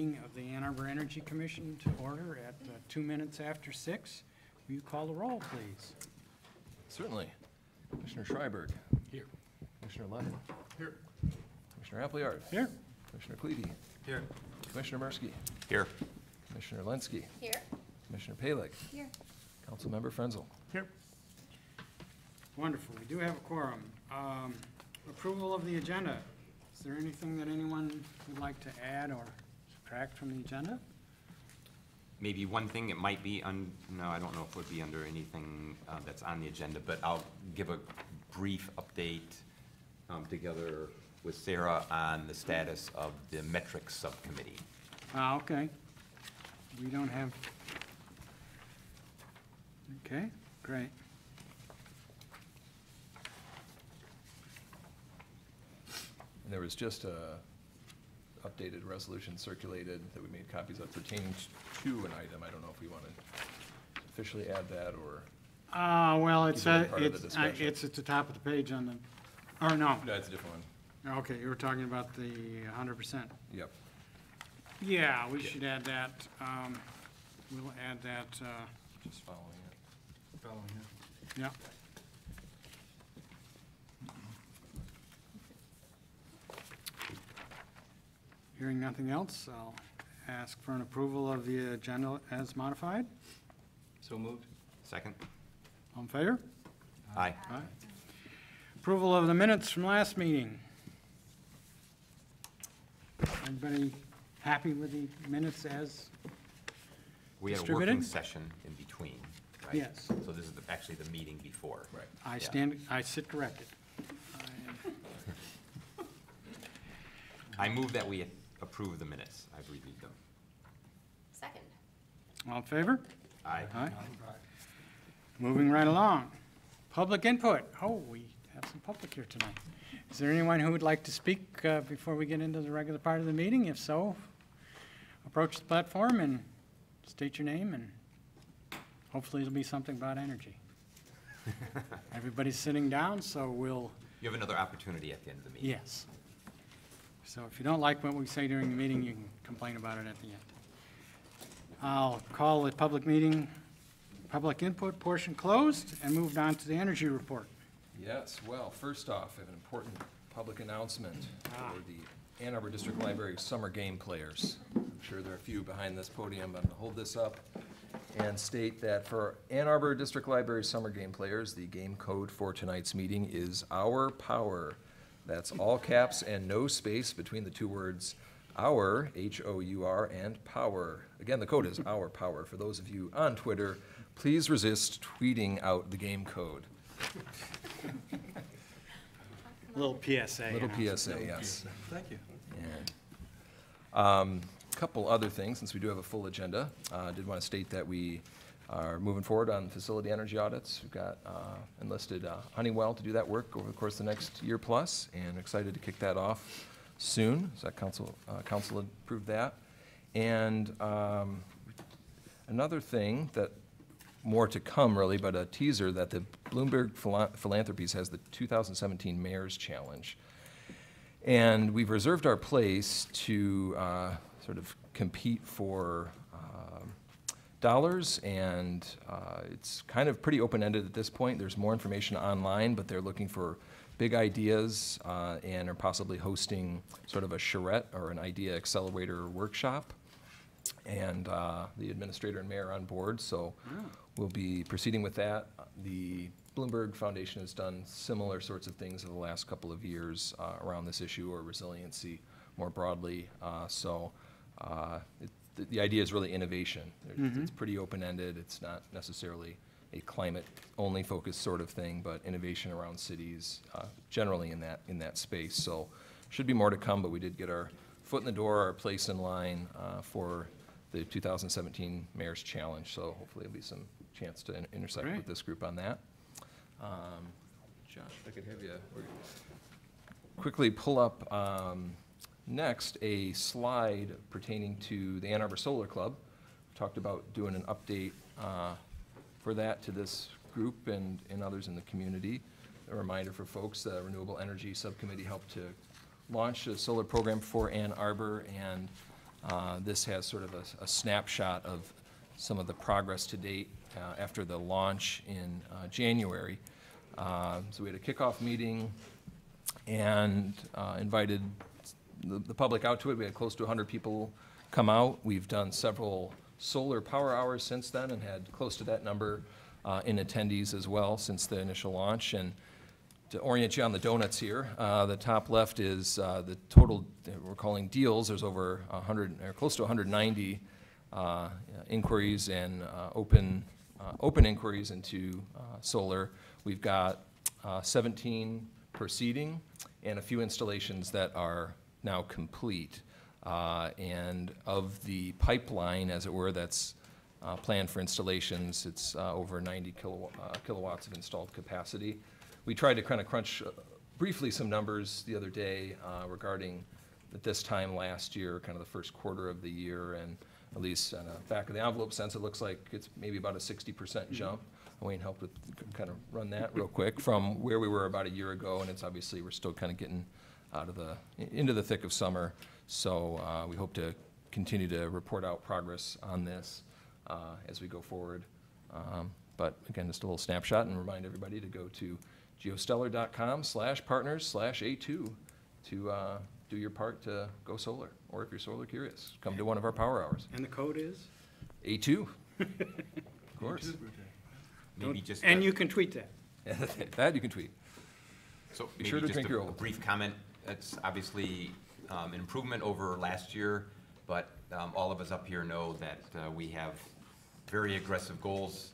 Of the Ann Arbor Energy Commission to order at 2 minutes after 6. Will you call the roll, please? Certainly. Commissioner Schreiberg. Here. Commissioner Levin. Here. Commissioner Appleyard. Here. Commissioner Clevey. Here. Commissioner Mursky. Here. Commissioner Lenski. Here. Commissioner Palig. Here. Councilmember Frenzel. Here. Wonderful. We do have a quorum. Approval of the agenda. Is there anything that anyone would like to add or subtract from the agenda? Maybe one thing, it might be, no, I don't know if it would be under anything that's on the agenda, but I'll give a brief update together with Sarah on the status of the metrics subcommittee. Okay. We don't have, okay, great. And there was just a updated resolution circulated that we made copies of pertaining to an item. I don't know if we want to officially add that or. Well, it's Keep it part of the discussion. it's at the top of the page on the, or no. No, it's a different one. Okay, you were talking about the 100%. Yep. Yeah, we should add that. We'll add that, Just following it. yeah. Hearing nothing else, I'll ask for an approval of the agenda as modified. So moved. Second. All in favor? Aye. Aye. Approval of the minutes from last meeting. Everybody happy with the minutes as? We had a Distributed? working session in between, right? Yes. So this is actually the meeting before. Right. I sit corrected. I move that we approve the minutes. I've reviewed them. Second. All in favor? Aye. Aye. Moving right along. Public input. Oh, we have some public here tonight. Is there anyone who would like to speak before we get into the regular part of the meeting? If so, approach the platform and state your name, and hopefully it'll be something about energy. Everybody's sitting down, so we'll, You have another opportunity at the end of the meeting. yes. So if you don't like what we say during the meeting, you can complain about it at the end. I'll call the public meeting, public input portion closed, and moved on to the energy report. Yes, well, first off, I have an important public announcement for the Ann Arbor District Library summer game players. I'm sure there are a few behind this podium, but I'm gonna hold this up and state that for Ann Arbor District Library summer game players, the game code for tonight's meeting is Our Power. That's all caps and no space between the two words Our, H-O-U-R, and Power. Again, the code is Our Power. For those of you on Twitter, please resist tweeting out the game code. Little PSA. Little announcement. PSA, yes. Thank you. And couple other things, since we do have a full agenda. Did want to state that we are moving forward on facility energy audits. We've got enlisted Honeywell to do that work over the course of the next year plus, and excited to kick that off soon. So that council approved that. And another thing that more to come, really, but a teaser that the Bloomberg Philanthropies has the 2017 Mayor's Challenge. And we've reserved our place to sort of compete for dollars, and it's kind of pretty open-ended at this point. There's more information online, but they're looking for big ideas and are possibly hosting sort of a charrette or an idea accelerator workshop. And the administrator and mayor on board, so we'll be proceeding with that. The Bloomberg Foundation has done similar sorts of things over the last couple of years around this issue, or resiliency more broadly. The idea is really innovation. It's pretty open-ended. It's not necessarily a climate-only focused sort of thing, but innovation around cities generally in that space. So should be more to come, but we did get our foot in the door, our place in line for the 2017 Mayor's Challenge. So hopefully there'll be some chance to intersect with this group on that. Josh, if I could have you quickly pull up next a slide pertaining to the Ann Arbor Solar Club. We talked about doing an update for that to this group and others in the community. A reminder for folks, the Renewable Energy Subcommittee helped to launch a solar program for Ann Arbor, and This has sort of a snapshot of some of the progress to date after the launch in January. So we had a kickoff meeting and invited the public out to it. We had close to 100 people come out. We've done several solar power hours since then and had close to that number in attendees as well since the initial launch. And to orient you on the donuts here, the top left is the total, we're calling deals. There's over 100, or close to 190 inquiries and open inquiries into solar. We've got 17 proceeding and a few installations that are now complete. And of the pipeline, as it were, that's planned for installations, it's over 90 kilowatts of installed capacity. We tried to kind of crunch briefly some numbers the other day regarding at this time last year, kind of the first quarter of the year, and at least on a back of the envelope sense, it looks like it's maybe about a 60% jump. Wayne helped with kind of run that real quick from where we were about a year ago, and it's obviously we're still kind of getting out of into the thick of summer. So we hope to continue to report out progress on this as we go forward. But again, just a little snapshot, and remind everybody to go to geostellar.com/partners/A2 to do your part to go solar. Or if you're solar curious, come to one of our power hours. And the code is? A2, of course. Maybe just. And you can tweet that. That you can tweet. So Be sure to drink your a old. brief comment. It's obviously an improvement over last year, but all of us up here know that we have very aggressive goals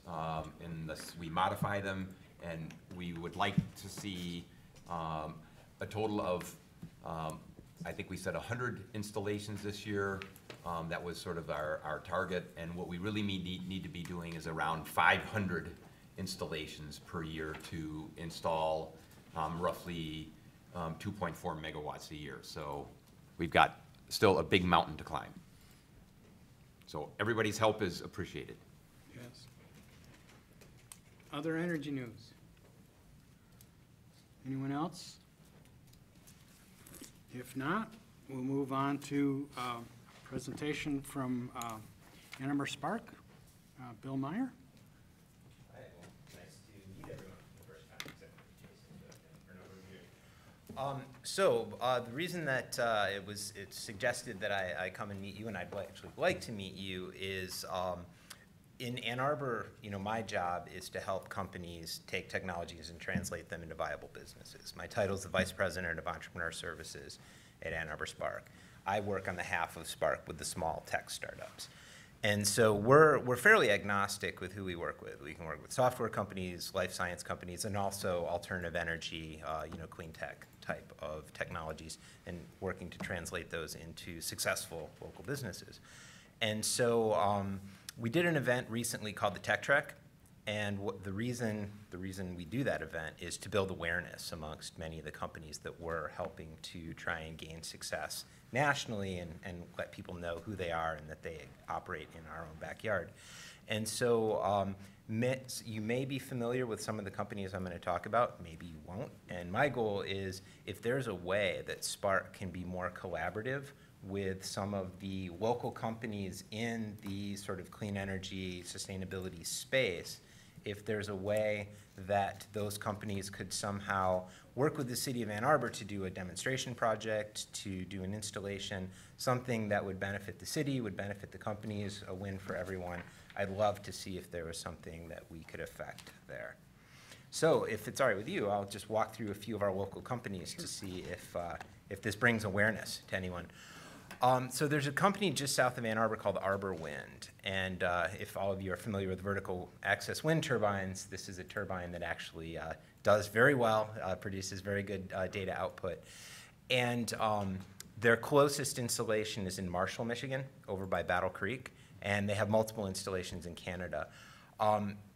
unless we modify them, and we would like to see a total of, I think we said 100 installations this year. That was sort of our target, and what we really need to be doing is around 500 installations per year to install roughly 2.4 megawatts a year. So we've got still a big mountain to climb. So everybody's help is appreciated. Yes. Other energy news? Anyone else? If not, we'll move on to a presentation from Ann Arbor Spark. Bill Meyer. Hi, well, nice to meet everyone for the first time, except for Jason, for an overview. The reason that it's suggested that I come and meet you, and I'd actually like to meet you, is in Ann Arbor, my job is to help companies take technologies and translate them into viable businesses. My title is the Vice President of Entrepreneur Services at Ann Arbor Spark. I work on behalf of Spark with the small tech startups. And so we're fairly agnostic with who we work with. We can work with software companies, life science companies, and also alternative energy, clean tech type of technologies, and working to translate those into successful local businesses. And so we did an event recently called the Tech Trek, and the reason we do that event is to build awareness amongst many of the companies that we're helping to try and gain success nationally, and let people know who they are and that they operate in our own backyard. And so you may be familiar with some of the companies I'm going to talk about, maybe you won't. And my goal is, if there's a way that Spark can be more collaborative with some of the local companies in the sort of clean energy sustainability space, if there's a way that those companies could somehow work with the city of Ann Arbor to do a demonstration project, to do an installation, something that would benefit the city, would benefit the companies, a win for everyone, I'd love to see if there was something that we could affect there. So if it's all right with you, I'll just walk through a few of our local companies to see if this brings awareness to anyone. So there's a company just south of Ann Arbor called Arbor Wind, and if all of you are familiar with vertical access wind turbines, this is a turbine that actually does very well, produces very good data output. And their closest installation is in Marshall, Michigan, over by Battle Creek, and they have multiple installations in Canada.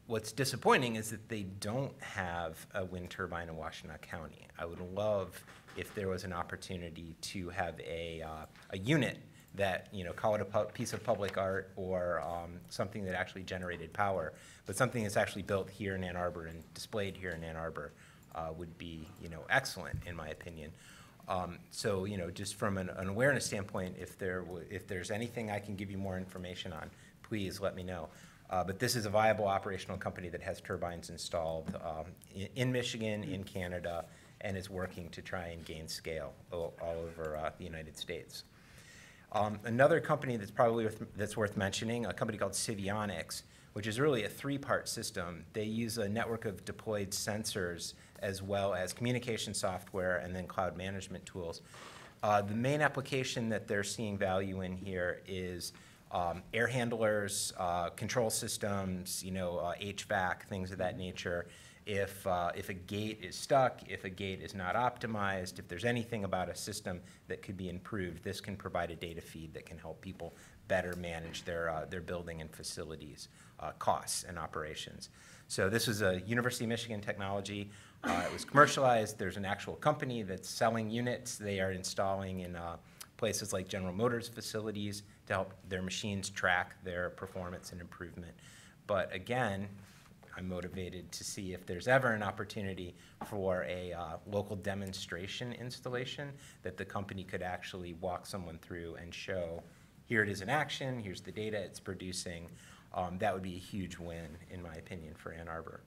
What's disappointing is that they don't have a wind turbine in Washtenaw County. I would love if there was an opportunity to have a unit that, call it a piece of public art or something that actually generated power, but something that's actually built here in Ann Arbor and displayed here in Ann Arbor would be, excellent in my opinion. So, just from an awareness standpoint, if there's anything I can give you more information on, please let me know. But this is a viable operational company that has turbines installed in Michigan, in Canada, and is working to try and gain scale all over the United States. Another company that's probably that's worth mentioning, a company called Onyx, which is really a three-part system. They use a network of deployed sensors as well as communication software and then cloud management tools. The main application that they're seeing value in here is air handlers, control systems, HVAC, things of that nature. If a gate is stuck, if a gate is not optimized, if there's anything about a system that could be improved, this can provide a data feed that can help people better manage their building and facilities costs and operations. So this was a University of Michigan technology. It was commercialized. There's an actual company that's selling units. They are installing in places like General Motors facilities to help their machines track their performance and improvement. But again, I'm motivated to see if there's ever an opportunity for a local demonstration installation that the company could actually walk someone through and show, here it is in action, here's the data it's producing. That would be a huge win, in my opinion, for Ann Arbor.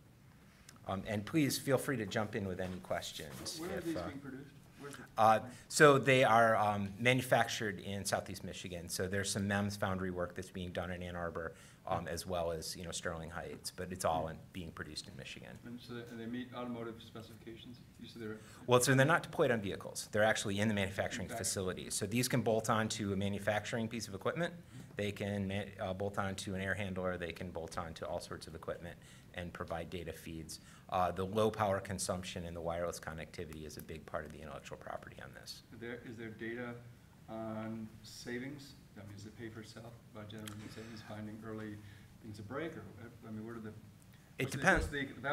And please feel free to jump in with any questions. Where are these being produced? So they are manufactured in Southeast Michigan. So there's some MEMS foundry work that's being done in Ann Arbor, as well as Sterling Heights, but it's all being produced in Michigan. And so they meet automotive specifications? You said they're... Well, so they're not deployed on vehicles. They're actually in the manufacturing facilities. So these can bolt onto a manufacturing piece of equipment. They can bolt onto an air handler. They can bolt onto all sorts of equipment and provide data feeds. The low power consumption and the wireless connectivity is a big part of the intellectual property on this. Is there data on savings? I mean, does it pay for itself by generating savings, finding early things to break, or what are the? It depends.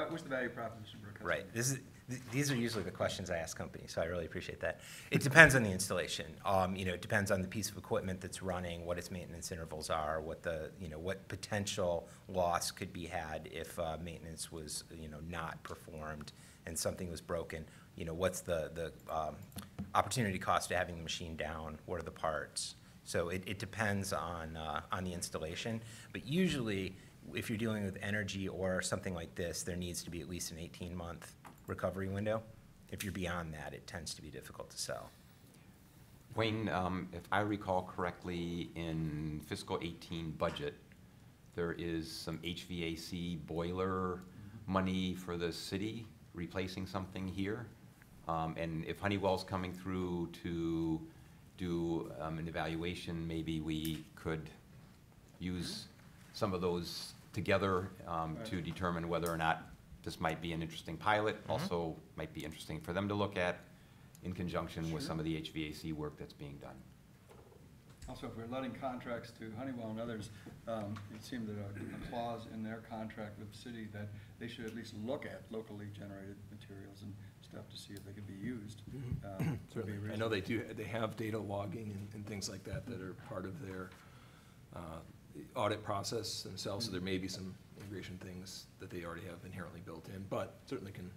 What's the value proposition for a customer? Right. These are usually the questions I ask companies, so I really appreciate that. It depends on the installation. It depends on the piece of equipment that's running, what its maintenance intervals are, what what potential loss could be had if maintenance was, not performed and something was broken. What's the opportunity cost of having the machine down? What are the parts? So it depends on the installation, but usually, if you're dealing with energy or something like this, there needs to be at least an 18-month recovery window. If you're beyond that, it tends to be difficult to sell. Wayne, if I recall correctly, in fiscal 18 budget, there is some HVAC boiler money for the city replacing something here. And if Honeywell's coming through to do an evaluation, maybe we could use some of those together to determine whether or not this might be an interesting pilot. Also might be interesting for them to look at in conjunction with some of the HVAC work that's being done. Also, if we're letting contracts to Honeywell and others, it seemed that a clause in their contract with the city that they should at least look at locally generated materials and stuff to see if they could be used. I know they have data logging and things like that that are part of their audit process themselves, so there may be some integration things that they already have inherently built in, but certainly can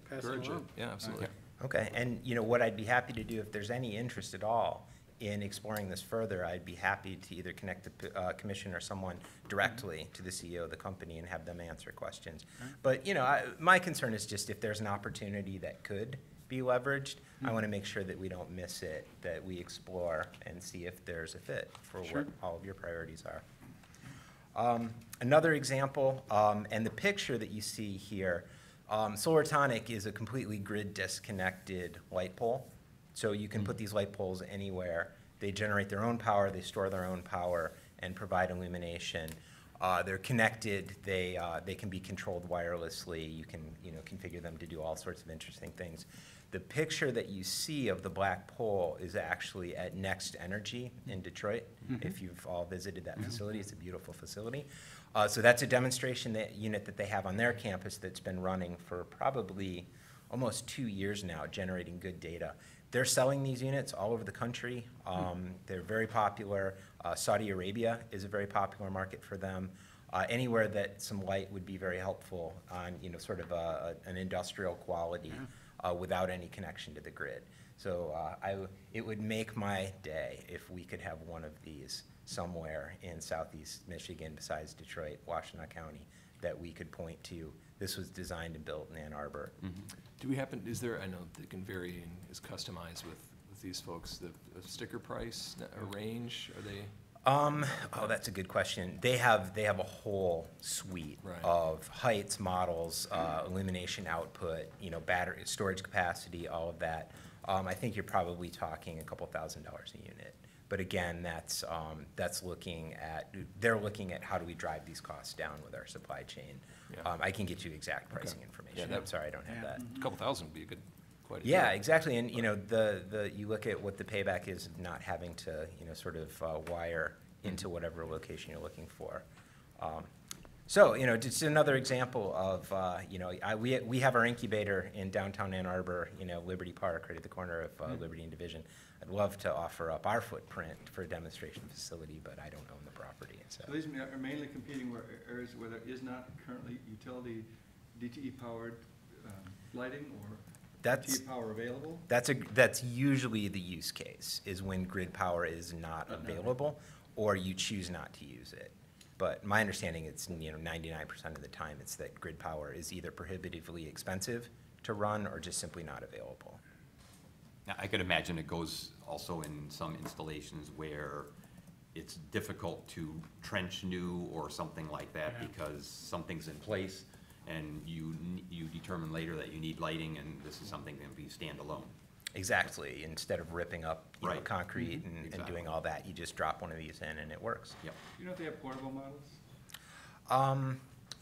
Pass it encourage it. along. Yeah, absolutely. Okay, and what I'd be happy to do, if there's any interest at all in exploring this further, I'd be happy to either connect the commission or someone directly to the CEO of the company and have them answer questions. But, my concern is just if there's an opportunity that could be leveraged, I want to make sure that we don't miss it, that we explore and see if there's a fit for what all of your priorities are. Another example, and the picture that you see here, Solartonic is a completely grid disconnected light pole. So you can put these light poles anywhere. They generate their own power, they store their own power, and provide illumination. They're connected, they can be controlled wirelessly. You can configure them to do all sorts of interesting things. The picture that you see of the black pole is actually at Next Energy in Detroit. If you've all visited that facility, it's a beautiful facility. So that's a demonstration unit that they have on their campus that's been running for probably almost 2 years now, generating good data. They're selling these units all over the country. They're very popular. Saudi Arabia is a very popular market for them. Anywhere that some light would be very helpful on, sort of an industrial quality without any connection to the grid. So it would make my day if we could have one of these somewhere in southeast Michigan besides Detroit, Washtenaw County, that we could point to. This was designed and built in Ann Arbor. Do we happen, is there, I know they can vary and is customized with these folks, a sticker price, a range, are they? Oh, that's a good question. They have a whole suite Right. of heights, models, illumination output, you know, battery storage capacity, all of that. I think you're probably talking a couple $1,000s a unit. But again, that's looking at, they're looking at how do we drive these costs down with our supply chain. Yeah. I can get you exact pricing Okay. information. Yeah, I'm sorry, I don't have that. A couple thousand would be a good, quite a Yeah, deal. exactly, and you know, you look at what the payback is of not having to, you know, sort of wire into whatever location you're looking for. So, you know, just another example of, you know, we have our incubator in downtown Ann Arbor, you know, Liberty Park, right at the corner of Liberty and Division. I'd love to offer up our footprint for a demonstration facility, but I don't own the property, so. So these are mainly competing where areas where there is not currently utility DTE-powered lighting or That's- DTE power available? That's usually the use case, is when grid power is not available, or you choose not to use it. But my understanding, it's, you know, 99% of the time, it's that grid power is either prohibitively expensive to run or just simply not available. Now, I could imagine it goes also in some installations where it's difficult to trench new or something like that Yeah. because something's in place and you determine later that you need lighting and this is something that can be standalone. Exactly, instead of ripping up, you know, Right. concrete and Exactly. doing all that, you just drop one of these in and it works. Yep. You know if they have portable models?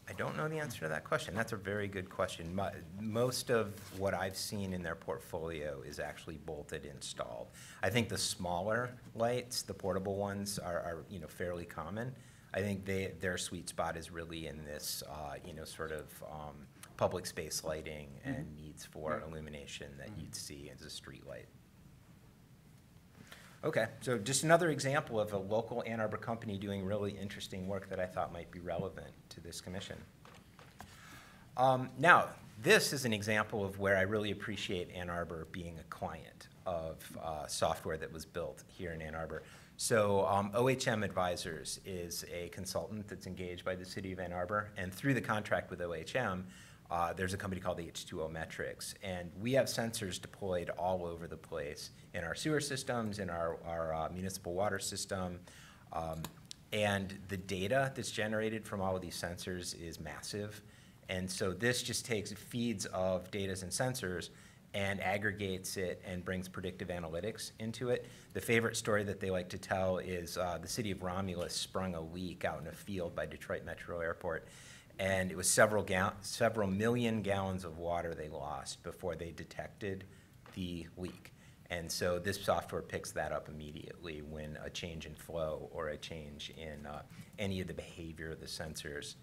I don't know the answer to that question. That's a very good question. Most of what I've seen in their portfolio is actually bolted installed. I think the smaller lights, the portable ones, are you know, fairly common. I think their sweet spot is really in this, you know, sort of public space lighting and needs for Right. illumination that you'd see as a street light. Okay, so just another example of a local Ann Arbor company doing really interesting work that I thought might be relevant to this commission. Now, this is an example of where I really appreciate Ann Arbor being a client of software that was built here in Ann Arbor. So OHM Advisors is a consultant that's engaged by the city of Ann Arbor, and through the contract with OHM, there's a company called H2O Metrics, and we have sensors deployed all over the place in our sewer systems, in our municipal water system, and the data that's generated from all of these sensors is massive. And so this just takes feeds of data and sensors and aggregates it and brings predictive analytics into it. The favorite story that they like to tell is the city of Romulus sprung a leak out in a field by Detroit Metro Airport. And it was several million gallons of water they lost before they detected the leak. And so this software picks that up immediately when a change in flow or a change in any of the behavior of the sensors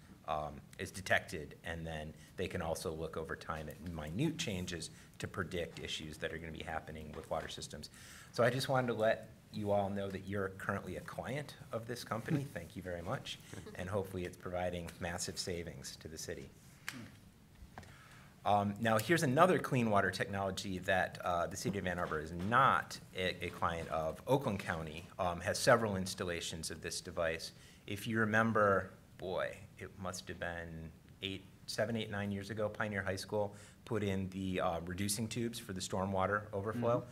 is detected. And then they can also look over time at minute changes to predict issues that are going to be happening with water systems. So I just wanted to let you all know that you're currently a client of this company. Thank you very much. And hopefully it's providing massive savings to the city. Now, here's another clean water technology that the city of Ann Arbor is not a client of. Oakland County has several installations of this device. If you remember, boy, it must have been 7, 8, 9 years ago, Pioneer High School put in the reducing tubes for the stormwater overflow.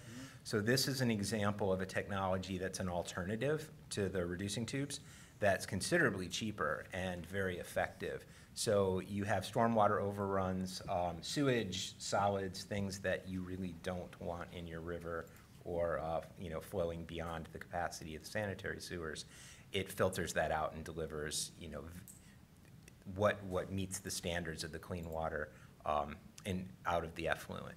So this is an example of a technology that's an alternative to the reducing tubes that's considerably cheaper and very effective. So you have stormwater overruns, sewage, solids, things that you really don't want in your river or you know, flowing beyond the capacity of the sanitary sewers. It filters that out and delivers, you know, what meets the standards of the clean water out of the effluent.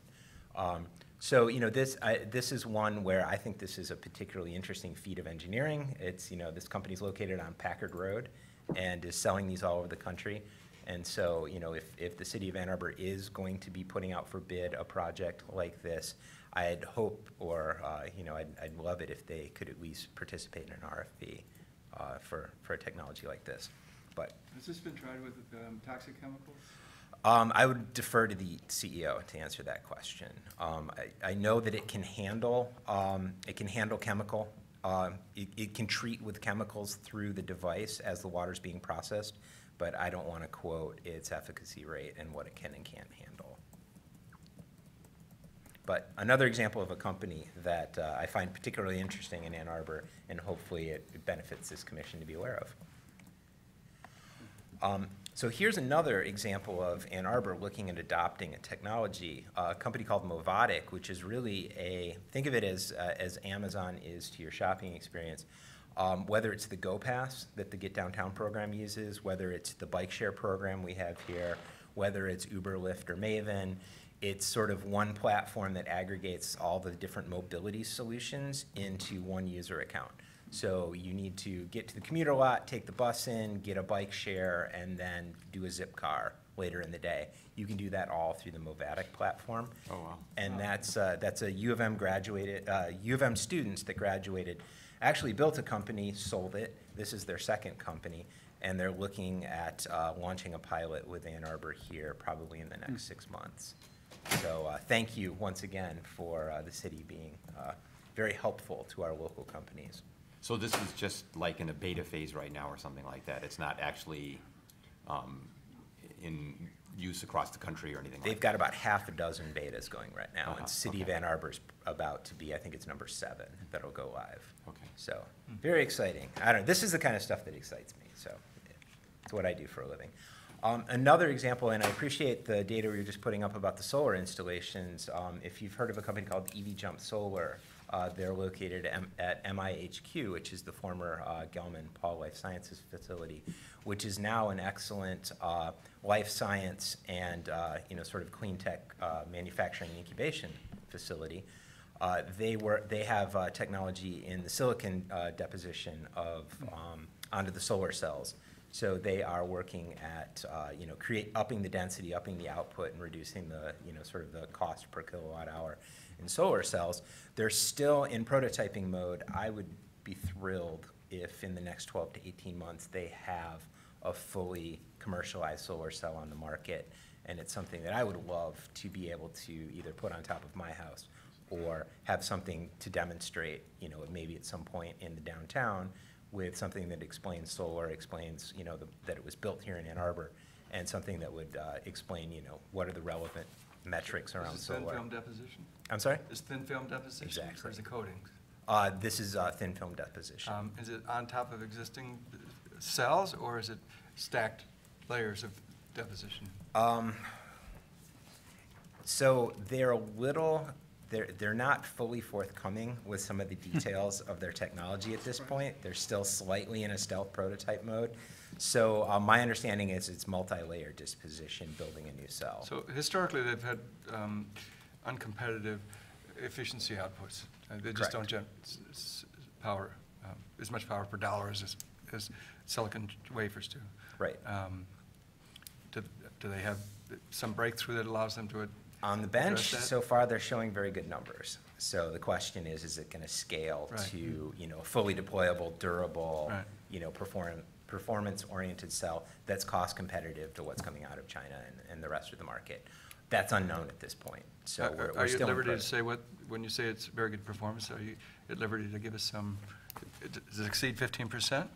So, you know, this is one where I think this is a particularly interesting feat of engineering. It's, you know, this company's located on Packard Road and is selling these all over the country. And so, you know, if the city of Ann Arbor is going to be putting out for bid a project like this, I'd hope, or, you know, I'd love it if they could at least participate in an RFP for a technology like this. But Has this been tried with toxic chemicals? I would defer to the CEO to answer that question. I know that it can handle chemical. It can treat with chemicals through the device as the water's being processed, but I don't want to quote its efficacy rate and what it can and can't handle. But another example of a company that I find particularly interesting in Ann Arbor, and hopefully it benefits this commission to be aware of. So here's another example of Ann Arbor looking at adopting a technology, a company called Movotic, which is really think of it as Amazon is to your shopping experience. Whether it's the Go Pass that the Get Downtown program uses, whether it's the bike share program we have here, whether it's Uber, Lyft, or Maven, it's sort of one platform that aggregates all the different mobility solutions into one user account. So you need to get to the commuter lot, take the bus in, get a bike share, and then do a zip car later in the day. You can do that all through the Movotic platform. Oh, wow. And that's a U of M students that graduated, actually built a company, sold it. This is their second company, and they're looking at launching a pilot with Ann Arbor here probably in the next 6 months. So thank you once again for the city being very helpful to our local companies. So this is just like in a beta phase right now or something like that? It's not actually in use across the country or anything like that? They've got about half a dozen betas going right now, and City of okay. Ann Arbor's about to be, I think it's number 7 that'll go live. Okay. So very exciting. I don't know, this is the kind of stuff that excites me, so it's what I do for a living. Another example, and I appreciate the data we were just putting up about the solar installations. If you've heard of a company called EV Jump Solar, they're located at MIHQ, which is the former Gelman Paul Life Sciences facility, which is now an excellent life science and sort of clean tech manufacturing incubation facility. They have technology in the silicon deposition of onto the solar cells. So they are working at upping the density, upping the output, and reducing the sort of the cost per kilowatt hour in solar cells. They're still in prototyping mode. I would be thrilled if in the next 12 to 18 months they have a fully commercialized solar cell on the market, and it's something that I would love to be able to either put on top of my house or have something to demonstrate, maybe at some point in the downtown, with something that explains solar, explains, that it was built here in Ann Arbor, and something that would explain, what are the relevant metrics around solar. Is this thin film deposition? I'm sorry? Is thin film deposition? Exactly. Or is it coatings? This is thin film deposition. Is it on top of existing cells, or is it stacked layers of deposition? So they're not fully forthcoming with some of the details of their technology at this point. They're still slightly in a stealth prototype mode. So my understanding is it's multi-layer disposition building a new cell. So historically, they've had uncompetitive efficiency outputs. They just don't generate power, as much power per dollar as silicon wafers do. Right. Do they have some breakthrough that allows them to On the bench, so far they're showing very good numbers. So the question is it going to scale to a fully deployable, durable, performance-oriented cell that's cost competitive to what's coming out of China and the rest of the market? That's unknown at this point. So are you at liberty to say when you say it's very good performance, are you at liberty to give us some, does it exceed 15%?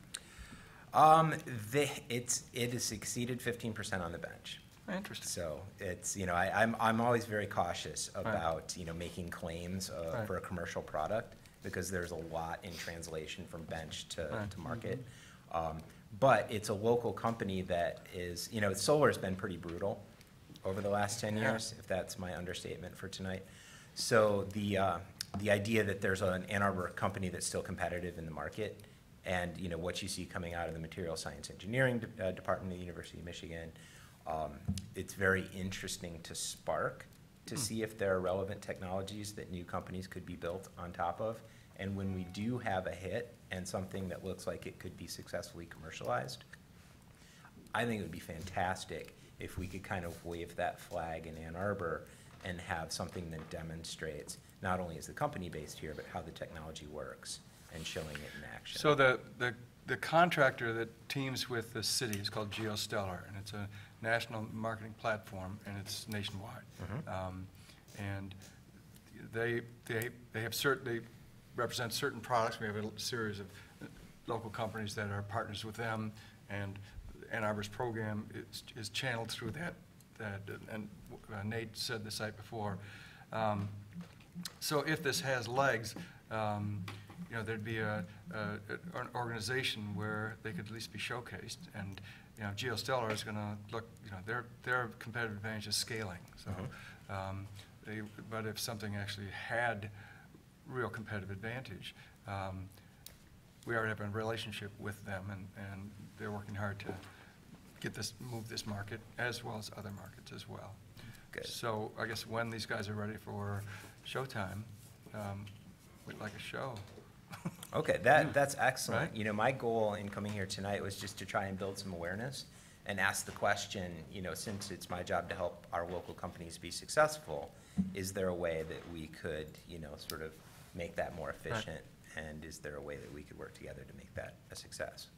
It has exceeded 15% on the bench. Interesting. So it's, I'm always very cautious about, making claims for a commercial product because there's a lot in translation from bench to market. But it's a local company that is, solar's been pretty brutal over the last 10 years, if that's my understatement for tonight. So the idea that there's an Ann Arbor company that's still competitive in the market, and what you see coming out of the Material Science Engineering Department of the University of Michigan, it's very interesting to spark to see if there are relevant technologies that new companies could be built on top of. And when we do have a hit and something that looks like it could be successfully commercialized, I think it would be fantastic if we could kind of wave that flag in Ann Arbor and have something that demonstrates not only is the company based here, but how the technology works and showing it in action. So the contractor that teams with the city is called GeoStellar, and it's a national marketing platform, and it's nationwide. And they represent certain products. We have a series of local companies that are partners with them, and Ann Arbor's program is channeled through that. And Nate said this night before. So if this has legs, you know, there'd be an organization where they could at least be showcased. And you know, GeoStellar is going to look. You know, their competitive advantage is scaling. So, but if something actually had real competitive advantage, we already have a relationship with them, and they're working hard to move this market as well as other markets as well. Good. So I guess when these guys are ready for showtime, we'd like a show. Okay, that's excellent. Right? You know, my goal in coming here tonight was just to try and build some awareness and ask the question, you know, since it's my job to help our local companies be successful, is there a way that we could, you know, sort of make that more efficient? Right. And is there a way that we could work together to make that a success?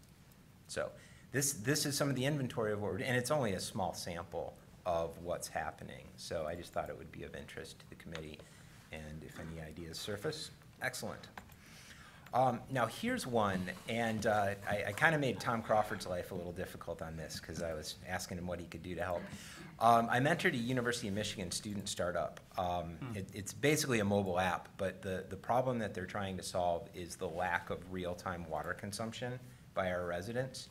So this is some of the inventory of what we're doing, and it's only a small sample of what's happening. So I just thought it would be of interest to the committee, and if any ideas surface, excellent. Now here's one, and I kind of made Tom Crawford's life a little difficult on this because I was asking him what he could do to help. I mentored a University of Michigan student startup. It's basically a mobile app, but the problem that they're trying to solve is the lack of real-time water consumption by our residents.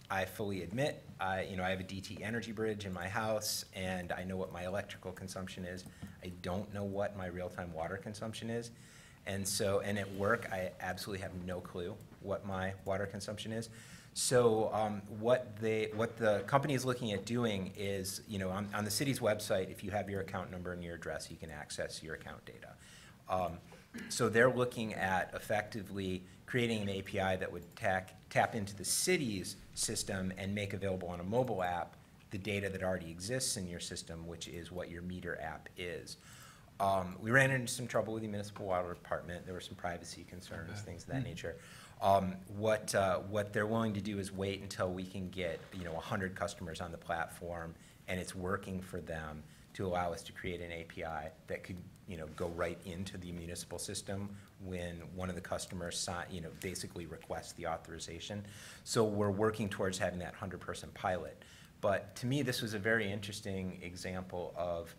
I fully admit, I have a DT energy bridge in my house, and I know what my electrical consumption is. I don't know what my real-time water consumption is. And at work, I absolutely have no clue what my water consumption is. So what the company is looking at doing is, you know, on the city's website, if you have your account number and your address, you can access your account data. So they're looking at effectively creating an API that would tap into the city's system and make available on a mobile app the data that already exists in your system, which is what your meter app is. We ran into some trouble with the municipal water department. There were some privacy concerns, things of that nature. What they're willing to do is wait until we can get 100 customers on the platform, and it's working for them to allow us to create an API that could go right into the municipal system when one of the customers basically requests the authorization. So we're working towards having that 100-person pilot. But to me, this was a very interesting example of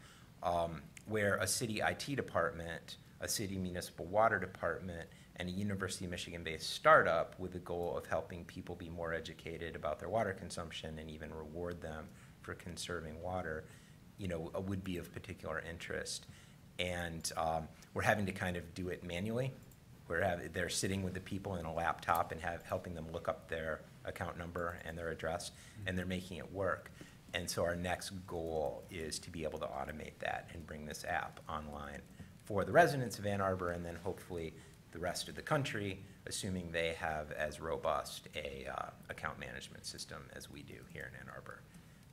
where a city IT department, a city municipal water department, and a University of Michigan-based startup with the goal of helping people be more educated about their water consumption and even reward them for conserving water, would be of particular interest. And we're having to kind of do it manually. They're sitting with the people in a laptop and helping them look up their account number and their address, and they're making it work. And so our next goal is to be able to automate that and bring this app online for the residents of Ann Arbor, and then hopefully the rest of the country, assuming they have as robust a account management system as we do here in Ann Arbor.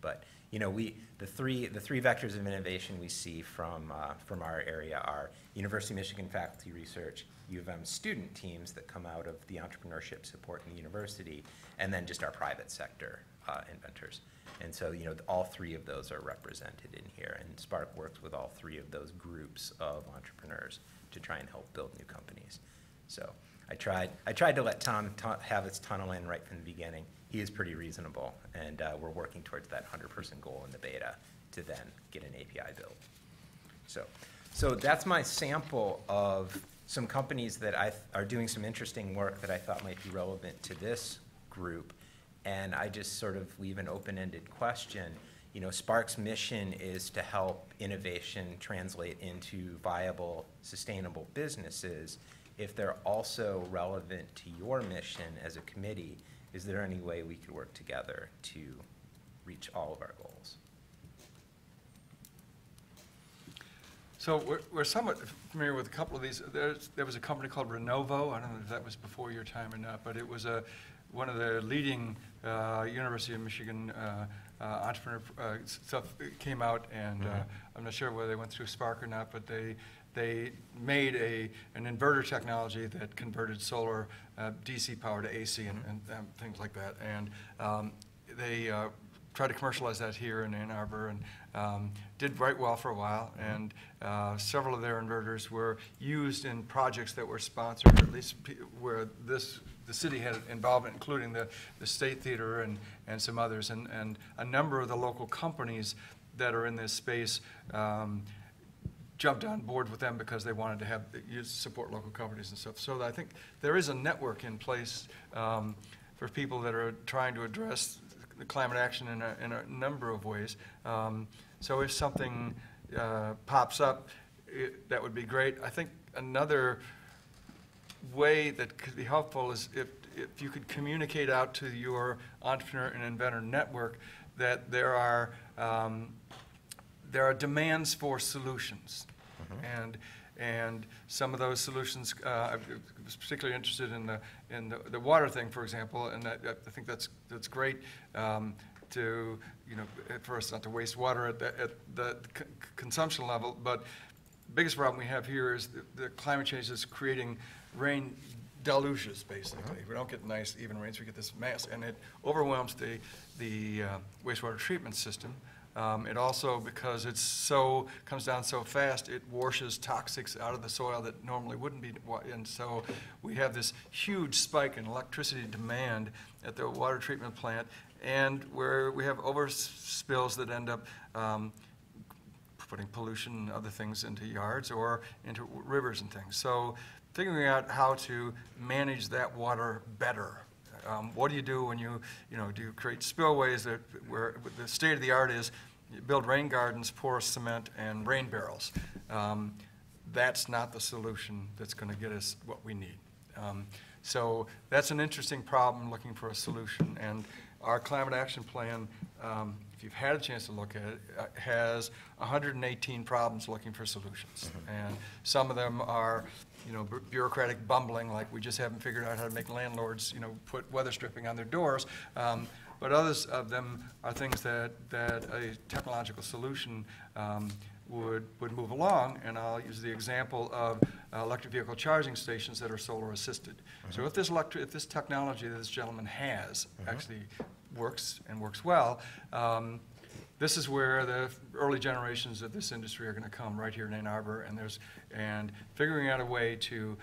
But the three vectors of innovation we see from our area are University of Michigan faculty research, U of M student teams that come out of the entrepreneurship support in the university, and then just our private sector inventors. And so, all three of those are represented in here, and Spark works with all three of those groups of entrepreneurs to try and help build new companies. So I tried to let Tom have his tunnel in right from the beginning. He is pretty reasonable, and we're working towards that 100-person goal in the beta to then get an API built. So that's my sample of some companies that are doing some interesting work that I thought might be relevant to this group. And I just sort of leave an open-ended question. Spark's mission is to help innovation translate into viable, sustainable businesses. If they're also relevant to your mission as a committee, is there any way we could work together to reach all of our goals? So we're somewhat familiar with a couple of these. There was a company called Renewable. I don't know if that was before your time or not, but it was one of the leading University of Michigan entrepreneur stuff came out, and I'm not sure whether they went through Spark or not, but they made an inverter technology that converted solar DC power to AC and things like that. And they tried to commercialize that here in Ann Arbor, and did right well for a while. And several of their inverters were used in projects that were sponsored, or at least where the city had involvement, including the State Theater and some others. And a number of the local companies that are in this space jumped on board with them because they wanted to support local companies and stuff. So I think there is a network in place for people that are trying to address the climate action in a number of ways. So if something pops up, that would be great. I think another way that could be helpful is if you could communicate out to your entrepreneur and inventor network that there are demands for solutions. And some of those solutions, I was particularly interested in the water thing, for example, and I think that's great to, for us not to waste water at the consumption level. But the biggest problem we have here is the climate change is creating rain deluges, basically. We don't get nice even rains, we get this mass, and it overwhelms the wastewater treatment system. It also, because comes down so fast, it washes toxics out of the soil that normally wouldn't be, and so we have this huge spike in electricity demand at the water treatment plant, and where we have overspills that end up putting pollution and other things into yards or into rivers and things. So figuring out how to manage that water better. What do you do when do you create spillways where the state of the art is you build rain gardens, porous cement, and rain barrels? That's not the solution that's going to get us what we need. So that's an interesting problem, looking for a solution. And our climate action plan, if you've had a chance to look at it, has 118 problems looking for solutions. And some of them are bureaucratic bumbling, like we just haven't figured out how to make landlords, put weather stripping on their doors. But others of them are things that a technological solution would move along. And I'll use the example of electric vehicle charging stations that are solar assisted. So if this technology that this gentleman has actually works and works well, this is where the early generations of this industry are going to come, right here in Ann Arbor, and figuring out a way to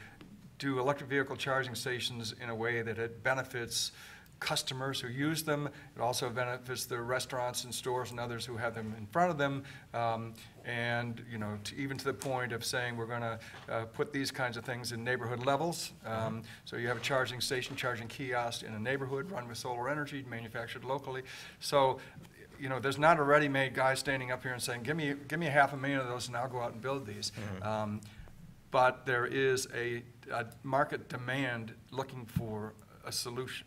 do electric vehicle charging stations in a way that it benefits customers who use them. It also benefits the restaurants and stores and others who have them in front of them, and even to the point of saying we're going to put these kinds of things in neighborhood levels. So you have a charging station, charging kiosk in a neighborhood run with solar energy, manufactured locally. So there's not a ready-made guy standing up here and saying, give me 500,000 of those and I'll go out and build these. But there is a market demand looking for a solution.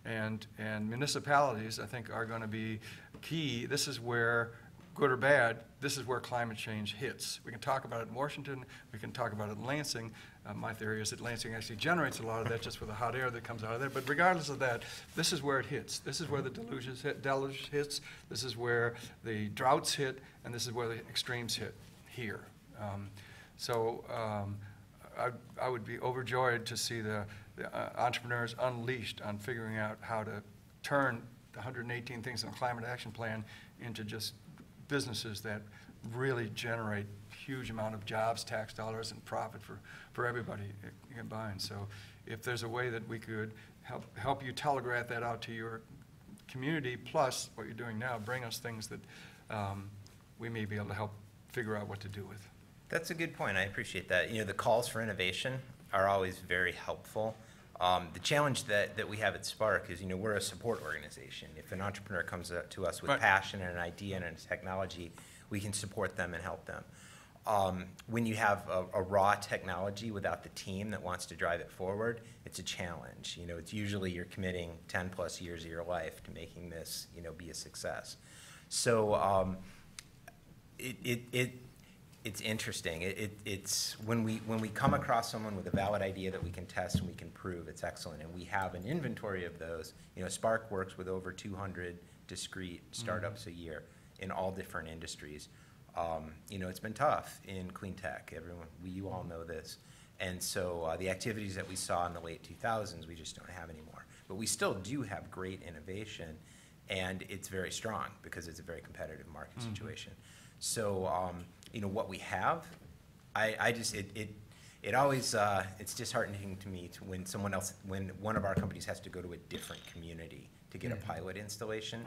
And municipalities, I think, are going to be key. This is where, good or bad, this is where climate change hits. We can talk about it in Washington. We can talk about it in Lansing. My theory is that Lansing actually generates a lot of that just with the hot air that comes out of there. But regardless of that, this is where it hits. This is where the deluge hits. This is where the droughts hit. And this is where the extremes hit here. I would be overjoyed to see the entrepreneurs unleashed on figuring out how to turn the 118 things in the climate action plan into just businesses that really generate huge amount of jobs, tax dollars, and profit for everybody combined. So if there's a way that we could help you telegraph that out to your community, plus what you're doing now, bring us things that we may be able to help figure out what to do with. That's a good point. I appreciate that. The calls for innovation are always very helpful. The challenge that we have at Spark is, we're a support organization. If an entrepreneur comes to us with passion and an idea and a technology, we can support them and help them. When you have a raw technology without the team that wants to drive it forward, it's a challenge. It's usually you're committing 10 plus years of your life to making this, be a success. So it's interesting. It's when we come across someone with a valid idea that we can test and we can prove, it's excellent. And we have an inventory of those. Spark works with over 200 discrete startups a year in all different industries. It's been tough in clean tech. You all know this. And so the activities that we saw in the late 2000s, we just don't have anymore. But we still do have great innovation. and it's very strong because it's a very competitive market situation. So, you know, what we have, it always, it's disheartening to me when when one of our companies has to go to a different community to get a pilot installation.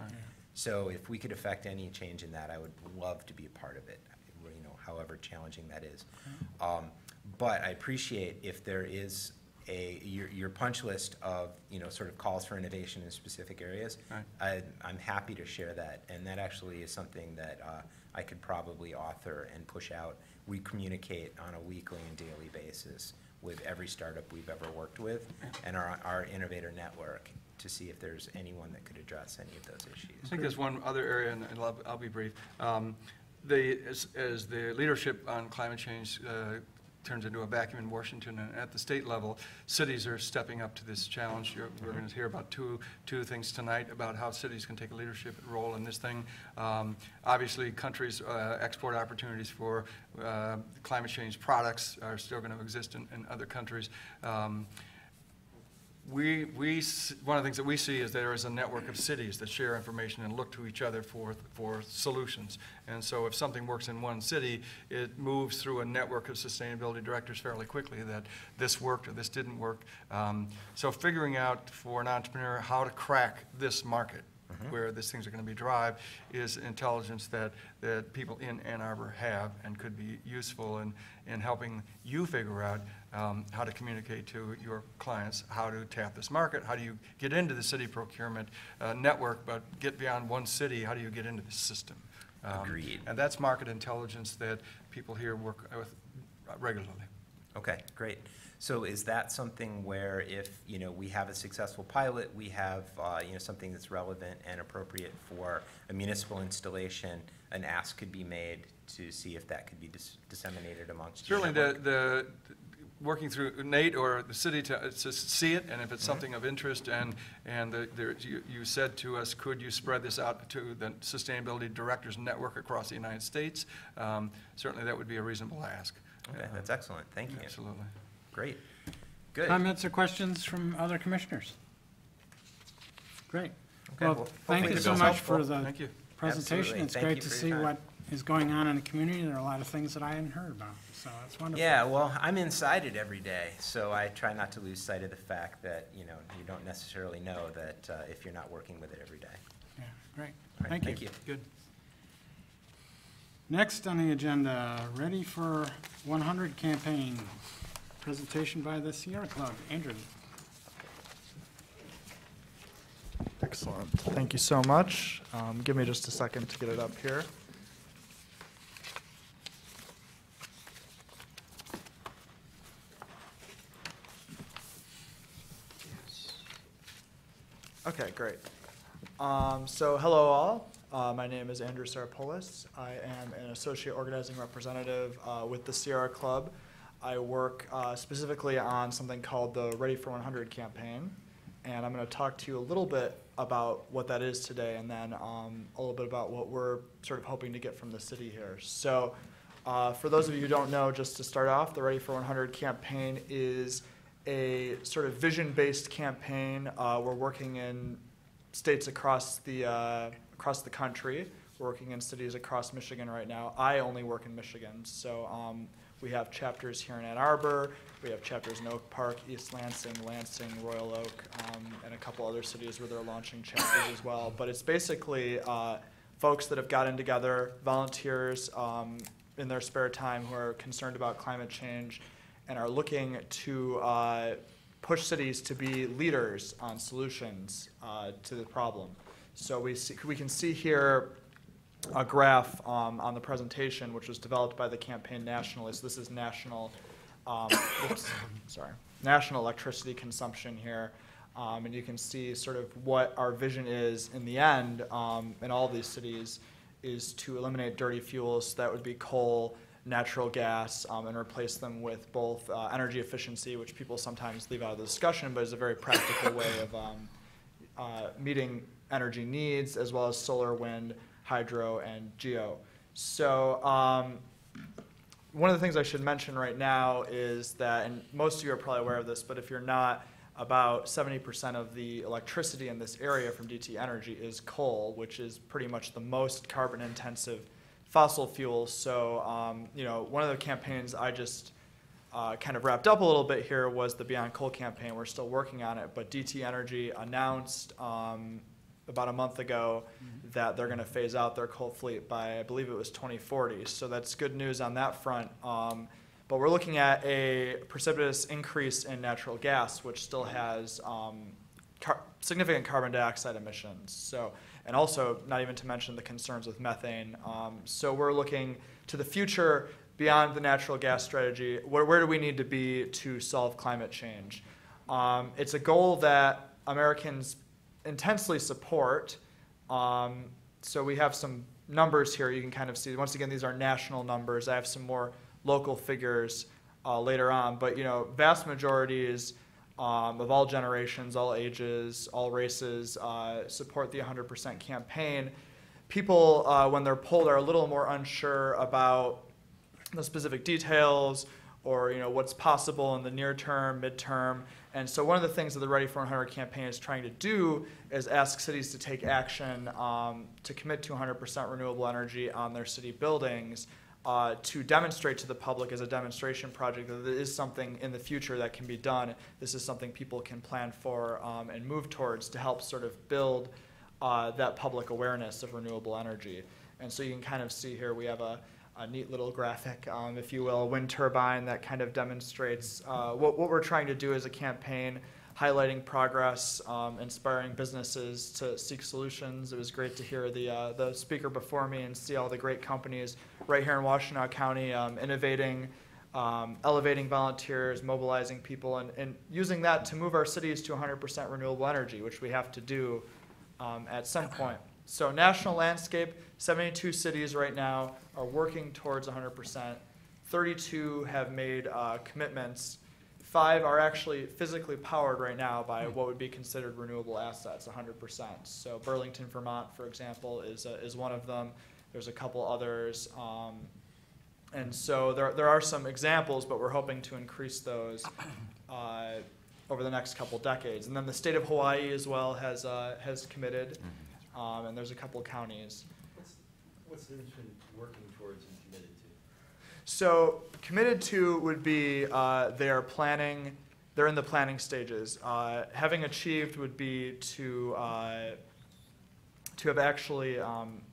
So if we could affect any change in that, I would love to be a part of it, you know, however challenging that is. But I appreciate if there is your punch list of, you know, sort of calls for innovation in specific areas. I'm happy to share that, and that actually is something that I could probably author and push out. We communicate on a weekly and daily basis with every startup we've ever worked with and our innovator network to see if there's anyone that could address any of those issues. I think there's one other area, and I'll be brief. As the leadership on climate change turns into a vacuum in Washington and at the state level, cities are stepping up to this challenge. We're going to hear about two things tonight about how cities can take a leadership role in this thing. Obviously, countries' export opportunities for climate change products are still going to exist in other countries. One of the things that we see is there is a network of cities that share information and look to each other for solutions. And so if something works in one city, it moves through a network of sustainability directors fairly quickly that this worked or this didn't work. So figuring out for an entrepreneur how to crack this market where these things are going to be derived is intelligence that people in Ann Arbor have and could be useful in helping you figure out how to communicate to your clients how to tap this market, how do you get into the city procurement network, but get beyond one city, how do you get into the system? Agreed. And that's market intelligence that people here work with regularly. Okay, great. So is that something where if, you know, we have a successful pilot, we have, you know, something that's relevant and appropriate for a municipal installation, an ask could be made to see if that could be disseminated amongst your Certainly network? the working through Nate or the city to see it, and if it's something of interest, and you said to us, could you spread this out to the sustainability directors network across the United States? Certainly that would be a reasonable ask. Okay, that's excellent. Thank you. Absolutely. Great. Good. Comments or questions from other commissioners? Great. Okay, Well, well, thank hopefully you it so was much helpful. for the Thank you. presentation. Absolutely. It's Thank great you to for see your time. what is going on in the community. There are a lot of things that I hadn't heard about, so that's wonderful. Yeah, well, I'm inside it every day, so I try not to lose sight of the fact that, you know, you don't necessarily know that if you're not working with it every day. Yeah, great. All right, Thank you. Good. Next on the agenda, Ready for 100 campaign. Presentation by the Sierra Club. Andrew. Excellent. Thank you so much. Give me just a second to get it up here. Okay, great. So hello all. My name is Andrew Sarapoulos. I am an associate organizing representative with the Sierra Club. I work specifically on something called the Ready for 100 campaign, and I'm going to talk to you a little bit about what that is today, and then a little bit about what we're sort of hoping to get from the city here. So for those of you who don't know, just to start off, the Ready for 100 campaign is a sort of vision-based campaign. We're working in states across the country. We're working in cities across Michigan right now. I only work in Michigan, so we have chapters here in Ann Arbor. We have chapters in Oak Park, East Lansing, Royal Oak, and a couple other cities where they're launching chapters as well. But it's basically folks that have gotten together, volunteers in their spare time who are concerned about climate change and are looking to push cities to be leaders on solutions to the problem. So we can see here a graph on the presentation, which was developed by the campaign nationally. So this is national, national electricity consumption here, and you can see sort of what our vision is in the end in all of these cities is to eliminate dirty fuels. That would be coal, natural gas, and replace them with both energy efficiency, which people sometimes leave out of the discussion, but is a very practical way of meeting energy needs, as well as solar, wind, hydro, and geo. So one of the things I should mention right now is that, and most of you are probably aware of this, but if you're not, about 70% of the electricity in this area from DTE Energy is coal, which is pretty much the most carbon-intensive fossil fuel. So, you know, one of the campaigns I just kind of wrapped up a little bit here was the Beyond Coal campaign. We're still working on it, but DTE Energy announced about a month ago that they're going to phase out their coal fleet by, I believe it was 2040. So that's good news on that front. But we're looking at a precipitous increase in natural gas, which still has significant carbon dioxide emissions. So, and also, not even to mention the concerns with methane. So we're looking to the future beyond the natural gas strategy. Where do we need to be to solve climate change? It's a goal that Americans intensely support. So we have some numbers here you can kind of see. Once again, these are national numbers. I have some more local figures later on, but you know, vast majorities of all generations, all ages, all races support the 100% campaign. People, when they're polled, are a little more unsure about the specific details or you know what's possible in the near term, midterm. And so one of the things that the Ready for 100 campaign is trying to do is ask cities to take action to commit to 100% renewable energy on their city buildings. To demonstrate to the public as a demonstration project that there is something in the future that can be done. This is something people can plan for and move towards to help sort of build that public awareness of renewable energy. And so you can kind of see here we have a neat little graphic, if you will, a wind turbine that kind of demonstrates what we're trying to do as a campaign, highlighting progress, inspiring businesses to seek solutions. It was great to hear the speaker before me and see all the great companies right here in Washtenaw County innovating, elevating volunteers, mobilizing people, and using that to move our cities to 100% renewable energy, which we have to do at some point. So national landscape, 72 cities right now are working towards 100%. 32 have made commitments. 5 are actually physically powered right now by what would be considered renewable assets, 100%. So Burlington, Vermont, for example, is one of them. There's a couple others. And so there are some examples, but we're hoping to increase those over the next couple decades. And then the state of Hawaii as well has committed, and there's a couple of counties. What's the difference between working towards and committed to? So committed to would be they're in the planning stages. Having achieved would be to have actually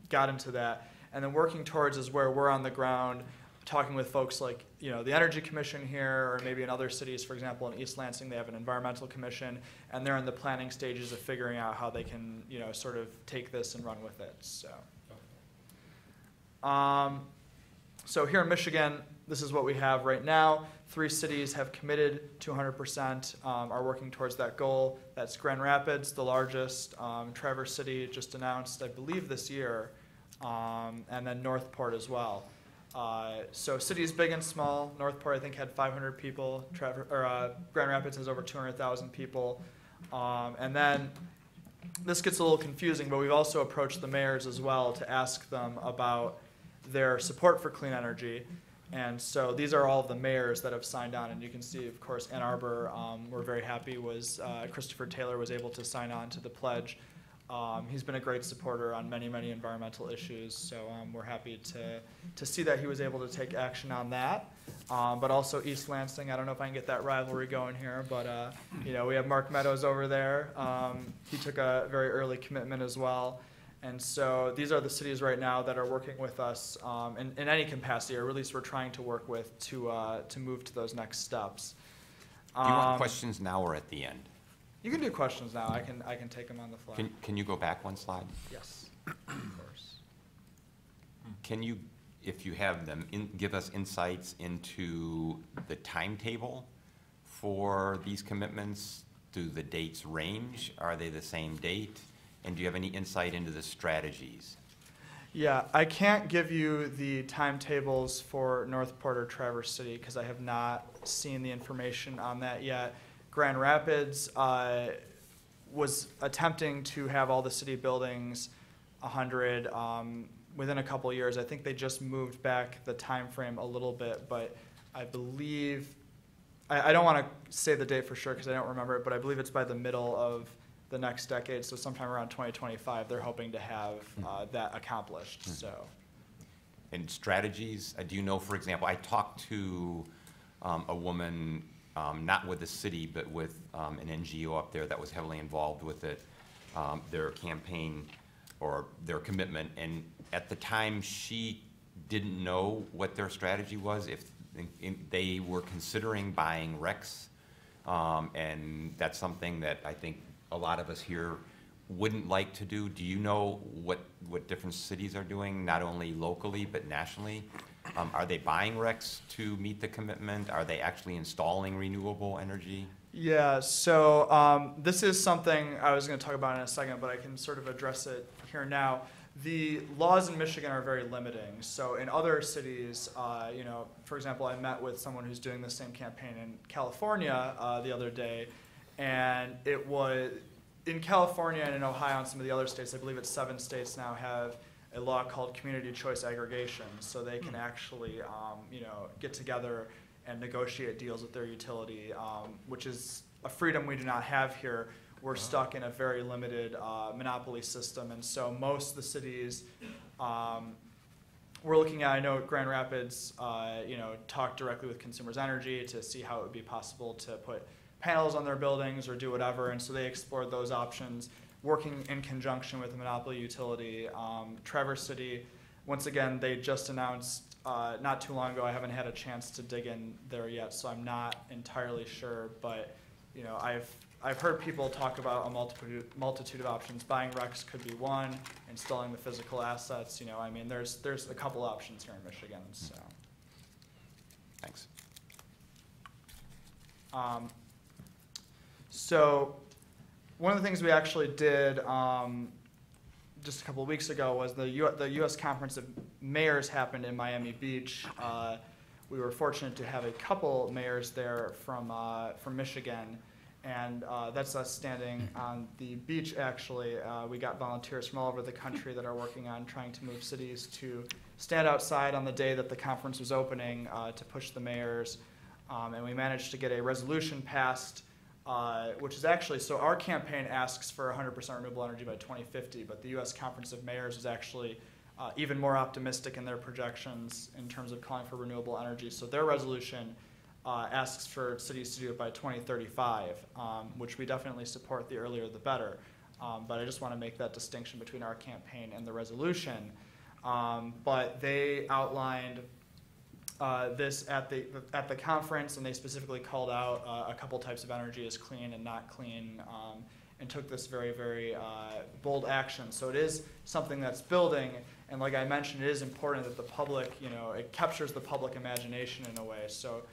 gotten to that. And then working towards is where we're on the ground talking with folks like, you know, the Energy Commission here, or maybe in other cities, for example, in East Lansing, they have an environmental commission, and they're in the planning stages of figuring out how they can, you know, sort of take this and run with it. So here in Michigan, this is what we have right now. 3 cities have committed to 100%, are working towards that goal. That's Grand Rapids, the largest. Traverse City just announced, I believe, this year, and then Northport as well. So cities big and small. Northport, I think, had 500 people. Grand Rapids has over 200,000 people. And then this gets a little confusing, but we've also approached the mayors as well to ask them about their support for clean energy. And so these are all of the mayors that have signed on. And you can see, of course, Ann Arbor, we're very happy, Christopher Taylor was able to sign on to the pledge. He's been a great supporter on many, many environmental issues, so we're happy to see that he was able to take action on that. But also East Lansing, I don't know if I can get that rivalry going here, but you know, we have Mark Meadows over there. He took a very early commitment as well. And so these are the cities right now that are working with us in any capacity, or at least we're trying to work with to move to those next steps. Do you want questions now or at the end? You can do questions now. I can take them on the fly. Can you go back one slide? Yes, of course. Can you, if you have them, give us insights into the timetable for these commitments? Do the dates range? Are they the same date? And do you have any insight into the strategies? Yeah, I can't give you the timetables for Northport or Traverse City because I have not seen the information on that yet. Grand Rapids was attempting to have all the city buildings 100 within a couple years. I think they just moved back the time frame a little bit, but I believe I don't want to say the date for sure because I don't remember it, but I believe it's by the middle of the next decade, so sometime around 2025, they're hoping to have that accomplished, so. And strategies, do you know, for example, I talked to a woman, not with the city, but with an NGO up there that was heavily involved with it, their campaign or their commitment, and at the time she didn't know what their strategy was, if they were considering buying RECs, and that's something that I think a lot of us here wouldn't like to do. Do you know what different cities are doing, not only locally but nationally? Are they buying RECs to meet the commitment? Are they actually installing renewable energy? Yeah, so this is something I was going to talk about in a second, but I can sort of address it here now. The laws in Michigan are very limiting. So in other cities, you know, for example, I met with someone who's doing the same campaign in California the other day, and it was in California and in Ohio and some of the other states, I believe it's 7 states now, have a law called community choice aggregation. So they can actually, you know, get together and negotiate deals with their utility, which is a freedom we do not have here. We're stuck in a very limited monopoly system, and so most of the cities we're looking at, I know Grand Rapids, you know, talked directly with Consumers Energy to see how it would be possible to put panels on their buildings or do whatever, and so they explored those options, working in conjunction with the monopoly utility. Traverse City, once again, they just announced not too long ago. I haven't had a chance to dig in there yet, so I'm not entirely sure, but you know, I've heard people talk about a multitude of options. Buying RECs could be one, installing the physical assets, you know, I mean, there's a couple options here in Michigan, so. Thanks. So one of the things we actually did just a couple of weeks ago was the U.S. Conference of Mayors happened in Miami Beach. We were fortunate to have a couple mayors there from Michigan, and that's us standing on the beach, actually. We got volunteers from all over the country that are working on trying to move cities to stand outside on the day that the conference was opening to push the mayors, and we managed to get a resolution passed, which is actually, so our campaign asks for 100% renewable energy by 2050, but the U.S. Conference of Mayors is actually even more optimistic in their projections in terms of calling for renewable energy. So their resolution asks for cities to do it by 2035, which we definitely support. The earlier the better. But I just want to make that distinction between our campaign and the resolution. But they outlined this at the conference, and they specifically called out a couple types of energy as clean and not clean, and took this very, very bold action. So it is something that's building, and like I mentioned, it is important that the public, you know, it captures the public imagination in a way. So,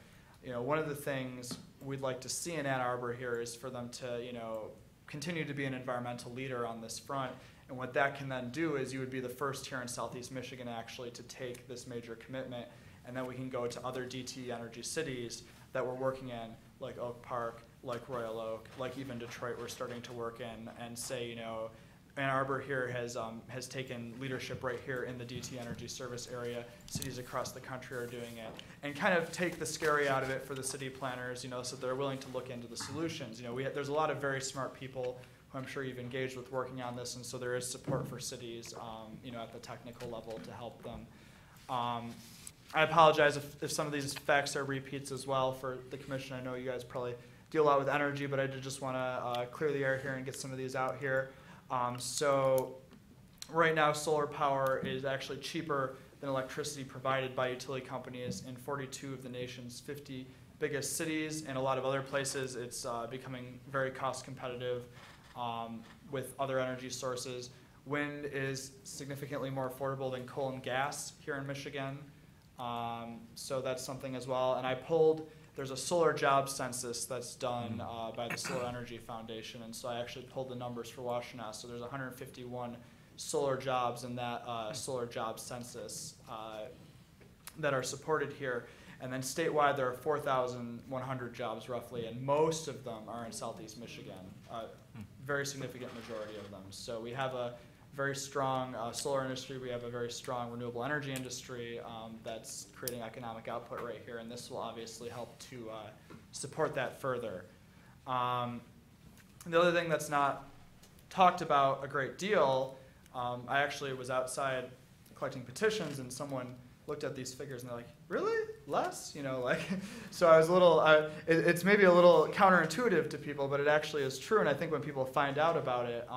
you know, one of the things we'd like to see in Ann Arbor here is for them to, you know, continue to be an environmental leader on this front. And what that can then do is you would be the first here in Southeast Michigan actually to take this major commitment, and then we can go to other DTE energy cities that we're working in, like Oak Park, like Royal Oak, like even Detroit we're starting to work in, and say, you know, Ann Arbor here has taken leadership right here in the DTE energy service area. Cities across the country are doing it, and kind of take the scary out of it for the city planners, you know, so they're willing to look into the solutions. You know, there's a lot of very smart people who I'm sure you've engaged with working on this, and so there is support for cities, you know, at the technical level to help them. I apologize if some of these facts are repeats as well for the commission. I know you guys probably deal a lot with energy, but I did just want to clear the air here and get some of these out here. So right now, solar power is actually cheaper than electricity provided by utility companies in 42 of the nation's 50 biggest cities, and a lot of other places. It's becoming very cost competitive with other energy sources. Wind is significantly more affordable than coal and gas here in Michigan. So that's something as well. And I pulled, there's a solar job census that's done by the Solar Energy Foundation, and so I actually pulled the numbers for Washtenaw. So there's 151 solar jobs in that solar job census that are supported here. And then statewide, there are 4,100 jobs roughly, and most of them are in Southeast Michigan, very significant majority of them. So we have a very strong solar industry. We have a very strong renewable energy industry that's creating economic output right here, and this will obviously help to support that further. The other thing that's not talked about a great deal, I actually was outside collecting petitions, and someone looked at these figures and they're like, really? Less? You know, like, so I was a little, it's maybe a little counterintuitive to people, but it actually is true. And I think when people find out about it,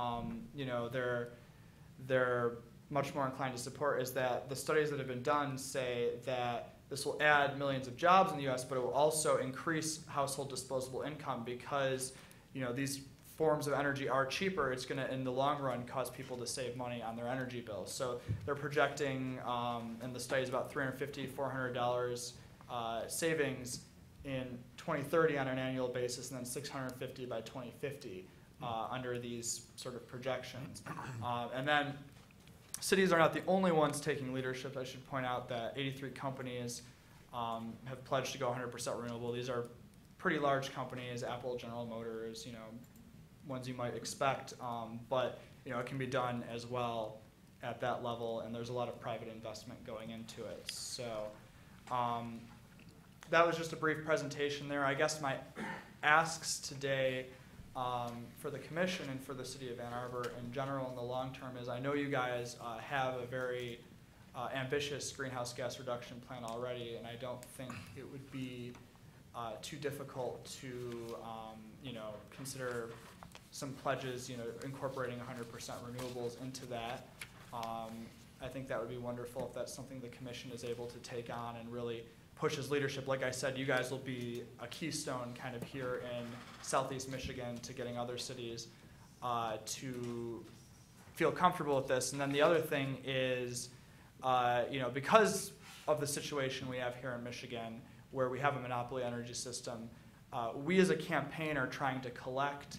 you know, they're much more inclined to support, is that the studies that have been done say that this will add millions of jobs in the US, but it will also increase household disposable income because, you know, these forms of energy are cheaper. It's going to, in the long run, cause people to save money on their energy bills. So they're projecting, in the studies, about $350, $400 savings in 2030 on an annual basis, and then $650 by 2050 under these sort of projections. And then cities are not the only ones taking leadership. I should point out that 83 companies have pledged to go 100% renewable. These are pretty large companies, Apple, General Motors, you know, ones you might expect, but you know, it can be done as well at that level, and there's a lot of private investment going into it. So that was just a brief presentation there. I guess my asks today for the commission and for the city of Ann Arbor in general in the long term is, I know you guys have a very ambitious greenhouse gas reduction plan already, and I don't think it would be too difficult to you know, consider some pledges, you know, incorporating 100% renewables into that. I think that would be wonderful if that's something the commission is able to take on and really pushes leadership. Like I said, you guys will be a keystone kind of here in Southeast Michigan to getting other cities to feel comfortable with this. And then the other thing is, you know, because of the situation we have here in Michigan, where we have a monopoly energy system, we as a campaign are trying to collect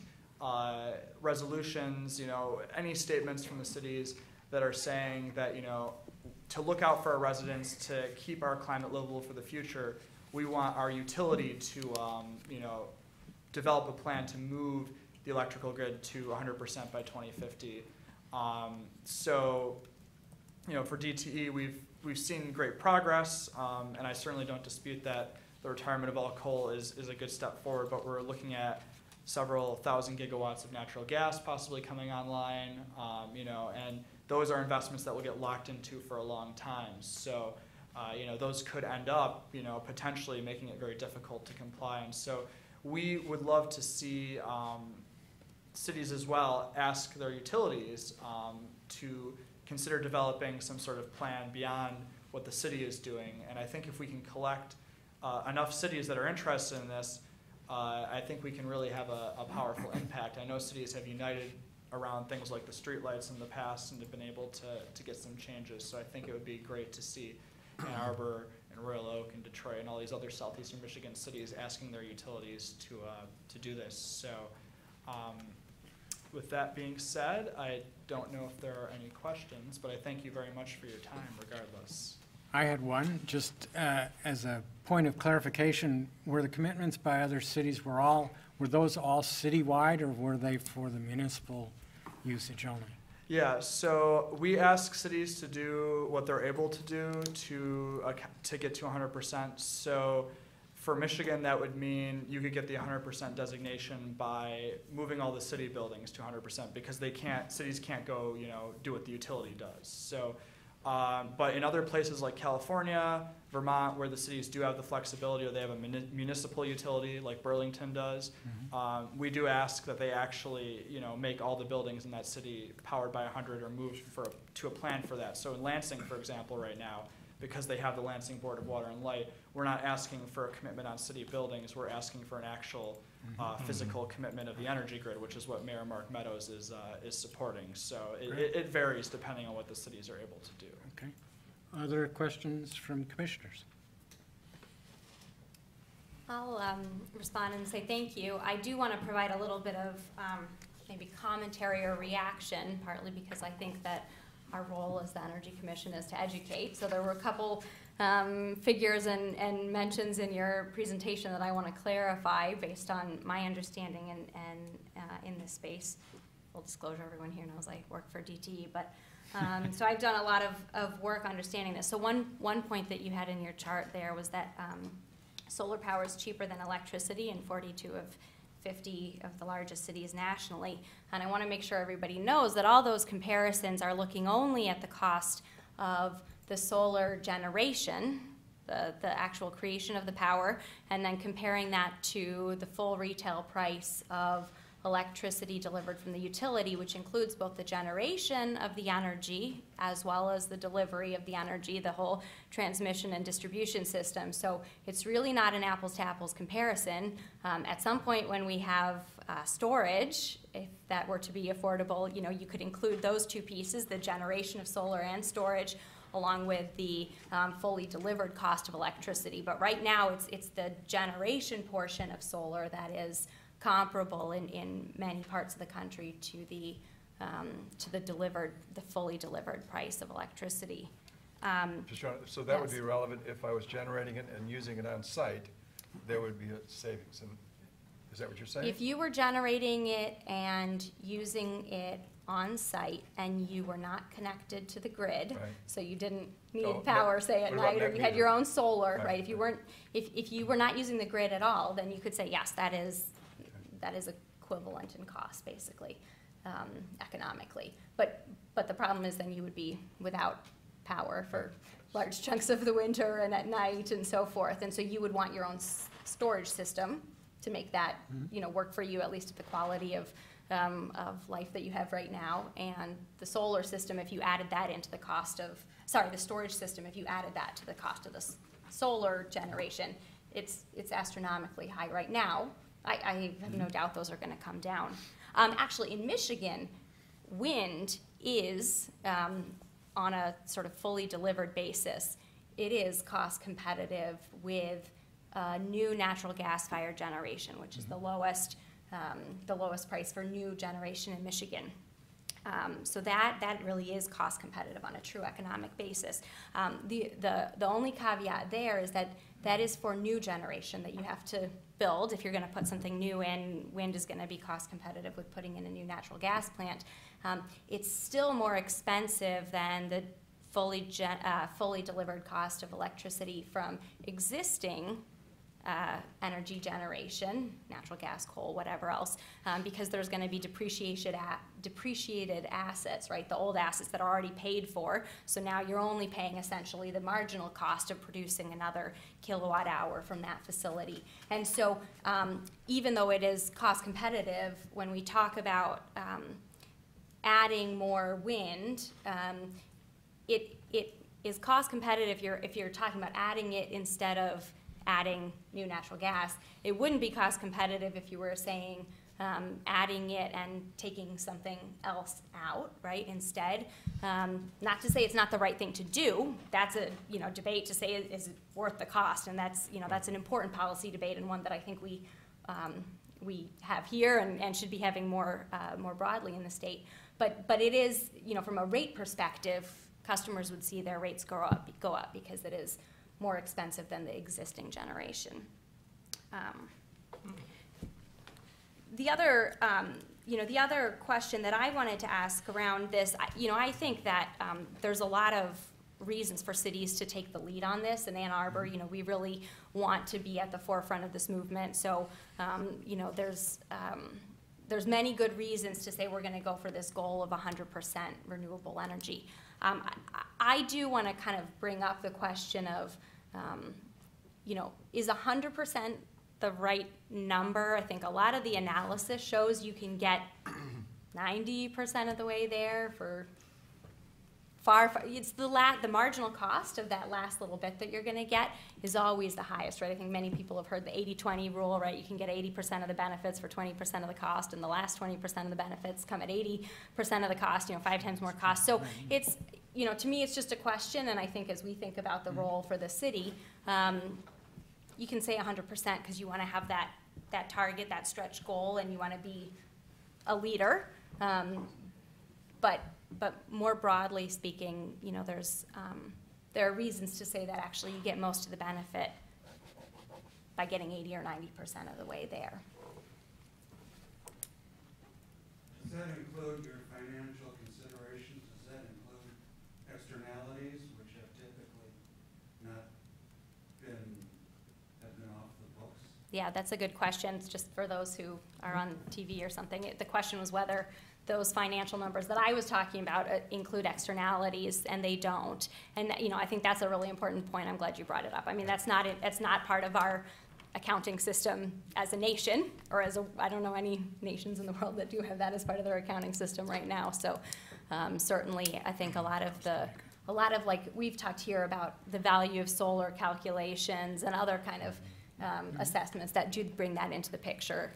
resolutions, you know, any statements from the cities that are saying that, you know, to look out for our residents, to keep our climate livable for the future, we want our utility to, you know, develop a plan to move the electrical grid to 100% by 2050. So, you know, for DTE, we've seen great progress, and I certainly don't dispute that the retirement of all coal is a good step forward, but we're looking at several thousand gigawatts of natural gas possibly coming online, you know, and those are investments that will get locked into for a long time. So, you know, those could end up, you know, potentially making it very difficult to comply. And so we would love to see cities as well ask their utilities to consider developing some sort of plan beyond what the city is doing. And I think if we can collect enough cities that are interested in this, I think we can really have a powerful impact. I know cities have united around things like the streetlights in the past and have been able to get some changes. So I think it would be great to see Ann Arbor and Royal Oak and Detroit and all these other southeastern Michigan cities asking their utilities to do this. So with that being said, I don't know if there are any questions, but I thank you very much for your time regardless. I had one, just as a point of clarification, were the commitments by other cities, were those all citywide, or were they for the municipal usage only? Yeah, so we ask cities to do what they're able to do to get to 100%. So for Michigan, that would mean you could get the 100% designation by moving all the city buildings to 100%, because cities can't go, you know, do what the utility does. So. But in other places like California, Vermont, where the cities do have the flexibility, or they have a municipal utility like Burlington does, we do ask that they actually, you know, make all the buildings in that city powered by 100 or move to a plan for that. So in Lansing, for example, right now, because they have the Lansing Board of Water and Light, we're not asking for a commitment on city buildings. We're asking for an actual physical commitment of the energy grid, which is what Mayor Mark Meadows is supporting. So it varies depending on what the cities are able to do. Okay. Other questions from commissioners? I'll respond and say thank you. I do want to provide a little bit of maybe commentary or reaction, partly because I think that our role as the Energy Commission is to educate. So there were a couple figures and mentions in your presentation that I want to clarify based on my understanding and in this space. Full disclosure, everyone here knows I work for DTE, but so I've done a lot of work understanding this. So one point that you had in your chart there was that Solar power is cheaper than electricity in 42 of 50 of the largest cities nationally. And I want to make sure everybody knows that all those comparisons are looking only at the cost of the solar generation, the actual creation of the power, and then comparing that to the full retail price of electricity delivered from the utility, which includes both the generation of the energy as well as the delivery of the energy, the whole transmission and distribution system. So it's really not an apples to apples comparison. At some point when we have storage, if that were to be affordable, you could include those two pieces, the generation of solar and storage, along with the fully delivered cost of electricity. But right now, it's the generation portion of solar that is comparable in many parts of the country to the fully delivered price of electricity. So that would be relevant if I was generating it and using it on site, there would be a savings. And is that what you're saying? If you were generating it and using it on site and you were not connected to the grid, Right. So you didn't need Oh, power, net- say at what about night, or net you had meter? your own solar, Right, right? If you right. weren't, if you were not using the grid at all, then you could say, yes, that is equivalent in cost, basically, economically. But the problem is then you would be without power for large chunks of the winter and at night and so forth. And so you would want your own storage system to make that, work for you, at least at the quality of life that you have right now. And the solar system, if you added that into the cost of, the storage system, if you added that to the cost of the solar generation, it's astronomically high right now. I have no doubt those are going to come down. Actually, in Michigan, wind is, on a sort of fully delivered basis, it is cost competitive with new natural gas fired generation, which is the lowest price for new generation in Michigan. So that really is cost competitive on a true economic basis. The only caveat there is that is for new generation that you have to build. If you're going to put something new in, wind is going to be cost competitive with putting in a new natural gas plant. It's still more expensive than the fully delivered cost of electricity from existing energy generation, natural gas, coal, whatever else, because there's going to be depreciated assets, right? The old assets that are already paid for. So now you're only paying essentially the marginal cost of producing another kilowatt hour from that facility. And so even though it is cost competitive, when we talk about adding more wind, it is cost competitive if you're talking about adding it instead of adding new natural gas. It wouldn't be cost competitive if you were saying adding it and taking something else out, right, instead. Not to say it's not the right thing to do. That's a debate to say is it worth the cost, and that's an important policy debate, and one that I think we have here and should be having more broadly in the state. But it is, from a rate perspective, customers would see their rates go up because it is more expensive than the existing generation. The other question that I wanted to ask around this, I think that there's a lot of reasons for cities to take the lead on this. In Ann Arbor, we really want to be at the forefront of this movement. So, there's many good reasons to say we're going to go for this goal of 100% renewable energy. I do want to kind of bring up the question of, is 100% the right number? I think a lot of the analysis shows you can get 90% of the way there for far. It's the marginal cost of that last little bit that you're going to get is always the highest, right? I think many people have heard the 80-20 rule, right? You can get 80% of the benefits for 20% of the cost, and the last 20% of the benefits come at 80% of the cost, 5 times more cost. So it's, to me, it's just a question, and I think as we think about the role for the city, you can say 100% because you want to have that target, that stretch goal, and you want to be a leader. But more broadly speaking, there are reasons to say that actually you get most of the benefit by getting 80 or 90% of the way there. Does that include your financial considerations? Does that include externalities, which have typically have been off Yeah, that's a good question. It's just for those who are on TV or something. The question was whether those financial numbers that I was talking about include externalities, and they don't. And I think that's a really important point. I'm glad you brought it up. I mean, that's not part of our accounting system as a nation, or I don't know any nations in the world that do have that as part of their accounting system right now. So certainly, I think a lot of like we've talked here about the value of solar calculations and other kind of assessments that do bring that into the picture,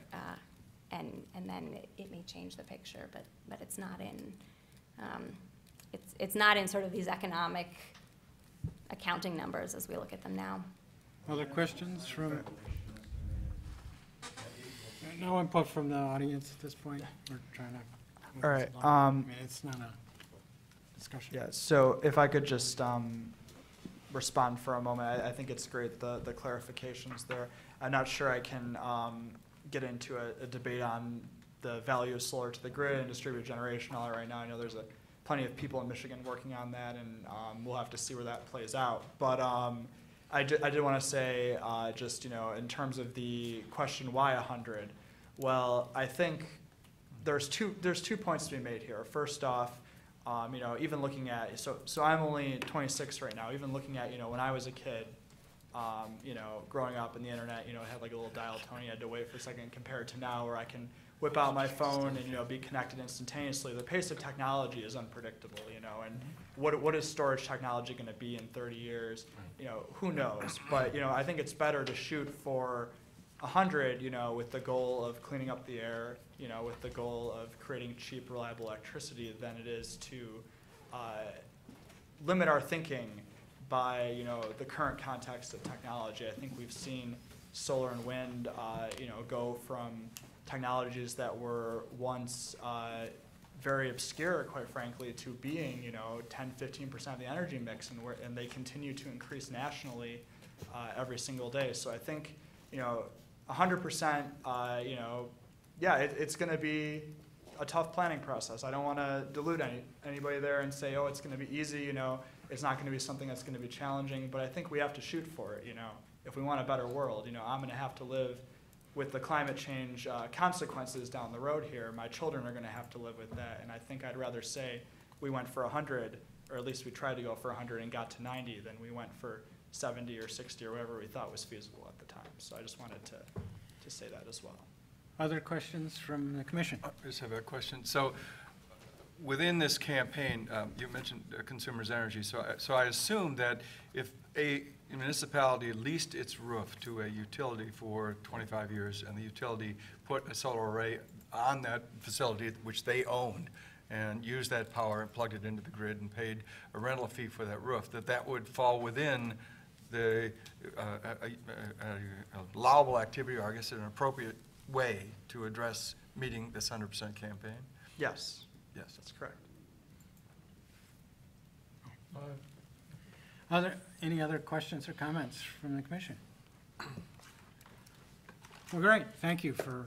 and then it may change the picture, but it's not in it's not in sort of these economic accounting numbers as we look at them now. Other questions from? No input from the audience at this point. We're trying to move All this right, along. I mean, it's not a discussion. Yeah, so if I could just respond for a moment. I think it's great, the clarifications there. I'm not sure I can get into a debate on the value of solar to the grid and distributed generation all right now. I know there's plenty of people in Michigan working on that, and we'll have to see where that plays out. But I did want to say, just, in terms of the question, why 100? Well, I think there's two points to be made here. First off, even looking at, so I'm only 26 right now, even looking at, when I was a kid, growing up in the internet, it had like a little dial tone, you had to wait for a second, compared to now where I can whip out my phone and, be connected instantaneously. The pace of technology is unpredictable, and what is storage technology going to be in 30 years? Who knows? But, I think it's better to shoot for 100, with the goal of cleaning up the air, with the goal of creating cheap, reliable electricity than it is to limit our thinking by, the current context of technology. I think we've seen solar and wind, go from technologies that were once very obscure, quite frankly, to being, 10, 15% of the energy mix, and they continue to increase nationally every single day. So I think, 100%, yeah, it's going to be a tough planning process. I don't want to dilute anybody there and say, oh, it's going to be easy, it's not going to be something that's going to be challenging, but I think we have to shoot for it, if we want a better world. I'm going to have to live with the climate change consequences down the road here. My children are going to have to live with that, and I think I'd rather say we went for 100, or at least we tried to go for 100 and got to 90, than we went for 70 or 60 or whatever we thought was feasible at the time. So I just wanted to say that as well. Other questions from the commission? I just have a question. So within this campaign, you mentioned consumers' energy. So I assume that if a municipality leased its roof to a utility for 25 years and the utility put a solar array on that facility, which they owned, and used that power and plugged it into the grid and paid a rental fee for that roof, that would fall within the allowable activity, or I guess an appropriate way to address meeting this 100% campaign? Yes. Yes. That's correct. Any other questions or comments from the commission? Well, great. Thank you for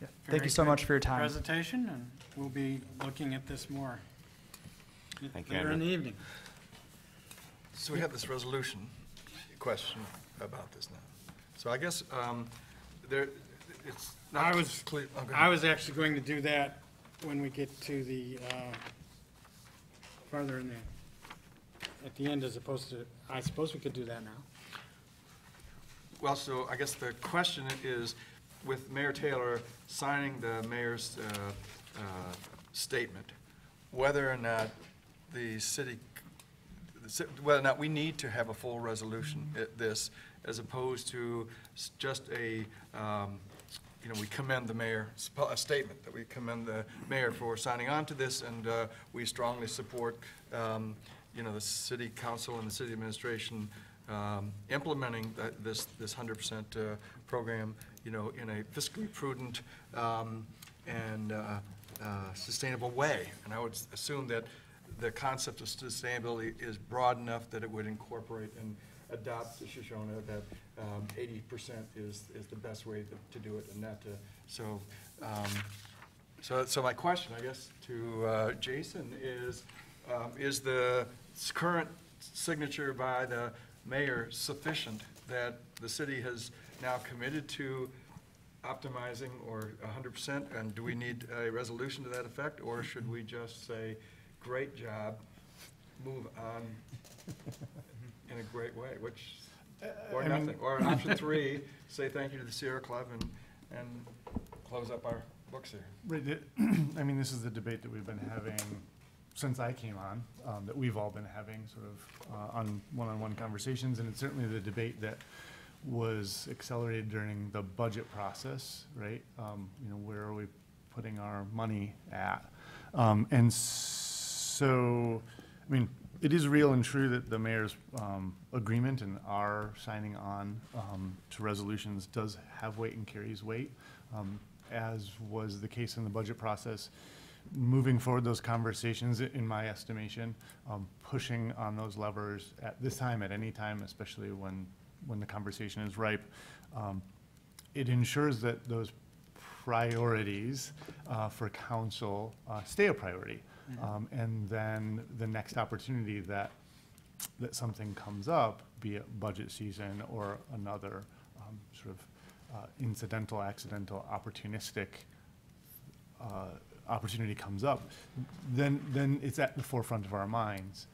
a Thank you so very much good for your time. presentation, and we'll be looking at this more Thank you, later in Andrew. the evening. So we have this resolution question about this now. So I guess it's not I was clear. Oh, go I ahead. was actually going to do that when we get to the farther in at the end, as opposed to, I suppose we could do that now. Well, so I guess the question is, with Mayor Taylor signing the mayor's statement, whether or not the city, whether or not we need to have a full resolution at this, as opposed to just a, we commend the mayor, a statement that we commend the mayor for signing on to this, and we strongly support, the city council and the city administration implementing this 100% program, in a fiscally prudent and sustainable way. And I would assume that the concept of sustainability is broad enough that it would incorporate and adopt, as Shoshona, that 80% is the best way to do it, and not to. So my question, I guess, to Jason is the current signature by the mayor sufficient that the city has now committed to optimizing or 100%? And do we need a resolution to that effect? Or should we just say, great job, move on in a great way, which, or I mean- nothing? Or option 3, say thank you to the Sierra Club and close up our books here. Right, I mean, this is the debate that we've been having since I came on, that we've all been having sort of on one-on-one conversations, and it's certainly the debate that was accelerated during the budget process, right? You know, where are we putting our money at? And so, I mean, it is real and true that the mayor's agreement and our signing on to resolutions does have weight and carries weight, as was the case in the budget process. Moving forward those conversations, in my estimation, pushing on those levers at this time, at any time, especially when the conversation is ripe, it ensures that those priorities for council stay a priority. And then the next opportunity that something comes up, be it budget season or another sort of incidental, accidental, opportunistic opportunity comes up, then it's at the forefront of our minds.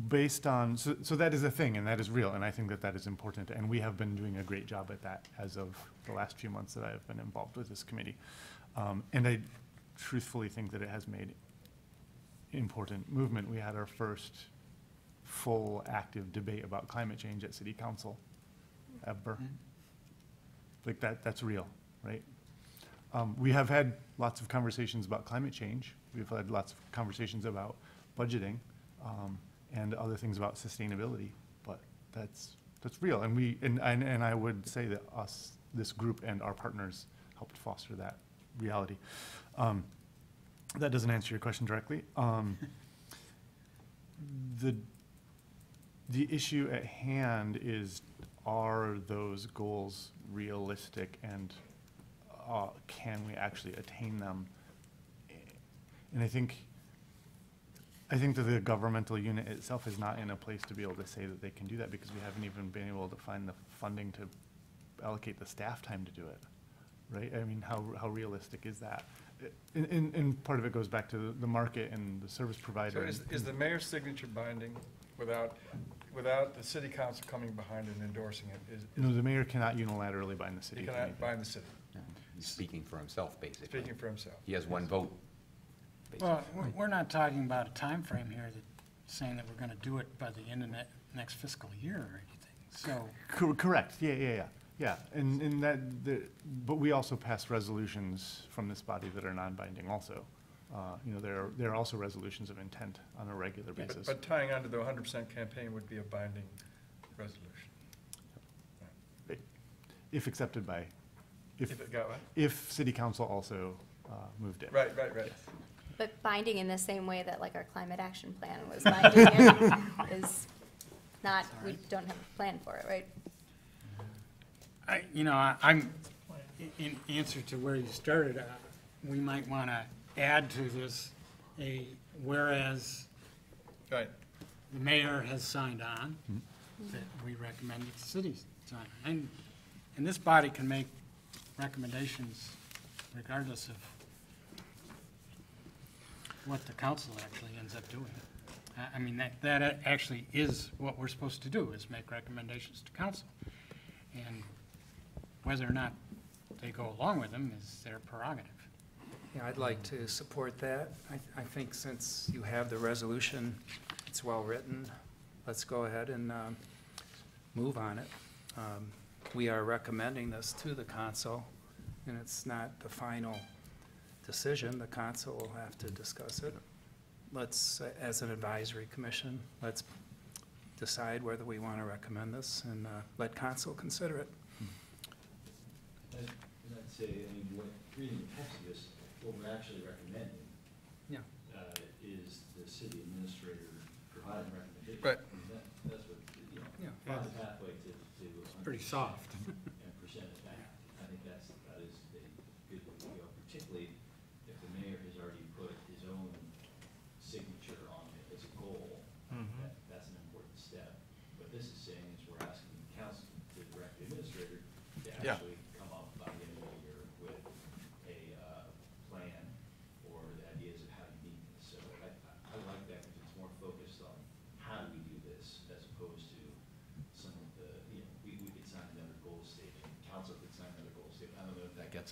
Based on, so that is a thing, and that is real, and I think that is important, and we have been doing a great job at that as of the last few months that I have been involved with this committee. And I truthfully think that it has made important movement. We had our first full active debate about climate change at City Council ever. Like that's real, right? We have had lots of conversations about climate change. We've had lots of conversations about budgeting and other things about sustainability, but that's real. And and I would say that this group and our partners helped foster that reality. That doesn't answer your question directly. The issue at hand is, are those goals realistic, and can we actually attain them? And I think that the governmental unit itself is not in a place to be able to say that they can do that, because we haven't even been able to find the funding to allocate the staff time to do it, right? I mean, how realistic is that? And part of it goes back to the market and the service provider. So is the mayor's signature binding without the city council coming behind and endorsing it? No, the mayor cannot unilaterally bind the city. He to cannot anything. bind the city, He's speaking for himself, basically. speaking for himself. He has one vote. Well, we're not talking about a time frame here saying that we're gonna do it by the end of next fiscal year or anything, so. Correct, yeah. And but we also pass resolutions from this body that are non-binding also. You know, there are also resolutions of intent on a regular basis. But tying onto the 100% campaign would be a binding resolution. If accepted by, If it got what? if city council also moved it. Right. But binding in the same way that like our climate action plan was binding is not, we don't have a plan for it, right? I'm, in answer to where you started, we might want to add to this whereas Right. the mayor has signed on, that we recommend that the city sign on. And this body can make recommendations regardless of what the council actually ends up doing. I mean, that actually is what we're supposed to do, is make recommendations to council. And whether or not they go along with them is their prerogative. Yeah, I'd like to support that. I think since you have the resolution, it's well-written, let's go ahead and move on it. We are recommending this to the council, and it's not the final decision. The council will have to discuss it. Let's, as an advisory commission, let's decide whether we want to recommend this and let council consider it. And I'd say, I mean, reading the text of this, what we're actually recommending is the city administrator providing recommendations. Right. And that's what, Yeah. find a pathway to. It's pretty soft. And present it back. I think that is a good way to go, particularly if the mayor has already put his own signature on it as a goal. That's an important step. What this is saying is we're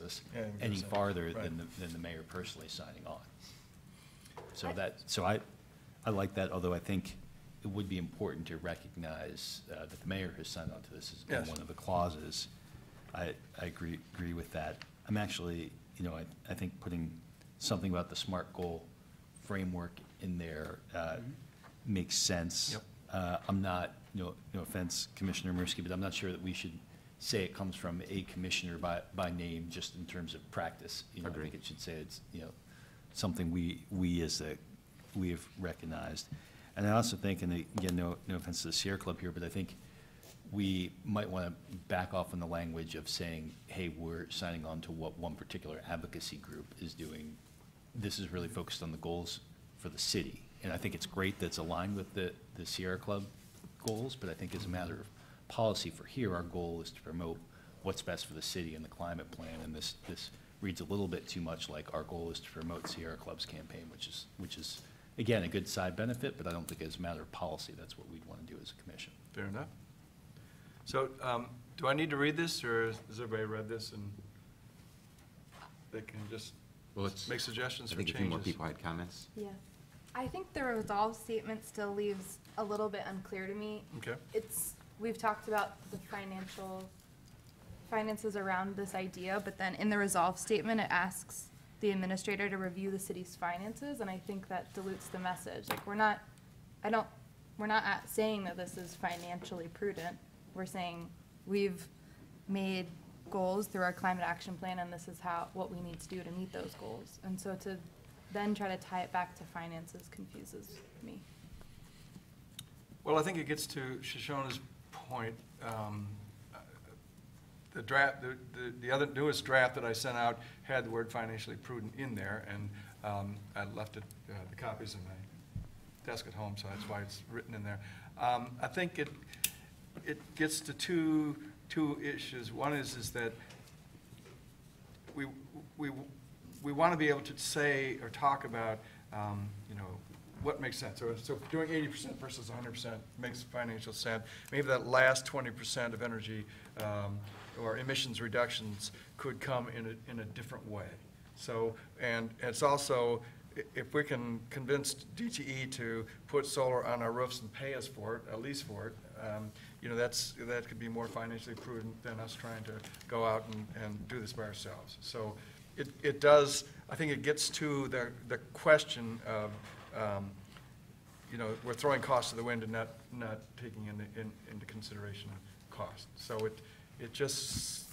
us Yeah, any exactly. farther Right. than the mayor personally signing on. So I like that, although I think it would be important to recognize that the mayor has signed on to this as Yes. one of the clauses. I agree with that. I'm actually, I think putting something about the SMART goal framework in there makes sense. Yep. I'm not, no offense, Commissioner Mirsky, but I'm not sure that we should say it comes from a commissioner by name, just in terms of practice. I think it should say it's, something we have recognized. And I also think, and again, no offense to the Sierra Club here, but I think we might want to back off on the language of saying, hey, we're signing on to what one particular advocacy group is doing. This is really focused on the goals for the city. And I think it's great that it's aligned with the Sierra Club goals, but I think as a matter of policy for here, our goal is to promote what's best for the city and the climate plan. And this reads a little bit too much like our goal is to promote Sierra Club's campaign, which is again, a good side benefit, but I don't think as a matter of policy, that's what we'd want to do as a commission. Fair enough. So, do I need to read this, or has everybody read this and they can just make suggestions I for think changes? a few more people had comments. Yeah. I think the resolve statement still leaves a little bit unclear to me. Okay. We've talked about the finances around this idea, but then in the resolve statement, it asks the administrator to review the city's finances, and I think that dilutes the message. Like, we're not saying that this is financially prudent. We're saying we've made goals through our climate action plan, and this is what we need to do to meet those goals. And so to then try to tie it back to finances confuses me. Well, I think it gets to Shoshona's point. The draft, the other newest draft that I sent out had the word financially prudent in there, and I left it, the copies in my desk at home, so that's why it's written in there. I think it gets to two issues. One is that we want to be able to say or talk about, what makes sense. So doing 80% versus 100% makes financial sense. Maybe that last 20% of energy or emissions reductions could come in a different way. So, and it's also, if we can convince DTE to put solar on our roofs and pay us for it, at least for it, that could be more financially prudent than us trying to go out and do this by ourselves. So it does, I think it gets to the question of, we're throwing costs to the wind and not taking into consideration cost. So it just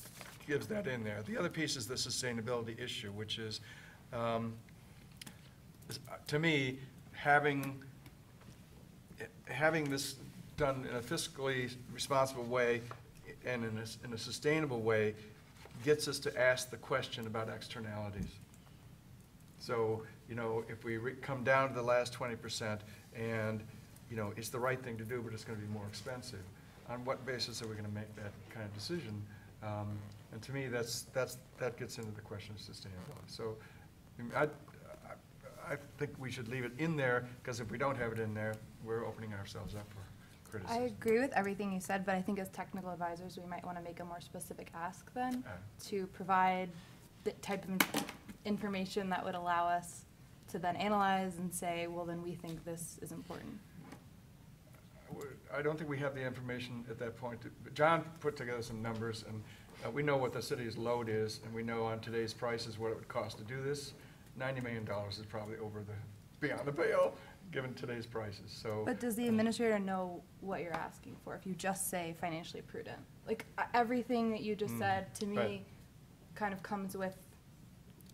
gives that in there. The other piece is the sustainability issue, which is, to me, having this done in a fiscally responsible way and in a sustainable way gets us to ask the question about externalities. So, if we come down to the last 20% and, it's the right thing to do, but it's going to be more expensive, on what basis are we going to make that kind of decision? And to me, that gets into the question of sustainability. So I think we should leave it in there, because if we don't have it in there, we're opening ourselves up for criticism. I agree with everything you said, but I think as technical advisors, we might want to make a more specific ask then to provide the type of information that would allow us to then analyze and say, well, then we think this is important. I don't think we have the information at that point. John put together some numbers, and we know what the city's load is, and we know on today's prices what it would cost to do this. $90 million is probably beyond the pale, given today's prices. So. But does the administrator know what you're asking for if you just say financially prudent? Like, everything that you just said to me right. kind of comes with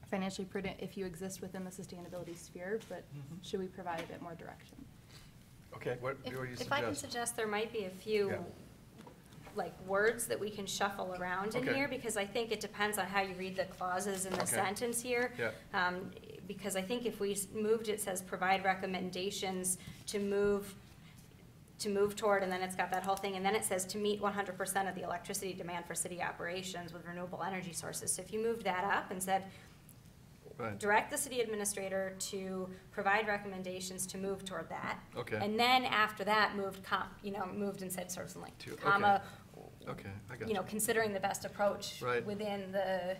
financially prudent if you exist within the sustainability sphere, but should we provide a bit more direction? Okay, what do you suggest? If I can suggest, there might be a few, words that we can shuffle around in Okay. here, because I think it depends on how you read the clauses in the Okay. sentence here. Yeah. Because I think if we moved, it says provide recommendations to move toward, and then it's got that whole thing, and then it says to meet 100% of the electricity demand for city operations with renewable energy sources. So if you moved that up and said, Right. direct the city administrator to provide recommendations to move toward that. Okay. And then after that, moved and said sort of something like, To- comma, Okay, I got you. considering the best approach Right. within the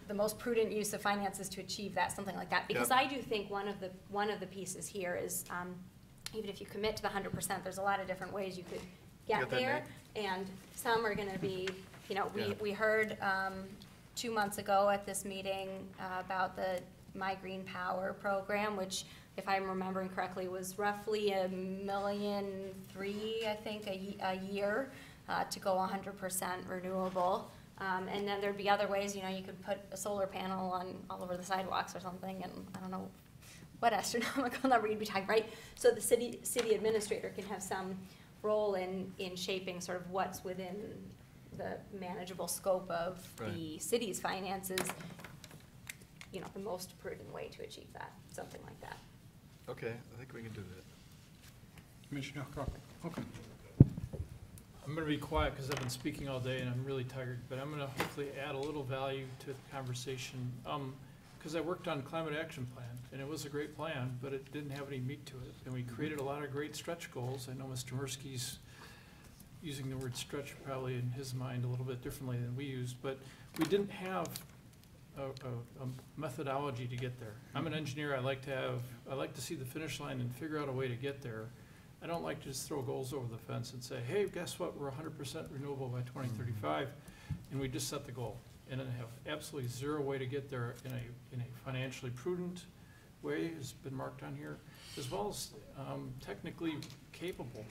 the most prudent use of finances to achieve that, something like that. Because Yep. I do think one of the pieces here is, even if you commit to the 100%, there's a lot of different ways you could get Get that, there. And some are gonna be, Yeah. we heard, 2 months ago at this meeting, about the My Green Power program, which, if I'm remembering correctly, was roughly $1.3 million, I think, a year, to go 100% renewable. And then there'd be other ways, you could put a solar panel on all over the sidewalks or something, and I don't know what astronomical number you'd be talking, right? So the city administrator can have some role in shaping sort of what's within the manageable scope of the city's finances, the most prudent way to achieve that, something like that. Okay, I think we can do that. Commissioner Holcomb. I'm going to be quiet because I've been speaking all day and I'm really tired, but I'm going to hopefully add a little value to the conversation. Because I worked on Climate Action Plan, and it was a great plan, but it didn't have any meat to it. And we created a lot of great stretch goals. I know Mr. Mursky's using the word stretch probably in his mind a little bit differently than we used, but we didn't have a methodology to get there. I'm an engineer. I like to see the finish line and figure out a way to get there. I don't like to just throw goals over the fence and say, hey, guess what, we're 100% renewable by 2035, and we just set the goal. And then have absolutely zero way to get there in a financially prudent way, has been marked on here, as well as technically capable.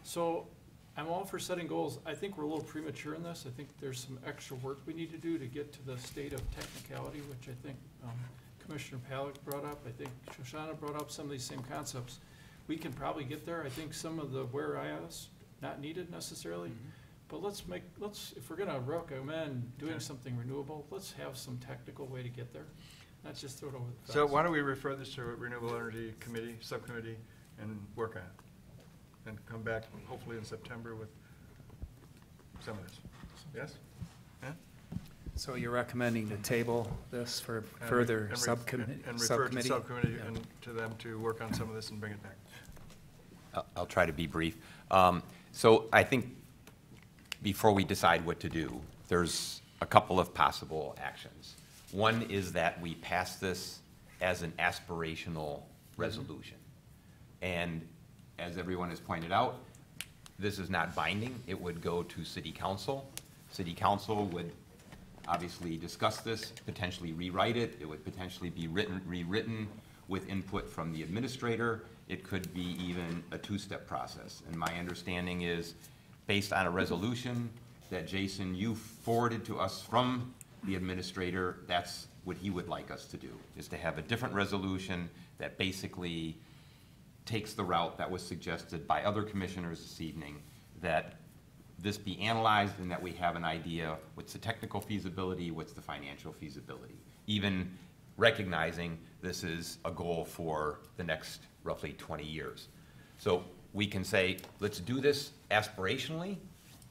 So I'm all for setting goals. I think we're a little premature in this. I think there's some extra work we need to do to get to the state of technicality, which I think Commissioner Palick brought up. I think Shoshana brought up some of these same concepts. We can probably get there. I think some of the where is not needed necessarily, but if we're gonna recommend doing something renewable, let's have some technical way to get there. Not just throw it over the fence. So why don't we refer this to a Renewable Energy Committee, Subcommittee, and work on it? And come back hopefully in September with some of this. Yes? Yeah? So you're recommending to table this for And further and subcommittee? And refer to subcommittee Yeah. and to them to work on some of this and bring it back. I'll try to be brief. So I think before we decide what to do, there's a couple of possible actions. One is that we pass this as an aspirational resolution. And as everyone has pointed out, this is not binding. It would go to City Council. City Council would obviously discuss this, potentially rewrite it. It would potentially be rewritten with input from the administrator. It could be even a two-step process. And my understanding is, based on a resolution that Jason, you forwarded to us from the administrator, that's what he would like us to do, is to have a different resolution that basically takes the route that was suggested by other commissioners this evening, that this be analyzed and that we have an idea what's the technical feasibility, what's the financial feasibility, even recognizing this is a goal for the next roughly 20 years. So we can say, let's do this aspirationally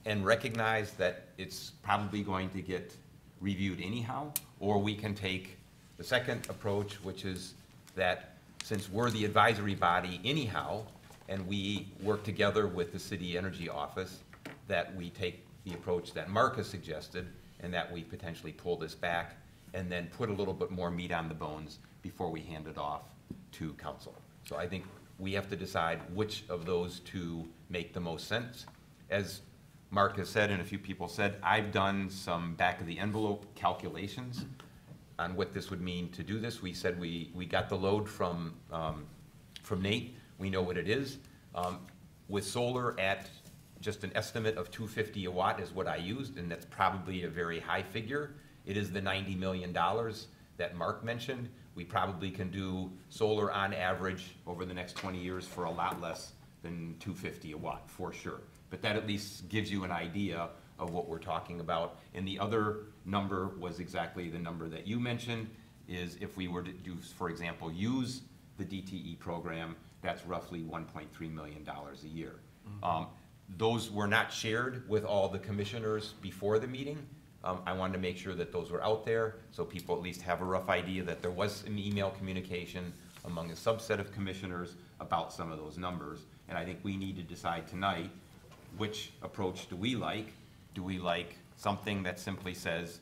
and recognize that it's probably going to get reviewed anyhow, or we can take the second approach, which is that since we're the advisory body anyhow, and we work together with the City Energy Office, that we take the approach that Mark has suggested, and that we potentially pull this back and then put a little bit more meat on the bones before we hand it off to council. So I think we have to decide which of those two make the most sense. As Mark has said, and a few people said, I've done some back-of-the-envelope calculations on what this would mean to do this. We said we got the load from Nate. We know what it is. With solar at just an estimate of $250 a watt is what I used, and that's probably a very high figure. It is the $90 million that Mark mentioned. We probably can do solar on average over the next 20 years for a lot less than $250 a watt, for sure. But that at least gives you an idea of what we're talking about. And the other number was exactly the number that you mentioned, is if we were to do, for example, use the DTE program, that's roughly $1.3 million a year. Those were not shared with all the commissioners before the meeting. I wanted to make sure that those were out there so people at least have a rough idea that there was an email communication among a subset of commissioners about some of those numbers. And I think we need to decide tonight, which approach do we like? Do we like something that simply says,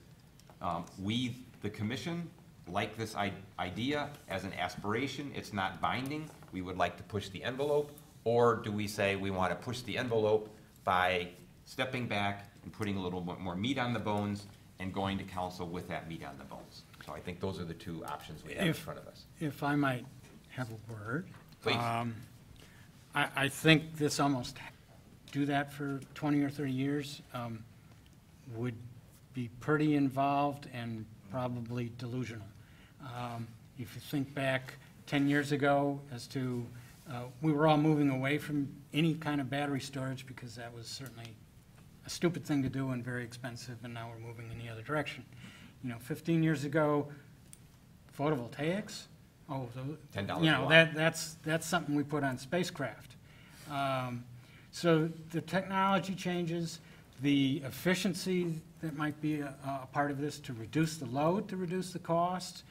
we the commission like this idea as an aspiration, it's not binding, we would like to push the envelope? Or do we say we want to push the envelope by stepping back and putting a little bit more meat on the bones and going to council with that meat on the bones? So I think those are the two options we have in front of us. If I might have a word. Please. I think this almost, do that for 20 or 30 years, would be pretty involved and probably delusional. If you think back 10 years ago as to, we were all moving away from any kind of battery storage because that was certainly a stupid thing to do and very expensive, and now we're moving in the other direction. 15 years ago, photovoltaics, $10 that's something we put on spacecraft. So the technology changes, the efficiency that might be a part of this to reduce the load, to reduce the cost.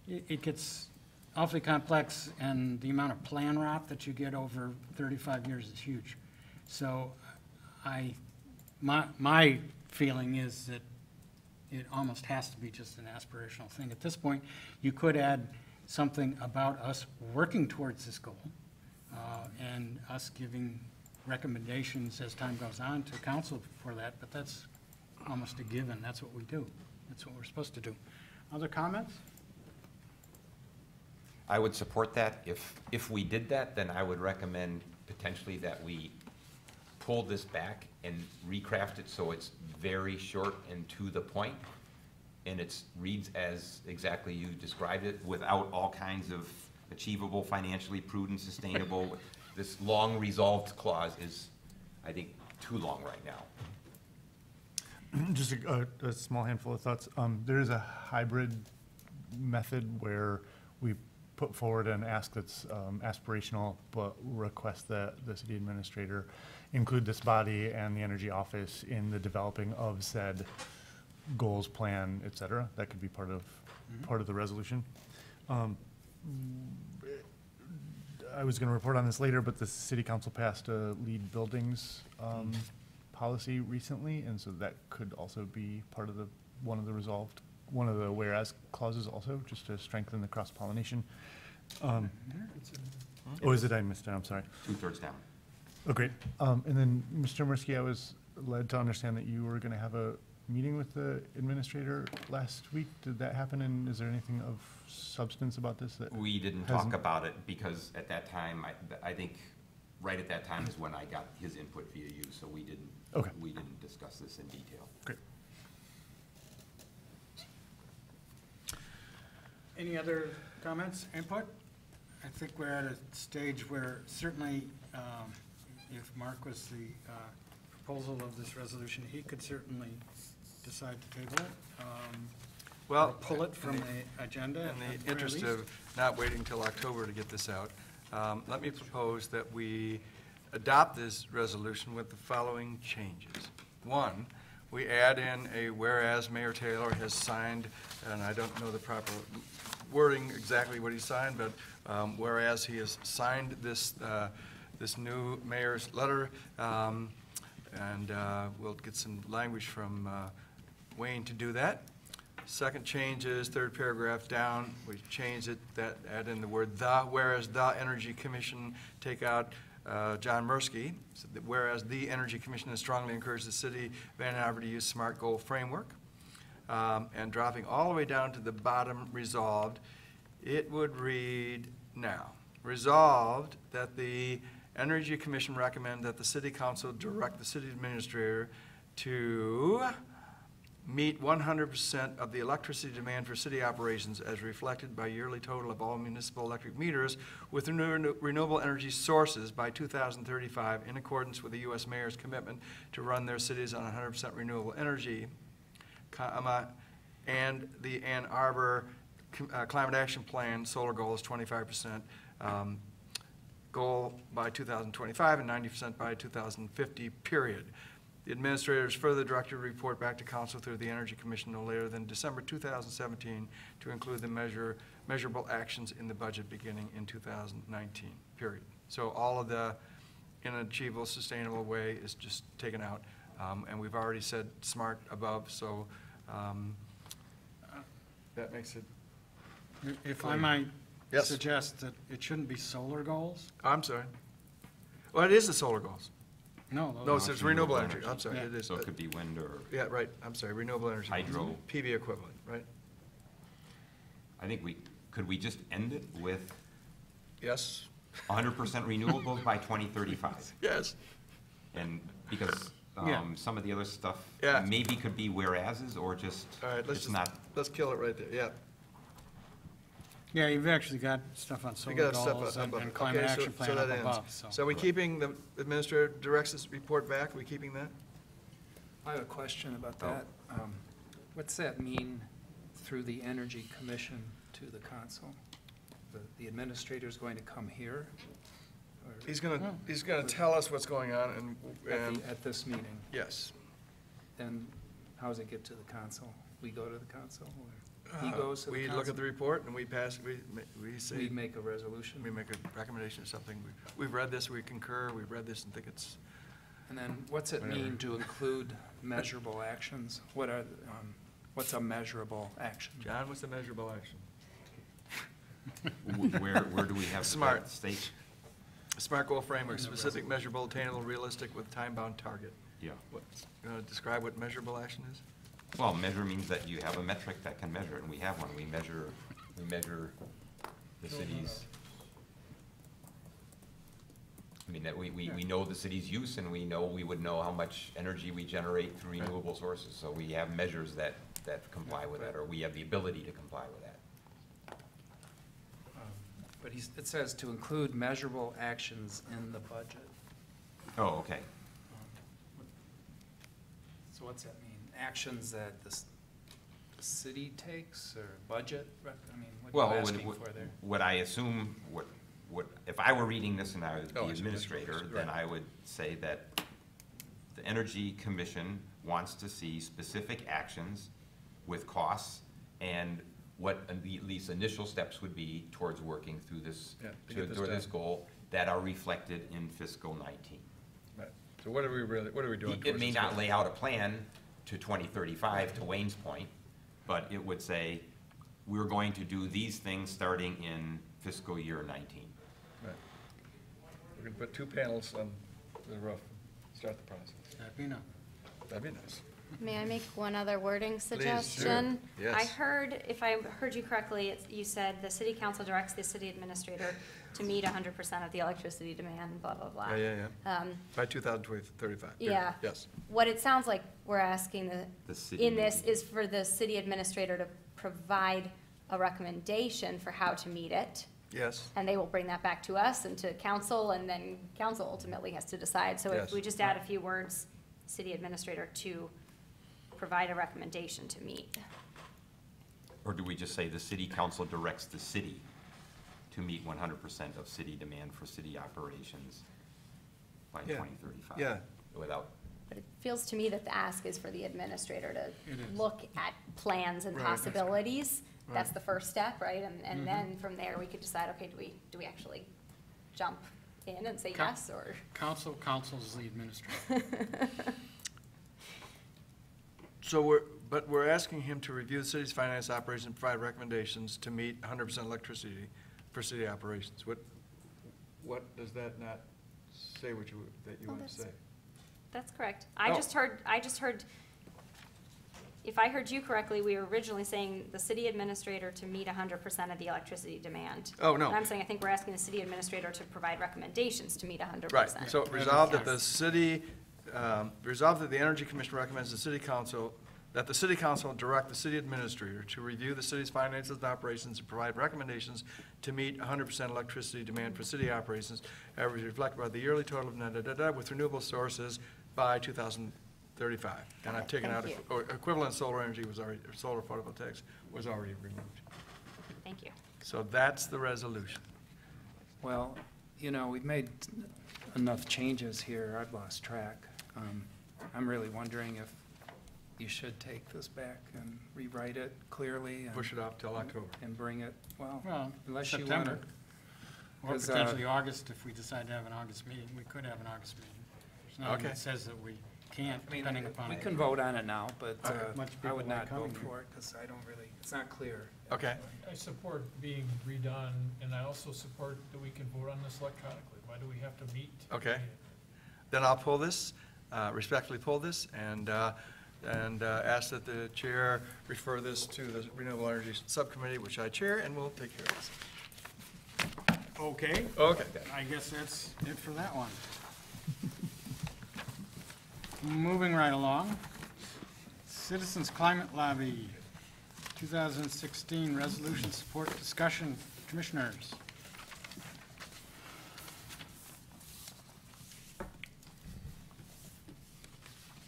It gets awfully complex, and the amount of plan rot that you get over 35 years is huge. So my feeling is that it almost has to be just an aspirational thing. At this point, you could add something about us working towards this goal, and us giving recommendations as time goes on to council for that, but that's almost a given. That's what we do. That's what we're supposed to do. Other comments? I would support that. If we did that, then I would recommend potentially that we pull this back and recraft it so it's very short and to the point, and it reads as exactly you described it, without all kinds of achievable, financially prudent, sustainable. This long resolved clause is, I think, too long right now. Just a small handful of thoughts. There is a hybrid method where we put forward an ask that's aspirational, but request that the city administrator include this body and the energy office in the developing of said goals, plan, et cetera. That could be part of the resolution. I was going to report on this later, but the city council passed a LEED buildings policy recently, and so that could also be part of one of the whereas clauses also, just to strengthen the cross-pollination. Oh, is it? I missed it. I'm sorry. 2/3 down. Oh, great. And then, Mr. Mirsky, I was led to understand that you were going to have a meeting with the administrator last week. Did that happen, and is there anything of substance about this that we didn't talk about it because at that time, I think right at that time is when I got his input via you, so we didn't discuss this in detail. Great. Any other comments, input? I think we're at a stage where certainly, if Mark was the proposal of this resolution, he could certainly decide to table it. Well, or pull it from the agenda. In the interest of not waiting till October to get this out, let me propose that we adopt this resolution with the following changes. One, we add in a whereas Mayor Taylor has signed, and I don't know the proper wording exactly what he signed, but whereas he has signed this this new mayor's letter, and we'll get some language from Wayne to do that. Second change is third paragraph down. We changed it, add in the word the, whereas the Energy Commission, take out John Mirsky, so that whereas the Energy Commission has strongly encouraged the city of Ann Arbor to use SMART goal framework. And dropping all the way down to the bottom, resolved, it would read now. Resolved that the Energy Commission recommend that the City Council direct the City Administrator to meet 100% of the electricity demand for city operations as reflected by yearly total of all municipal electric meters with renewable energy sources by 2035 in accordance with the U.S. Mayor's commitment to run their cities on 100% renewable energy, and the Ann Arbor Climate Action Plan solar goal is 25% goal by 2025 and 90% by 2050, period. The administrator is further directed to report back to council through the Energy Commission no later than December 2017 to include the measurable actions in the budget beginning in 2019, period. So all of the in an achievable, sustainable way is just taken out. And we've already said SMART above, so that makes it, If I might Yes. suggest that it shouldn't be solar goals? I'm sorry. Well, it is the solar goals. No. No, those- it's renewable energy. I'm sorry, Yeah. it is. So it could be wind or, Yeah, right, I'm sorry, renewable energy. Hydro. PV equivalent, right? I think could we just end it with Yes, 100% renewables by 2035? yes. And because Yeah. some of the other stuff Yeah. maybe could be whereases or just, All right, let's it's just, not, let's kill it right there, yeah. Yeah, you've actually got stuff on We solar got stuff goals above and it. climate Okay, so- action so plan that up ends. above, so. So are we keeping, the administrator directs this report back, are we keeping that? I have a question about Oh. that. What's that mean through the Energy Commission to the council? The administrator's going to come here? Or He's gonna tell us what's going on and, at this meeting? yes. And how does it get to the council? We go to the council, or he goes to the We council? look at the report and we pass, we say. We make a resolution? We make a recommendation or something. We've read this, we concur, we've read this and think it's, And then what's it mean to include measurable actions? What's a measurable action? John, what's the measurable action? where do we have Smart. that state? SMART goal framework, specific, measurable, attainable, realistic with time-bound target. Yeah. You want to describe what measurable action is? Well, measure means that you have a metric that can measure, and we have one. We measure the city's, I mean, that we know the city's use, and we would know how much energy we generate through renewable sources. So we have measures that comply with that, or we have the ability to comply with that. But it says to include measurable actions in the budget. Oh, okay. So what's that mean? Actions that the city takes, or budget? I mean, what are you asking for there? What I assume, if I were reading this and I was the Oh, I see. administrator, then I would say that the Energy Commission wants to see specific actions with costs and what at least initial steps would be towards working through this, Yeah, to get this toward this done. goal that are reflected in fiscal 19. Right. So what are we doing? It may not lay out a plan to 2035, to Wayne's point, but it would say, we're going to do these things starting in fiscal year 19. Right. We're going to put 2 panels on the roof, start the process. That'd be enough. That'd be nice. May I make one other wording suggestion? Yes. I heard, if I heard you correctly, you said the city council directs the city administrator to meet 100% of the electricity demand, blah, blah, blah. Yeah. Um, By 2035. Yeah. Yes. What it sounds like we're asking The city in this maybe. is for the city administrator to provide a recommendation for how to meet it. Yes. And they will bring that back to us and to council, and then council ultimately has to decide. So if Yes. we just add a few words, city administrator to provide a recommendation to meet. Or do we just say the city council directs the city to meet 100% of city demand for city operations by Yeah. 2035? Yeah. Without, But it feels to me that the ask is for the administrator It to is. look at plans and Right. possibilities. That's Right. the first step, right? And then from there, we could decide, okay, do we actually jump in and say Coun- yes, or? Council's the administrator. So we're asking him to review the city's finance operations and provide recommendations to meet 100% electricity for city operations. What does that not say that you Oh, want to say? That's correct. Oh. I just heard, if I heard you correctly, we were originally saying the city administrator to meet 100% of the electricity demand. Oh, no. And I'm saying, I think we're asking the city administrator to provide recommendations to meet 100%. Right, so resolved that the Yes. city, resolved that the Energy Commission recommends that the city council direct the city administrator to review the city's finances and operations and provide recommendations to meet 100% electricity demand for city operations, average reflected by the yearly total of with renewable sources by 2035. And I've taken out, Thank you. or equivalent solar energy was already, or solar photovoltaics was already removed. Thank you. So that's the resolution. Well, we've made enough changes here, I've lost track. I'm really wondering if you should take this back and rewrite it clearly. Push it off till October. And bring it, Well, unless you want September. to. Or 'Cause, potentially August, if we decide to have an August meeting. We could have an August meeting. There's nothing Okay. that says that we can't, I mean, depending upon. we can vote on it now, but Much I people would like not vote coming for it, because I don't really, it's not clear. Okay. I support being redone, and I also support that we can vote on this electronically. Why do we have to meet? Okay. Then I'll pull this, respectfully pull this, and ask that the chair refer this to the Renewable Energy Subcommittee, which I chair, and we'll take care of this. Okay, Okay. I guess that's it for that one. Moving right along, Citizens Climate Lobby, 2016 Resolution Support Discussion, Commissioners.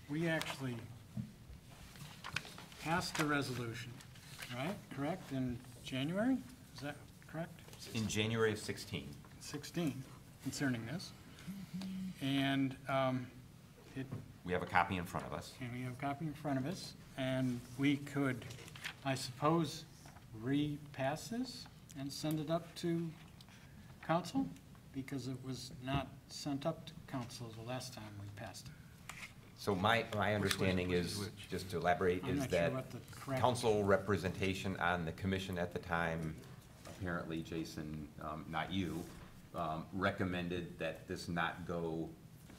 We actually passed a resolution, right? Correct, in January? Is that correct? In January of 16. 16 concerning this. And We have a copy in front of us. we have a copy in front of us, and we could, I suppose, repass this and send it up to council, because it was not sent up to council the last time we passed it. So my understanding is, just to elaborate, I'm is not sure that what the correct- council representation on the commission at the time, apparently, Jason, not you, recommended that this not go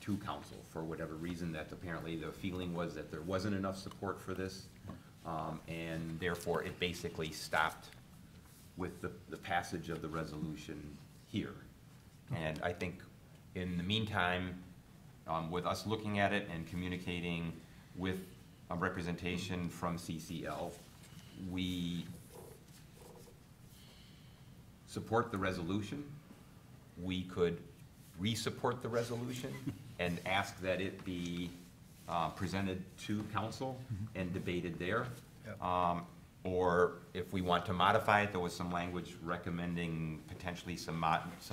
to council for whatever reason, that apparently the feeling was that there wasn't enough support for this, and therefore it basically stopped with the passage of the resolution here. And I think in the meantime, with us looking at it and communicating with a representation from CCL, we support the resolution. We could re-support the resolution and ask that it be presented to council and debated there. Yep. Or if we want to modify it, there was some language recommending potentially some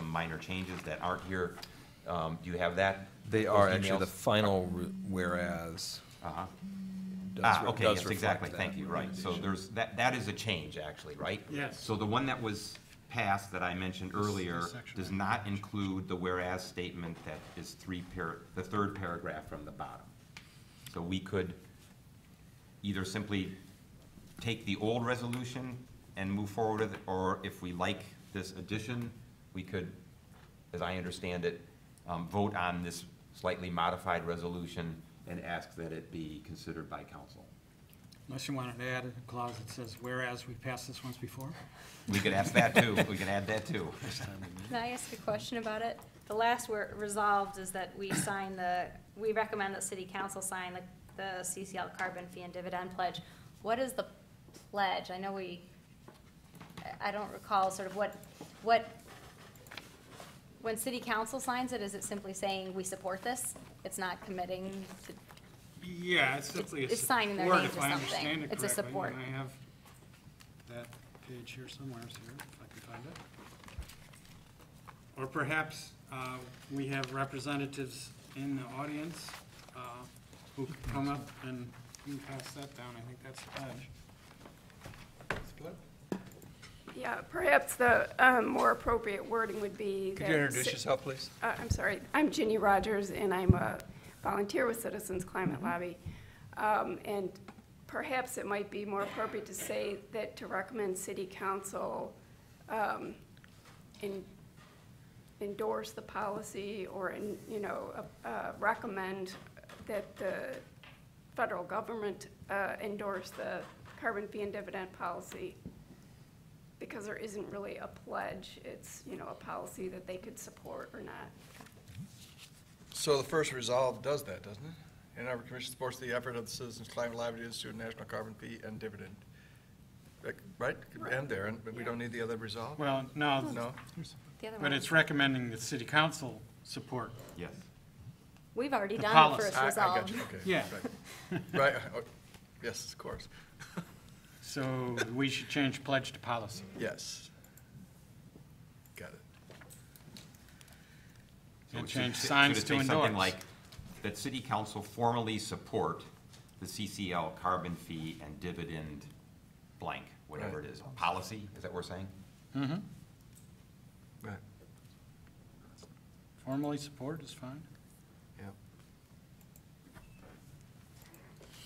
minor changes that aren't here. Do you have that? They Those are actually emails? the final whereas. Uh-huh. does Okay, does yes, reflect exactly, that thank you, right. So recommendation. that is a change, actually, right? Yes. So the one that was passed that I mentioned earlier section does right not include the whereas statement that is the third paragraph from the bottom. So we could either simply take the old resolution and move forward with it, or if we like this addition, we could, as I understand it, vote on this slightly modified resolution and ask that it be considered by council. Unless you wanted to add a clause that says, whereas we passed this once before? We could ask that too, we can add that too. Can I ask a question about it? The last word resolved is that we recommend that city council sign the CCL carbon fee and dividend pledge. What is the pledge? I know I don't recall sort of what, when city council signs it, is it simply saying we support this? It's not committing to, Yeah, it's simply a It's signing their support, name if to I something. understand it It's a correctly, support. and I have that page here somewhere, here, if I can find it. Or perhaps we have representatives in the audience who could come up and you can pass that down. I think that's the pledge. Split? Yeah, perhaps the more appropriate wording would be that... Could you introduce yourself, please? I'm sorry. I'm Ginny Rogers, and I'm a volunteer with Citizens Climate Lobby. And perhaps it might be more appropriate to say that to recommend City Council endorse the policy or, recommend that the federal government endorse the carbon fee and dividend policy, because there isn't really a pledge. It's, a policy that they could support or not. So the first resolve does that, doesn't it? Ann Arbor Commission supports the effort of the Citizens Climate Lobby to institute a national carbon fee and dividend. Right? Could end there, but we don't need the other resolve? Well, no, No? the other but one. it's recommending that city council support. Yes. We've already the done policy. the first I resolve. got you, okay. Yeah. Right, oh, yes, of course. So we should change pledge to policy. Yes. Got it. And Should change it say- signs should it to say endorse. something like, that city council formally support the CCL carbon fee and dividend blank, whatever it is, policy, is that what we're saying? Mm-hmm. Right, Formally support is fine. yeah.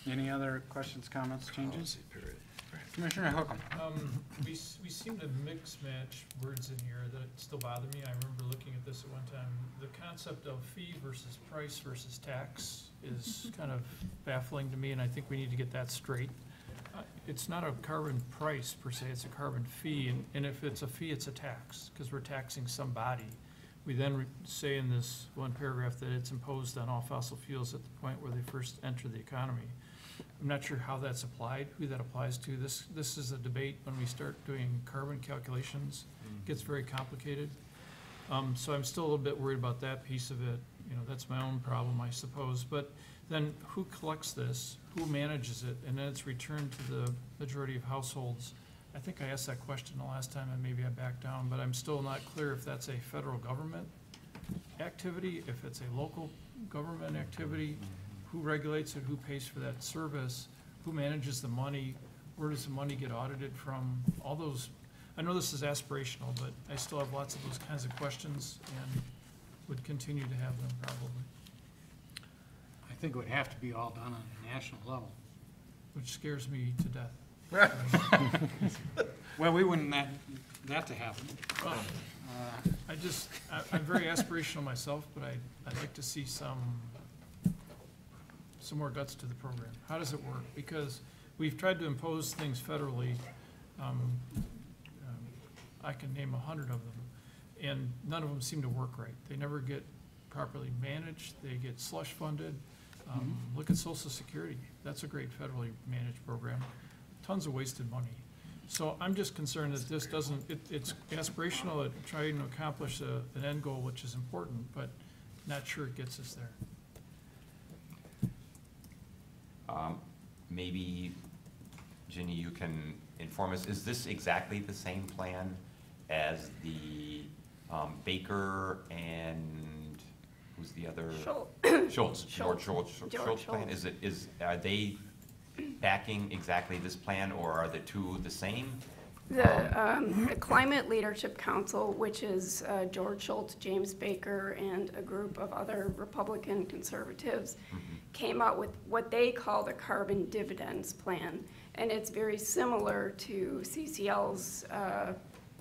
Any other questions, comments, changes? Commissioner Hookham. We seem to mix match words in here that still bother me. I remember looking at this at one time. The concept of fee versus price versus tax is kind of baffling to me, and I think we need to get that straight. It's not a carbon price per se, it's a carbon fee, and if it's a fee, it's a tax, because we're taxing somebody. We then say in this one paragraph that it's imposed on all fossil fuels at the point where they first enter the economy. I'm not sure how that's applied, who that applies to. This is a debate when we start doing carbon calculations. It gets very complicated. So I'm still a little bit worried about that piece of it. You know, that's my own problem, I suppose. But then who collects this? Who manages it? And then it's returned to the majority of households. I think I asked that question the last time and maybe I backed down, but I'm still not clear if that's a federal government activity, if it's a local government activity, who regulates it, who pays for that service, who manages the money, where does the money get audited from, all those. I know this is aspirational, but I still have lots of those kinds of questions and would continue to have them probably. I think it would have to be all done on a national level. Which scares me to death. Well, we wouldn't want that to happen. Well, I'm very aspirational myself, but I'd like to see some more guts to the program. How does it work? Because we've tried to impose things federally. I can name 100 of them, and none of them seem to work right. They never get properly managed. They get slush funded. Look at Social Security. That's a great federally managed program. Tons of wasted money. So I'm just concerned that this doesn't, it's aspirational at trying to accomplish an end goal, which is important, but not sure it gets us there. Maybe, Ginny, you can inform us, is this exactly the same plan as the Baker and who's the other? Schultz. George Schultz plan? Are they backing exactly this plan, or are the two the same? The Climate Leadership Council, which is George Schultz, James Baker, and a group of other Republican conservatives, came out with what they call the carbon dividends plan. And it's very similar to CCL's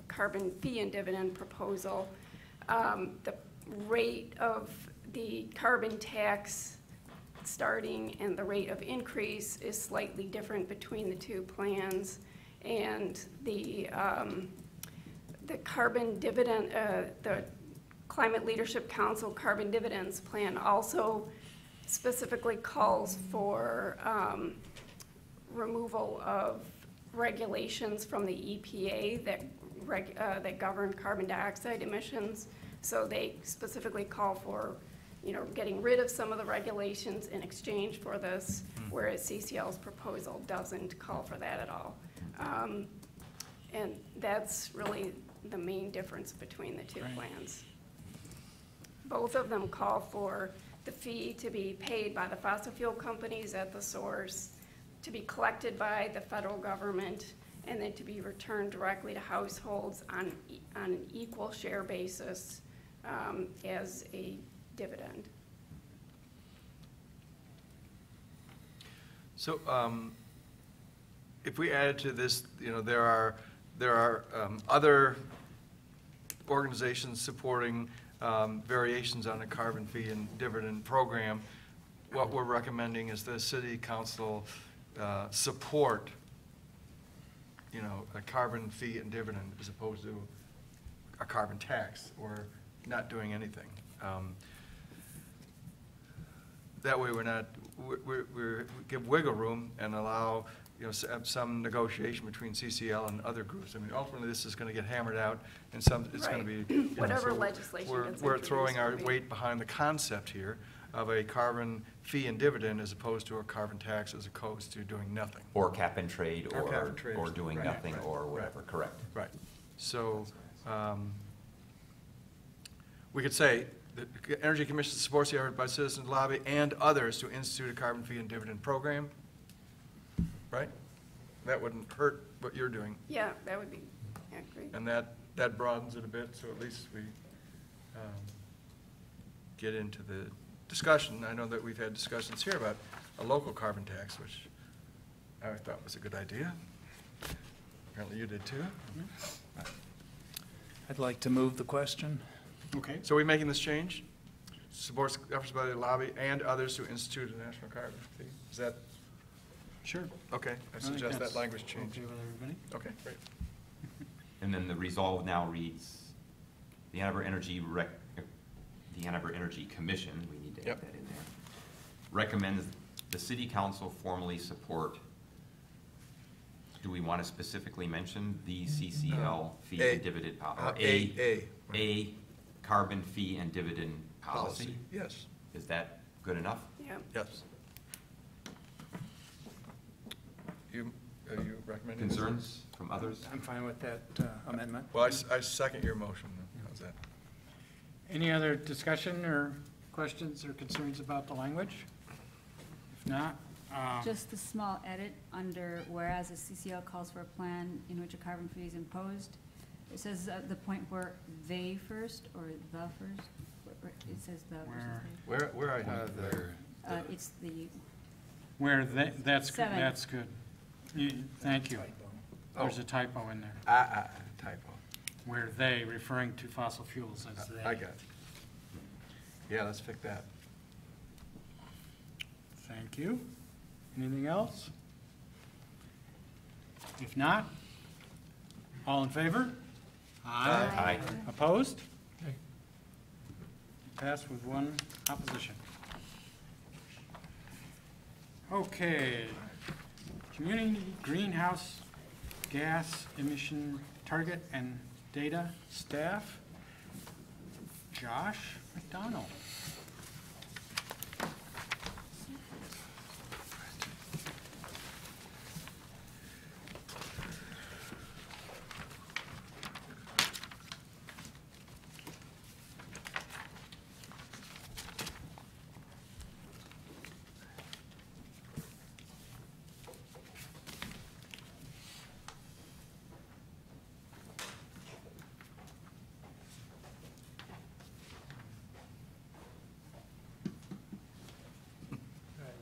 carbon fee and dividend proposal. The rate of the carbon tax starting and the rate of increase is slightly different between the two plans. And the carbon dividend, the Climate Leadership Council carbon dividends plan also specifically calls for removal of regulations from the EPA that govern carbon dioxide emissions. So they specifically call for, you know, getting rid of some of the regulations in exchange for this, whereas CCL's proposal doesn't call for that at all. And that's really the main difference between the two plans. Both of them call for the fee to be paid by the fossil fuel companies at the source, to be collected by the federal government, and then to be returned directly to households on an equal share basis as a dividend. So if we add to this, you know, there are other organizations supporting variations on the carbon fee and dividend program. What we're recommending is the city council support, you know, a carbon fee and dividend as opposed to a carbon tax or not doing anything. That way we give wiggle room and allow, you know, some negotiation between CCL and other groups. I mean, ultimately, this is going to get hammered out, and it's going to be, you whatever know, so legislation gets we're throwing our introduced. weight behind the concept here of a carbon fee and dividend as opposed to a carbon tax as opposed to doing nothing. Or cap and trade, or doing nothing, or whatever, correct. Right. So we could say the Energy Commission supports the effort by citizens lobby and others to institute a carbon fee and dividend program. Right? That wouldn't hurt what you're doing. Yeah, that would be great. And that broadens it a bit, so at least we get into the discussion. I know that we've had discussions here about a local carbon tax, which I thought was a good idea. Apparently you did too. I'd like to move the question. Okay. So are we making this change? Supports efforts by the lobby and others to institute a national carbon fee. Is that? Sure. Okay, I think suggest that's that language change. okay with everybody? Okay, great. And then the resolve now reads, the Ann Arbor Energy Commission, we need to add Yep. that in there, recommends the city council formally support. Do we want to specifically mention the CCL fee and dividend policy? A carbon fee and dividend policy? Yes. Is that good enough? Yeah. Yes. You recommend? Concerns from others? I'm fine with that amendment. Well, I second your motion. How's that? Any other discussion or questions or concerns about the language? If not, Just a small edit under whereas the CCL calls for a plan in which a carbon fee is imposed. It says the point where they first or the first. It says the versus Where I have The- there. they. It's the where that's good, Seven. that's good. Thank you. There's a typo in there. Typo. Where they, referring to fossil fuels as they. I got it. Yeah, let's fix that. Thank you. Anything else? If not, all in favor? Aye. Opposed? Passed with one opposition. Okay. Community greenhouse gas emission target and data staff. Josh McDonald.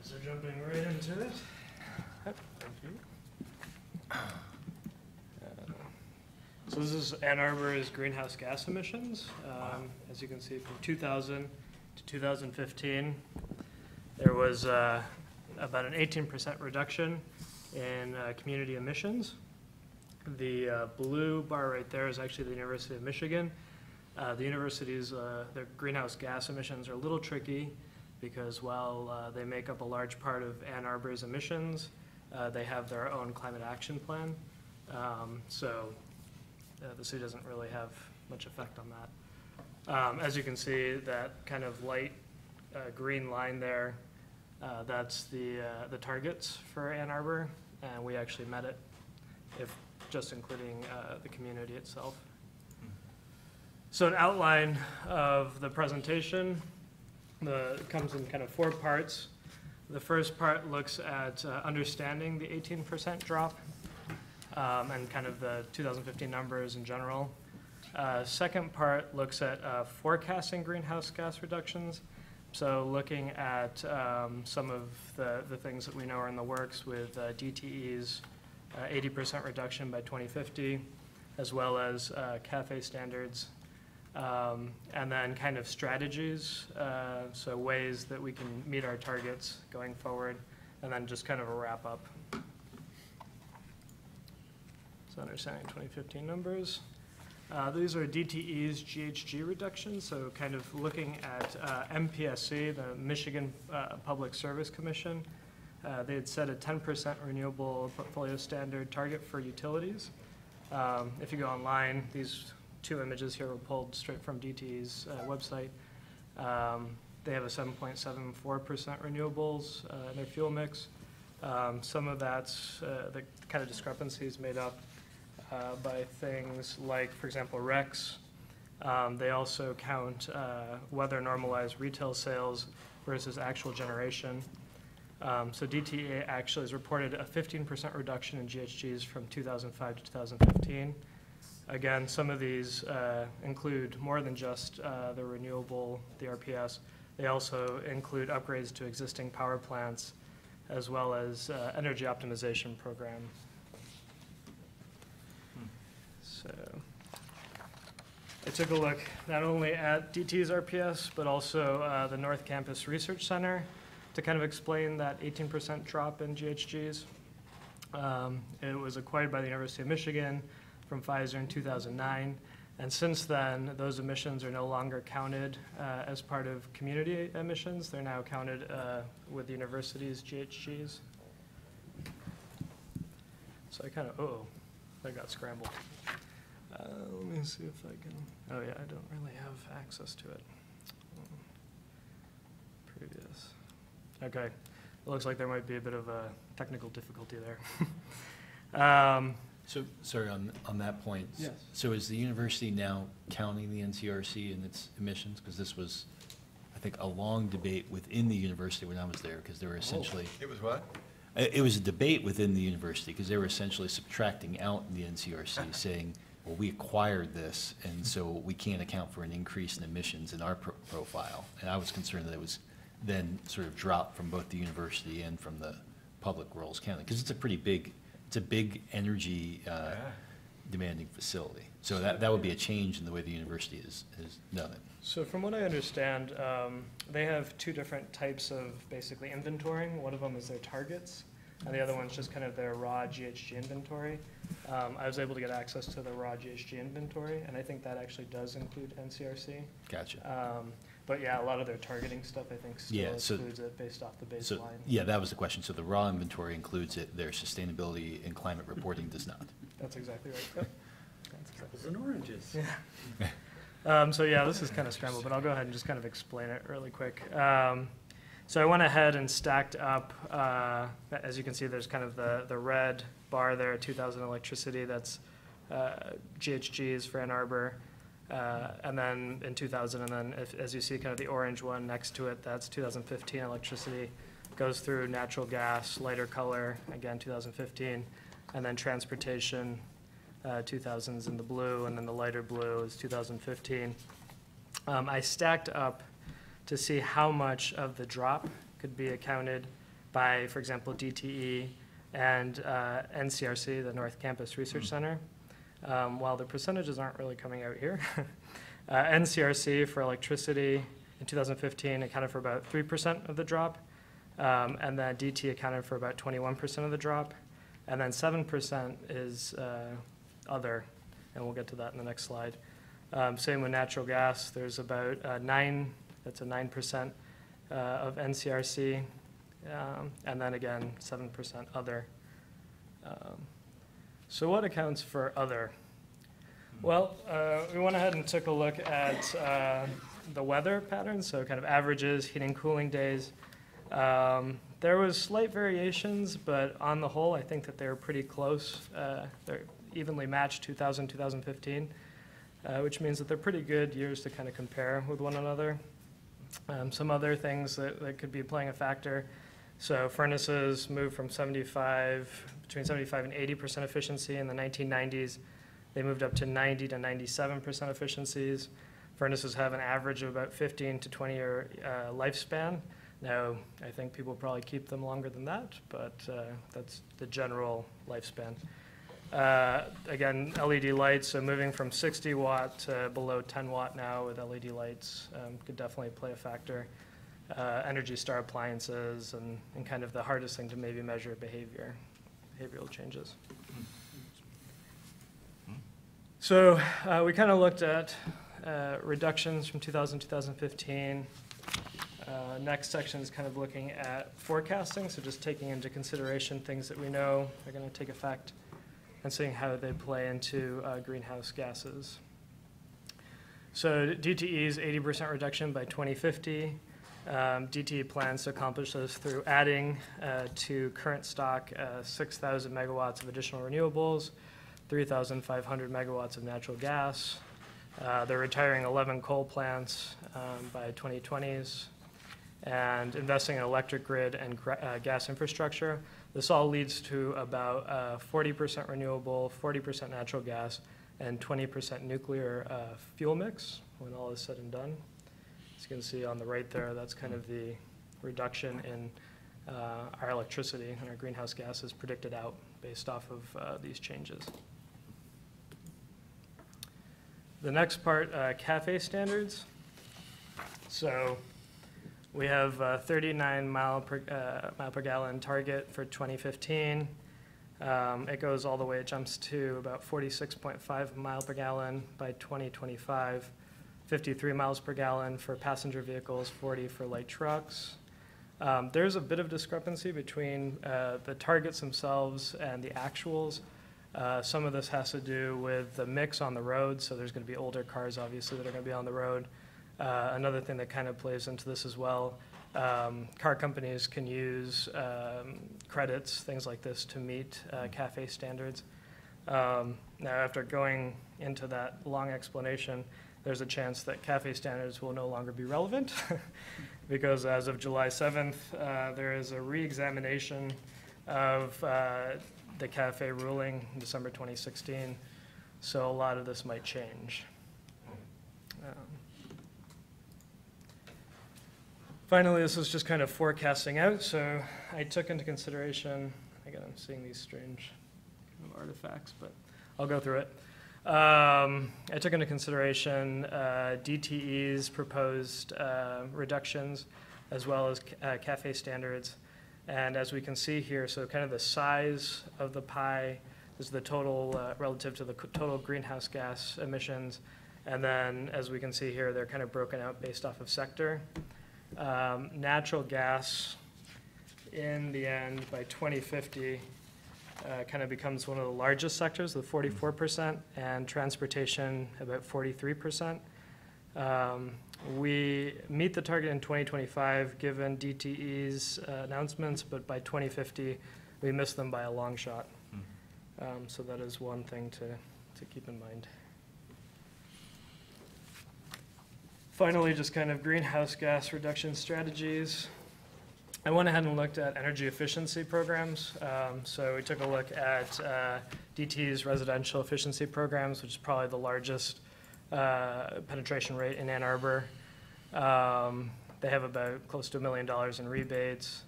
So jumping right into it. So this is Ann Arbor's greenhouse gas emissions. As you can see, from 2000 to 2015, there was about an 18% reduction in community emissions. The blue bar right there is actually the University of Michigan. The university's their greenhouse gas emissions are a little tricky because while they make up a large part of Ann Arbor's emissions, they have their own climate action plan. So the city doesn't really have much effect on that. As you can see, that kind of light green line there, that's the targets for Ann Arbor, and we actually met it, if just including the community itself. So an outline of the presentation comes in kind of 4 parts. The first part looks at understanding the 18% drop and kind of the 2015 numbers in general. Second part looks at forecasting greenhouse gas reductions. So looking at some of the things that we know are in the works with DTE's 80% reduction by 2050, as well as CAFE standards. And then kind of strategies, so ways that we can meet our targets going forward, and then just kind of a wrap up. So understanding 2015 numbers. These are DTE's GHG reductions, so kind of looking at MPSC, the Michigan Public Service Commission. They had set a 10% renewable portfolio standard target for utilities. If you go online, these 2 images here were pulled straight from DTE's website. They have a 7.74% renewables in their fuel mix. Some of that's the kind of discrepancies made up by things like, for example, RECs. They also count weather normalized retail sales versus actual generation. So DTE actually has reported a 15% reduction in GHGs from 2005 to 2015. Again, some of these include more than just the renewable, the RPS. They also include upgrades to existing power plants as well as energy optimization program. So I took a look not only at DT's RPS, but also the North Campus Research Center to kind of explain that 18% drop in GHGs. It was acquired by the University of Michigan from Pfizer in 2009. And since then, those emissions are no longer counted as part of community emissions. They're now counted with the university's GHGs. So I kind of, I got scrambled. Let me see if I can, oh yeah, I don't really have access to it. Previous. Okay, it looks like there might be a bit of a technical difficulty there. So, sorry, on that point. Yes. So is the university now counting the NCRC in its emissions? Because this was, I think, a long debate within the university when I was there, because they were essentially. It was what? It was a debate within the university, because they were essentially subtracting out the NCRC, saying, well, we acquired this, and so we can't account for an increase in emissions in our profile. And I was concerned that it was then sort of dropped from both the university and from the public roles county, because it's a pretty big, it's a big energy demanding facility. So that would be a change in the way the university has done it. So from what I understand, they have two different types of basically inventorying. One of them is their targets, and the other one's just kind of their raw GHG inventory. I was able to get access to the raw GHG inventory, and I think that actually does include NCRC. Gotcha. But yeah, a lot of their targeting stuff, I think, still includes it based off the baseline. So, yeah, that was the question. So the raw inventory includes it, their sustainability and climate reporting does not. That's exactly right. Yep. That's exactly Apples and oranges. Yeah. So yeah, this is kind of scrambled, but I'll go ahead and just kind of explain it really quick. So I went ahead and stacked up, as you can see, there's kind of the red bar there, 2,000 electricity, that's GHGs for Ann Arbor. And then in 2000, and then as you see kind of the orange one next to it, that's 2015 electricity. Goes through natural gas, lighter color, again 2015, and then transportation, 2000's in the blue, and then the lighter blue is 2015. I stacked up to see how much of the drop could be accounted by, for example, DTE and NCRC, the North Campus Research Center. While the percentages aren't really coming out here, NCRC for electricity in 2015 accounted for about 3% of the drop, and then DT accounted for about 21% of the drop, and then 7% is other, and we'll get to that in the next slide. Same with natural gas, there's about 9% of NCRC, and then again 7% other. So what accounts for other? Well, we went ahead and took a look at the weather patterns, so kind of averages, heating, cooling days. There was slight variations, but on the whole, I think that they were pretty close. They're evenly matched 2000, 2015, which means that they're pretty good years to kind of compare with one another. Some other things that could be playing a factor. So furnaces moved from between 75 and 80% efficiency in the 1990s. They moved up to 90 to 97% efficiencies. Furnaces have an average of about 15 to 20 year lifespan. Now, I think people probably keep them longer than that, but that's the general lifespan. Again, LED lights, so moving from 60 watt to below 10 watt now with LED lights could definitely play a factor. Energy Star appliances, and kind of the hardest thing to maybe measure behavioral changes. So we kind of looked at reductions from 2000 to 2015. Next section is kind of looking at forecasting, so just taking into consideration things that we know are going to take effect and seeing how they play into greenhouse gases. So DTE's 80% reduction by 2050. DTE plans to accomplish this through adding to current stock 6,000 megawatts of additional renewables, 3,500 megawatts of natural gas. They're retiring 11 coal plants by 2020s and investing in electric grid and gas infrastructure. This all leads to about 40% renewable, 40% natural gas, and 20% nuclear fuel mix when all is said and done. As you can see on the right there, that's kind of the reduction in our electricity and our greenhouse gases predicted out based off of these changes. The next part, CAFE standards. So we have 39 mile per gallon target for 2015. It goes all the way, it jumps to about 46.5 mile per gallon by 2025, 53 miles per gallon for passenger vehicles, 40 for light trucks. There's a bit of discrepancy between the targets themselves and the actuals. Some of this has to do with the mix on the road, so there's going to be older cars, obviously, that are going to be on the road. Another thing that kind of plays into this as well, car companies can use credits, things like this, to meet CAFE standards. Now, after going into that long explanation, there's a chance that CAFE standards will no longer be relevant because as of July 7th, there is a re-examination of the CAFE ruling in December 2016, so a lot of this might change. Finally, this is just kind of forecasting out, so I took into consideration, again, I'm seeing these strange kind of artifacts, but I'll go through it. I took into consideration DTE's proposed reductions as well as CAFE standards. And as we can see here, so kind of the size of the pie is the total relative to the total greenhouse gas emissions. And then as we can see here, they're kind of broken out based off of sector. Natural gas, in the end, by 2050, kind of becomes one of the largest sectors with 44%, and transportation about 43%. We meet the target in 2025 given DTE's announcements, but by 2050 we miss them by a long shot. So that is one thing to keep in mind. Finally, just kind of greenhouse gas reduction strategies. I went ahead and looked at energy efficiency programs. So we took a look at DTE's residential efficiency programs, which is probably the largest penetration rate in Ann Arbor. They have about close to $1 million in rebates.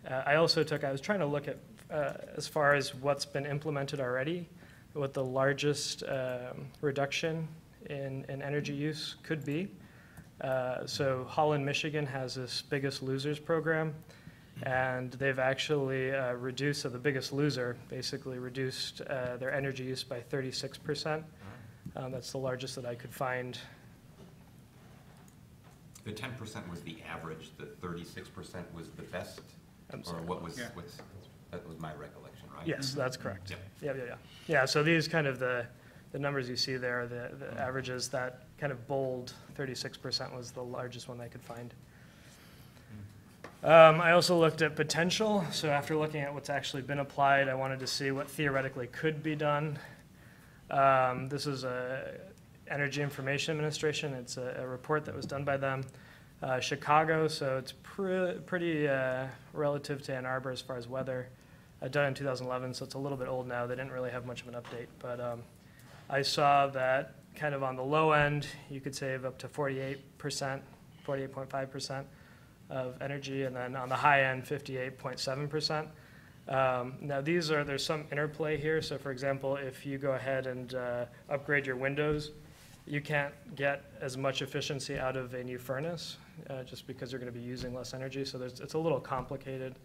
I was trying to look at as far as what's been implemented already, what the largest reduction in energy use could be. So Holland, Michigan has this Biggest Losers program, and they've actually reduced, so the Biggest Loser basically reduced their energy use by 36%. That's the largest that I could find. The 10% was the average, the 36% was the best? Or what was, that was my recollection, right? Yes, that's correct. Yeah, so these kind of the numbers you see there, the averages, that kind of bold 36% was the largest one I could find. I also looked at potential. So after looking at what's actually been applied, I wanted to see what theoretically could be done. This is Energy Information Administration. It's a report that was done by them. Chicago, so it's pretty relative to Ann Arbor as far as weather. Done in 2011, so it's a little bit old now. They didn't really have much of an update, but I saw that kind of on the low end, you could save up to 48%, 48.5% of energy, and then on the high end, 58.7%. Now there's some interplay here. So for example, if you go ahead and upgrade your windows, you can't get as much efficiency out of a new furnace just because you're going to be using less energy. So it's a little complicated.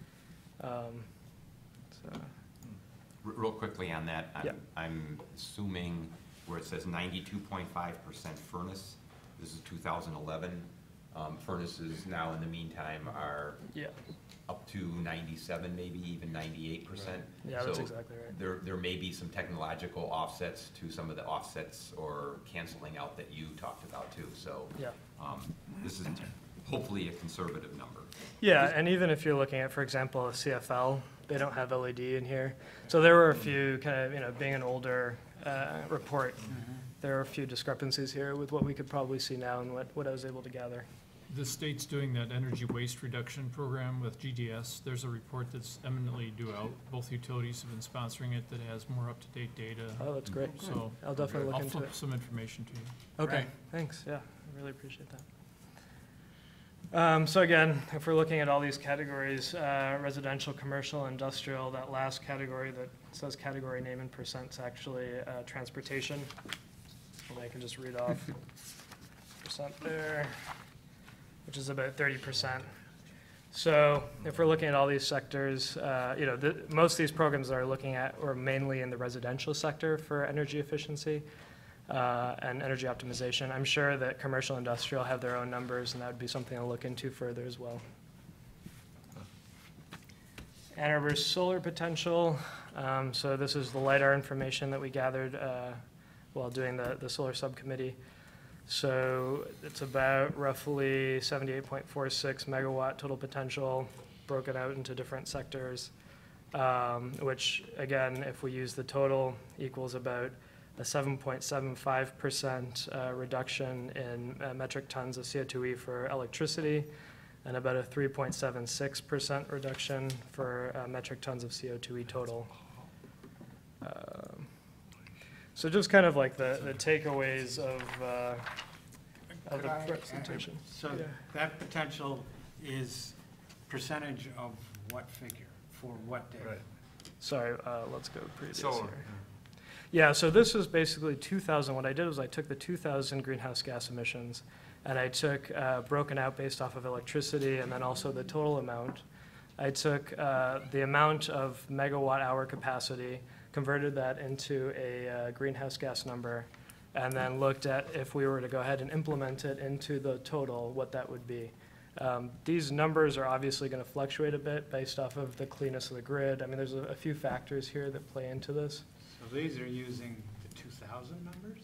Real quickly on that, I'm assuming where it says 92.5% furnace, this is 2011. Furnaces now in the meantime are up to 97, maybe even 98%. Yeah, that's exactly right. There may be some technological offsets to some of the offsets or canceling out that you talked about too. So this is hopefully a conservative number. Yeah, and even if you're looking at, for example, a CFL, they don't have LED in here. So there were a few kind of, being an older report, there are a few discrepancies here with what we could probably see now and what I was able to gather. The state's doing that energy waste reduction program with GDS. There's a report that's eminently due out. Both utilities have been sponsoring it that has more up-to-date data. Oh, that's great. So I'll definitely look into it. I'll flip some information to you. Okay, thanks. Yeah, I really appreciate So again, if we're looking at all these categories, residential, commercial, industrial, that last category that says category name in percent is actually transportation. And I can just read off percent there, which is about 30%. So if we're looking at all these sectors, most of these programs that are looking at are mainly in the residential sector for energy efficiency and energy optimization. I'm sure that commercial industrial have their own numbers, and that would be something I'll look into further as well. Ann Arbor's solar potential. So this is the LIDAR information that we gathered while doing the solar subcommittee. So it's about roughly 78.46 megawatt total potential, broken out into different sectors, which again, if we use the total, equals about a 7.75% reduction in metric tons of CO2e for electricity, and about a 3.76% reduction for metric tons of CO2e total. So just kind of like the takeaways of the presentation. So Yeah. that potential is percentage of what figure for what day? Right. Sorry, let's go previous Solar. here. Yeah, so this is basically 2,000. What I did was I took the 2,000 greenhouse gas emissions, and I took, broken out based off of electricity and then also the total amount. I took the amount of megawatt hour capacity, converted that into a greenhouse gas number, and then looked at if we were to go ahead and implement it into the total, what that would be. These numbers are obviously going to fluctuate a bit based off of the cleanness of the grid. I mean, there's a few factors here that play into this. So these are using the 2,000 numbers?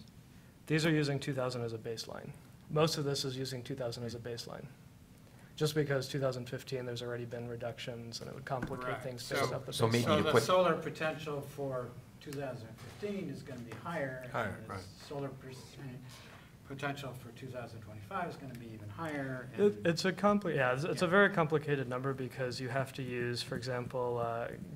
These are using 2,000 as a baseline. Most of this is using 2,000 as a baseline. Just because 2015, there's already been reductions, and it would complicate Right. things based off the So maybe baseline. you So the put- solar potential for 2015 is going to be higher. Higher, and the right. Solar potential for 2025 is going to be even higher. It's a it's a very complicated number because you have to use, for example,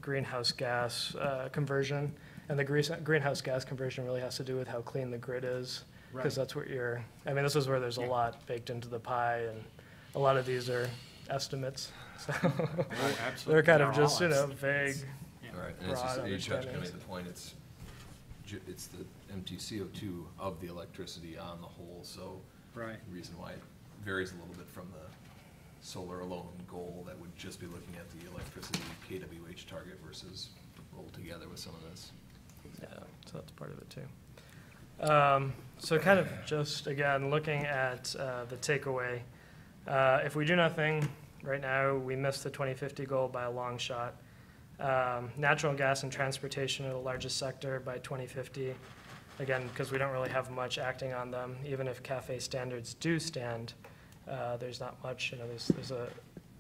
greenhouse gas conversion, and the greenhouse gas conversion really has to do with how clean the grid is, because that's what this is where there's a lot baked into the pie, and a lot of these are estimates, so they're kind of just, vague. All right, and broad you just kind of made understandings. the point, it's the empty CO2 of the electricity on the whole, so Right. the reason why it varies a little bit from the solar alone goal that would just be looking at the electricity KWH target versus rolled together with some of this. Yeah, so that's part of it too. So kind of just, again, looking at the takeaway. If we do nothing right now, we miss the 2050 goal by a long shot. Natural gas and transportation are the largest sector by 2050. Again, because we don't really have much acting on them. Even if CAFE standards do stand, there's not much,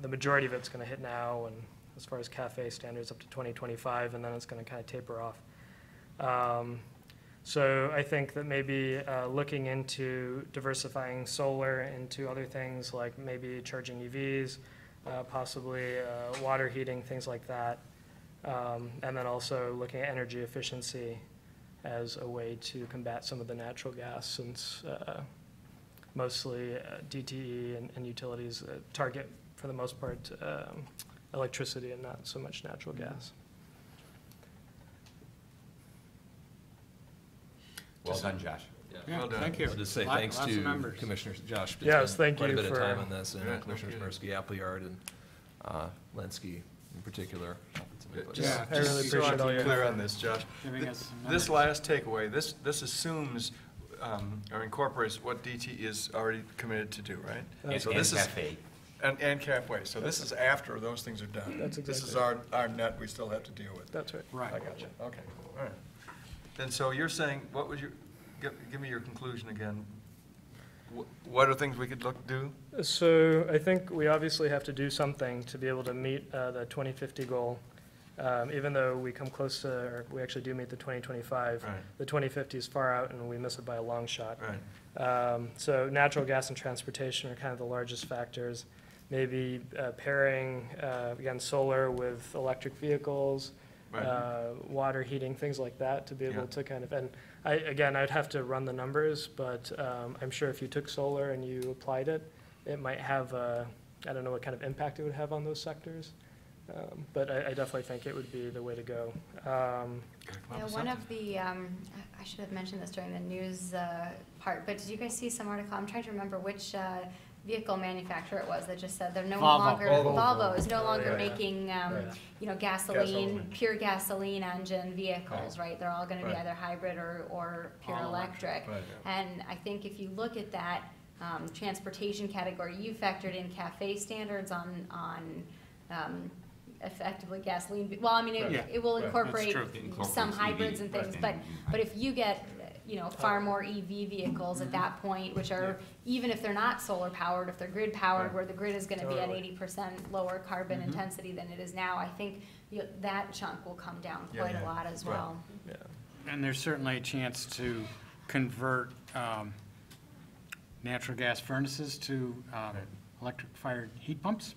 the majority of it's going to hit now, and as far as CAFE standards up to 2025, and then it's going to kind of taper off. So I think that maybe looking into diversifying solar into other things, like maybe charging EVs, possibly water heating, things like that. And then also looking at energy efficiency as a way to combat some of the natural gas, since mostly DTE and utilities target, for the most part, electricity and not so much natural gas. Well done, Josh. Yeah, Well done. thank you. I'll just say Lot- thanks lots of to numbers. Commissioner Josh. Yes, spent thank quite you a bit of for- time on this, and Yeah, no Commissioners kidding. Mirsky, Appleyard, and Lenski in particular. Yeah, I really So appreciate all to your be clear effort. on this, Josh. Giving us some This numbers. last takeaway, this assumes or incorporates what DT is already committed to do, right? So And this is CAFE. And CAFE. So this is after those things are done. That's This is exactly our net we still have to deal with. That's right. Right. I got you. Okay, all right. And so you're saying, what was your, give me your conclusion again. What are things we could do? So I think we obviously have to do something to be able to meet the 2050 goal. Even though we come close to, or we actually do meet the 2025, Right. the 2050 is far out and we miss it by a long shot. Right. So natural gas and transportation are kind of the largest factors. Maybe pairing, again, solar with electric vehicles, Right. water heating, things like that, to be able Yeah. to kind of, and I'd have to run the numbers, but I'm sure if you took solar and you applied it, it might have a I don't know what kind of impact it would have on those sectors. But I definitely think it would be the way to go. One of the, I should have mentioned this during the news part, but did you guys see some article? I'm trying to remember which vehicle manufacturer it was that just said they're no longer, Volvo is no longer making, you know, gasoline, pure gasoline engine vehicles, right? They're all gonna be either hybrid or pure electric. And I think if you look at that transportation category, you factored in CAFE standards on effectively gasoline, well, I mean, it will incorporate some hybrids and things, but if you get, you know, far more EV vehicles at that point, which are, even if they're not solar powered, if they're grid powered, where the grid is gonna be at 80% lower carbon intensity than it is now, I think that chunk will come down quite a lot as well. And there's certainly a chance to convert natural gas furnaces to electric-fired heat pumps,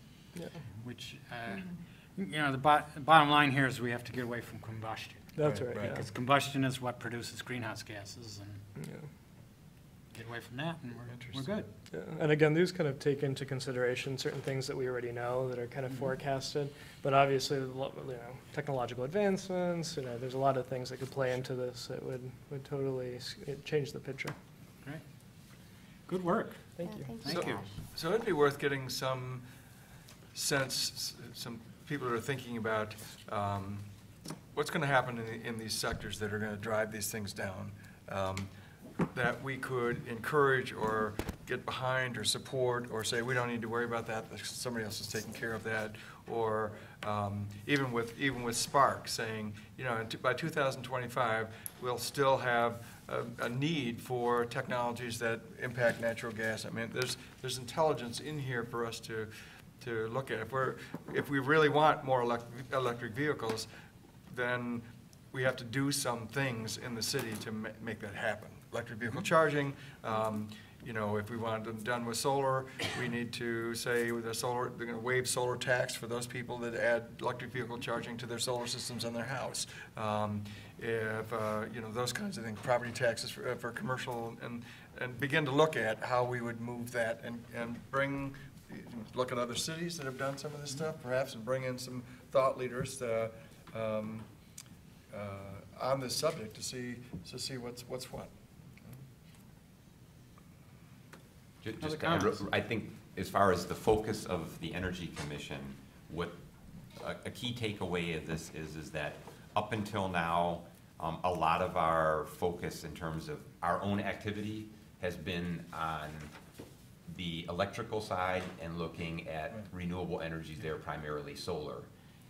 which, you know, the bottom line here is we have to get away from combustion. That's right. Because combustion is what produces greenhouse gases, and get away from that, and we're good. Yeah. And again, these kind of take into consideration certain things that we already know that are kind of forecasted, but obviously, you know, technological advancements, you know, there's a lot of things that could play into this that would totally change the picture. Great. Good work. Thank you. Thank you. So it'd be worth getting some sense, some people are thinking about what's going to happen in these sectors that are going to drive these things down, that we could encourage or get behind or support or say we don't need to worry about that, somebody else is taking care of that, or even with Spark saying, you know, by 2025 we'll still have a need for technologies that impact natural gas. I mean, there's intelligence in here for us to look at. If we really want more electric vehicles, then we have to do some things in the city to make that happen. Electric vehicle charging, you know, if we want them done with solar, we need to say with the solar, they're going to waive solar tax for those people that add electric vehicle charging to their solar systems in their house. If, you know, those kinds of things, property taxes for commercial, and begin to look at how we would move that and look at other cities that have done some of this stuff, perhaps, and bring in some thought leaders on this subject to see what's what. Just to add, I think as far as the focus of the Energy Commission, what a key takeaway of this is that up until now, a lot of our focus in terms of our own activity has been on the electrical side and looking at renewable energies there, primarily solar.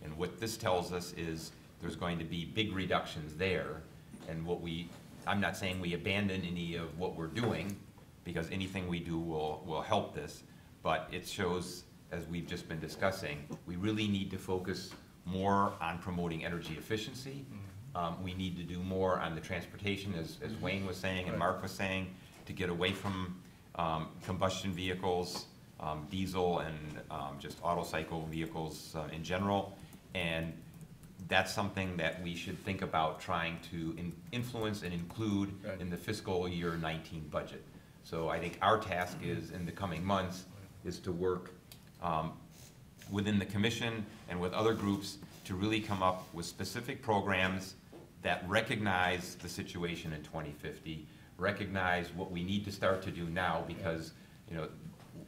And what this tells us is there's going to be big reductions there. And I'm not saying we abandon any of what we're doing, because anything we do will help this, but it shows, as we've just been discussing, we really need to focus more on promoting energy efficiency. We need to do more on the transportation, as Wayne was saying and Mark was saying, to get away from combustion vehicles, diesel, and just auto cycle vehicles in general. And that's something that we should think about trying to influence and include in the fiscal year 19 budget. So I think our task is, in the coming months, is to work within the commission and with other groups to really come up with specific programs that recognize the situation in 2050, recognize what we need to start to do now, because, you know,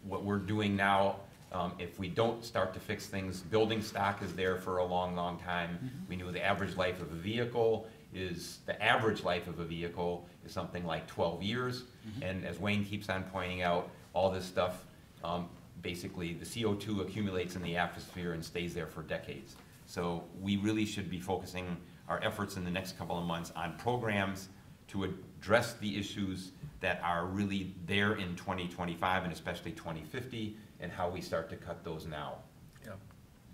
what we're doing now, if we don't start to fix things, building stock is there for a long, long time. We know the average life of a vehicle is something like 12 years. And as Wayne keeps on pointing out, all this stuff, basically the CO2 accumulates in the atmosphere and stays there for decades. So we really should be focusing our efforts in the next couple of months on programs to address the issues that are really there in 2025 and especially 2050, and how we start to cut those now.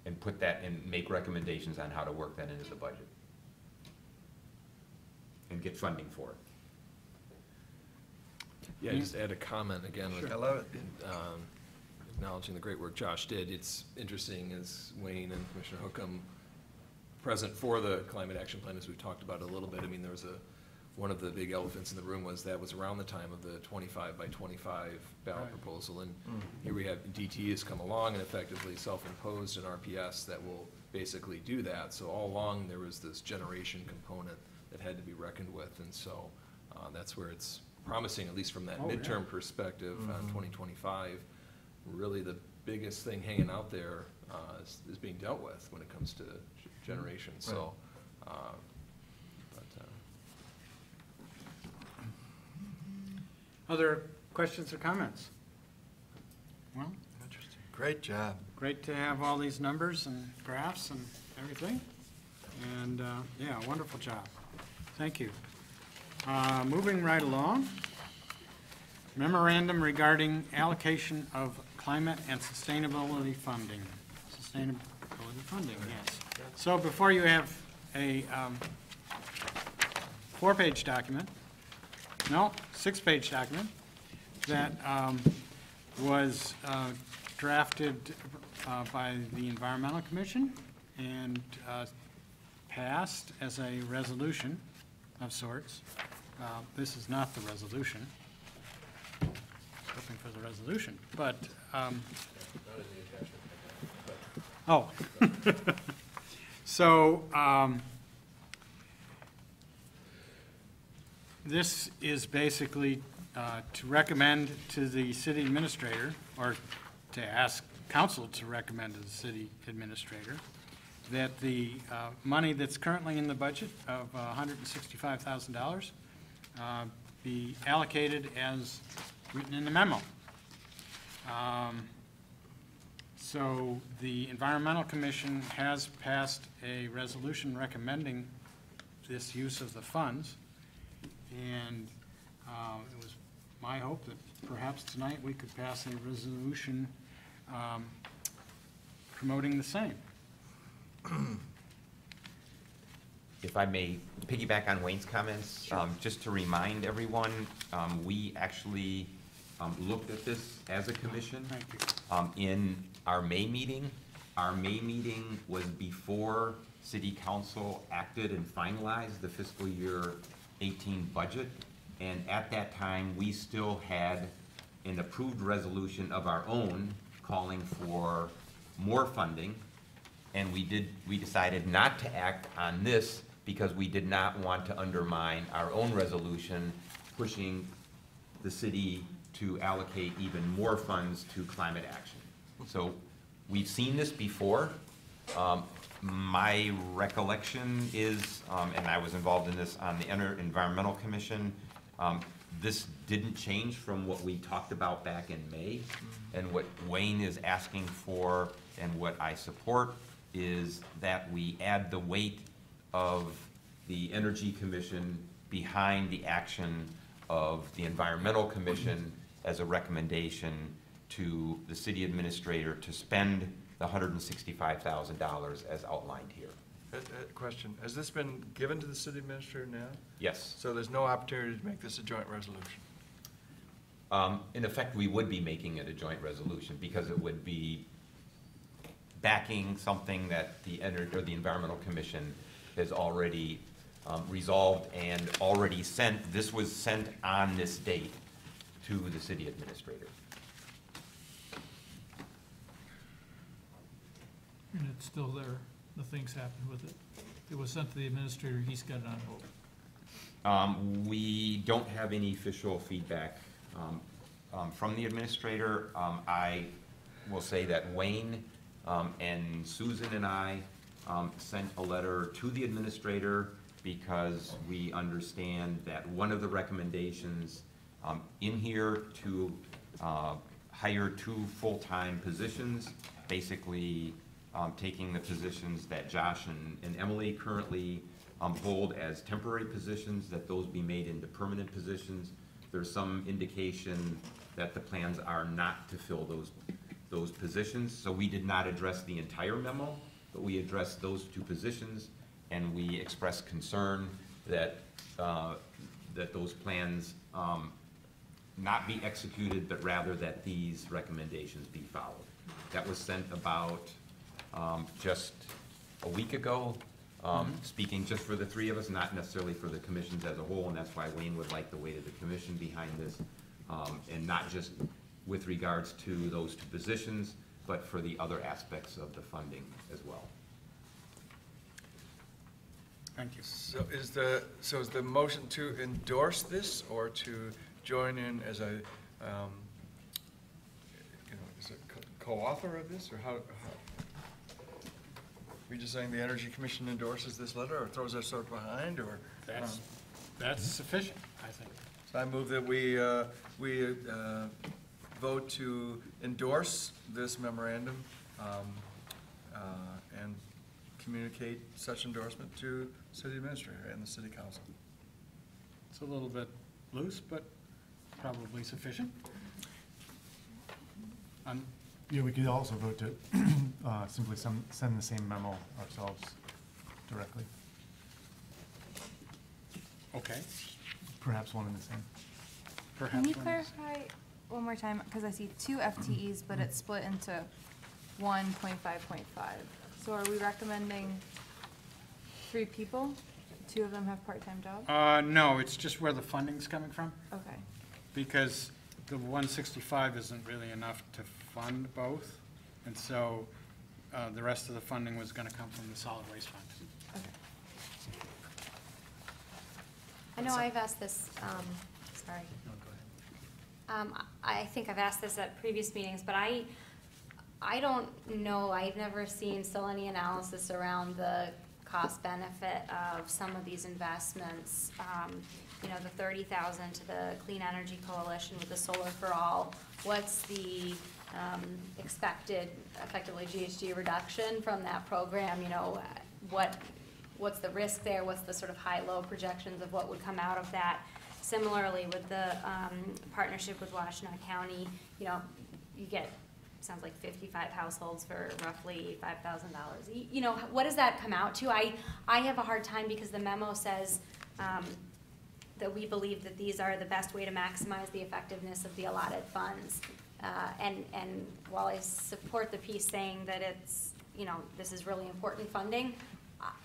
And put that and make recommendations on how to work that into the budget and get funding for it. Yeah, just add a comment again. Sure. I love it. Acknowledging the great work Josh did. It's interesting, as Wayne and Commissioner Hookham present for the Climate Action Plan, as we've talked about a little bit. I mean, there was a one of the big elephants in the room was that was around the time of the 25 by 25 ballot Right. proposal. And here we have DT has come along and effectively self-imposed an RPS that will basically do that. So all along, there was this generation component that had to be reckoned with. And so that's where it's promising, at least from that Oh, yeah. midterm perspective on 2025. Really the biggest thing hanging out there is being dealt with when it comes to generation. So, Other questions or comments? Well, Interesting. Great job. great to have all these numbers and graphs and everything. And, yeah, wonderful job. Thank you. Moving right along. Memorandum regarding allocation of climate and sustainability funding. Sustainability funding, yes. So before you have a 4-page document, no, 6-page document that was drafted by the Environmental Commission and passed as a resolution of sorts. This is not the resolution. Looking for the resolution, but, oh. So, this is basically to recommend to the city administrator, or to ask council to recommend to the city administrator, that the money that's currently in the budget of $165,000 be allocated as written in the memo. So the Environmental Commission has passed a resolution recommending this use of the funds, and it was my hope that perhaps tonight we could pass a resolution promoting the same. If I may piggyback on Wayne's comments, just to remind everyone, we actually looked at this as a commission. Thank you. In our May meeting. Our May meeting was before City Council acted and finalized the fiscal year 18 budget. And at that time, we still had an approved resolution of our own calling for more funding. And we decided not to act on this because we did not want to undermine our own resolution, pushing the city to allocate even more funds to climate action. So we've seen this before. My recollection is, and I was involved in this on the Environmental Commission, this didn't change from what we talked about back in May. And what Wayne is asking for and what I support is that we add the weight of the Energy Commission behind the action of the Environmental Commission as a recommendation to the city administrator to spend the $165,000 as outlined here. Question, has this been given to the city administrator now? Yes. So there's no opportunity to make this a joint resolution? In effect, we would be making it a joint resolution because it would be backing something that the Environmental Commission has already resolved and already sent. This was sent on this date to the city administrator. And it's still there, nothing's happened with it. It was sent to the administrator, he's got it on hold. We don't have any official feedback from the administrator. I will say that Wayne and Susan and I sent a letter to the administrator because we understand that one of the recommendations in here to hire 2 full-time positions, basically taking the positions that Josh and Emily currently hold as temporary positions, that those be made into permanent positions. There's some indication that the plans are not to fill those positions. So we did not address the entire memo, but we addressed those 2 positions, and we expressed concern that that those plans not be executed, but rather that these recommendations be followed. That was sent about just a week ago, speaking just for the three of us, not necessarily for the commissions as a whole, and that's why Wayne would like the weight of the commission behind this, and not just with regards to those two positions, but for the other aspects of the funding as well. Thank you. So is the motion to endorse this or to join in as a, as a co-author of this, or how? We just saying the Energy Commission endorses this letter, or throws us sort of behind, or? That's sufficient, I think. So I move that we vote to endorse this memorandum and communicate such endorsement to city administrator and the city council. It's a little bit loose, but probably sufficient. Yeah, we could also vote to simply send the same memo ourselves directly. Okay. Perhaps one and the same. Perhaps Can you one is- clarify one more time? Because I see 2 FTEs, but it's split into 1.5.5. So are we recommending 3 people? 2 of them have part-time jobs? No, it's just where the funding's coming from, Okay. because the 165 isn't really enough to fund both, and so the rest of the funding was gonna come from the solid waste fund. Okay. I know I've asked this, sorry. No, go ahead. I think I've asked this at previous meetings, but I don't know, I've never seen still any analysis around the cost benefit of some of these investments. You know, the 30,000 to the Clean Energy Coalition with the Solar for All. What's the expected, effectively, GHG reduction from that program? You know, what's the risk there? What's the sort of high-low projections of what would come out of that? Similarly, with the partnership with Washtenaw County, you know, you get, sounds like 55 households for roughly $5,000. You know, what does that come out to? I have a hard time because the memo says that we believe that these are the best way to maximize the effectiveness of the allotted funds. And while I support the piece saying that it's, you know, this is really important funding,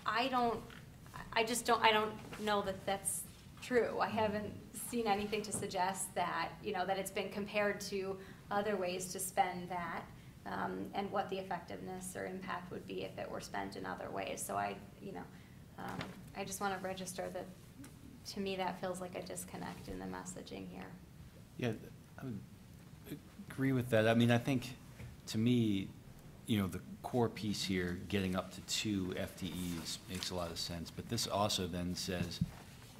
I don't know that that's true. I haven't seen anything to suggest that, you know, that it's been compared to other ways to spend that, and what the effectiveness or impact would be if it were spent in other ways. So I just want to register that, to me, that feels like a disconnect in the messaging here. Yeah, I would agree with that. I mean, I think, to me, you know, the core piece here, getting up to 2 FTEs makes a lot of sense. But this also then says,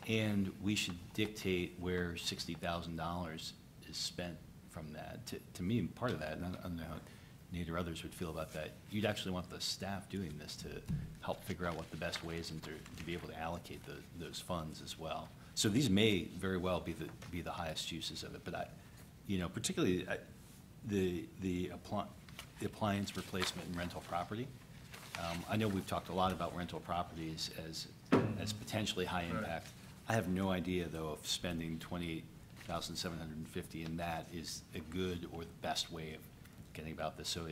and we should dictate where $60,000 is spent from that. To me, part of that, and I don't know how Nate or others would feel about that, you'd actually want the staff doing this to help figure out what the best ways and to be able to allocate those funds as well. So these may very well be the highest uses of it, but you know, particularly the appliance replacement and rental property. I know we've talked a lot about rental properties as potentially high impact. I have no idea though if spending $28,750 in that is a good or the best way of getting about this. So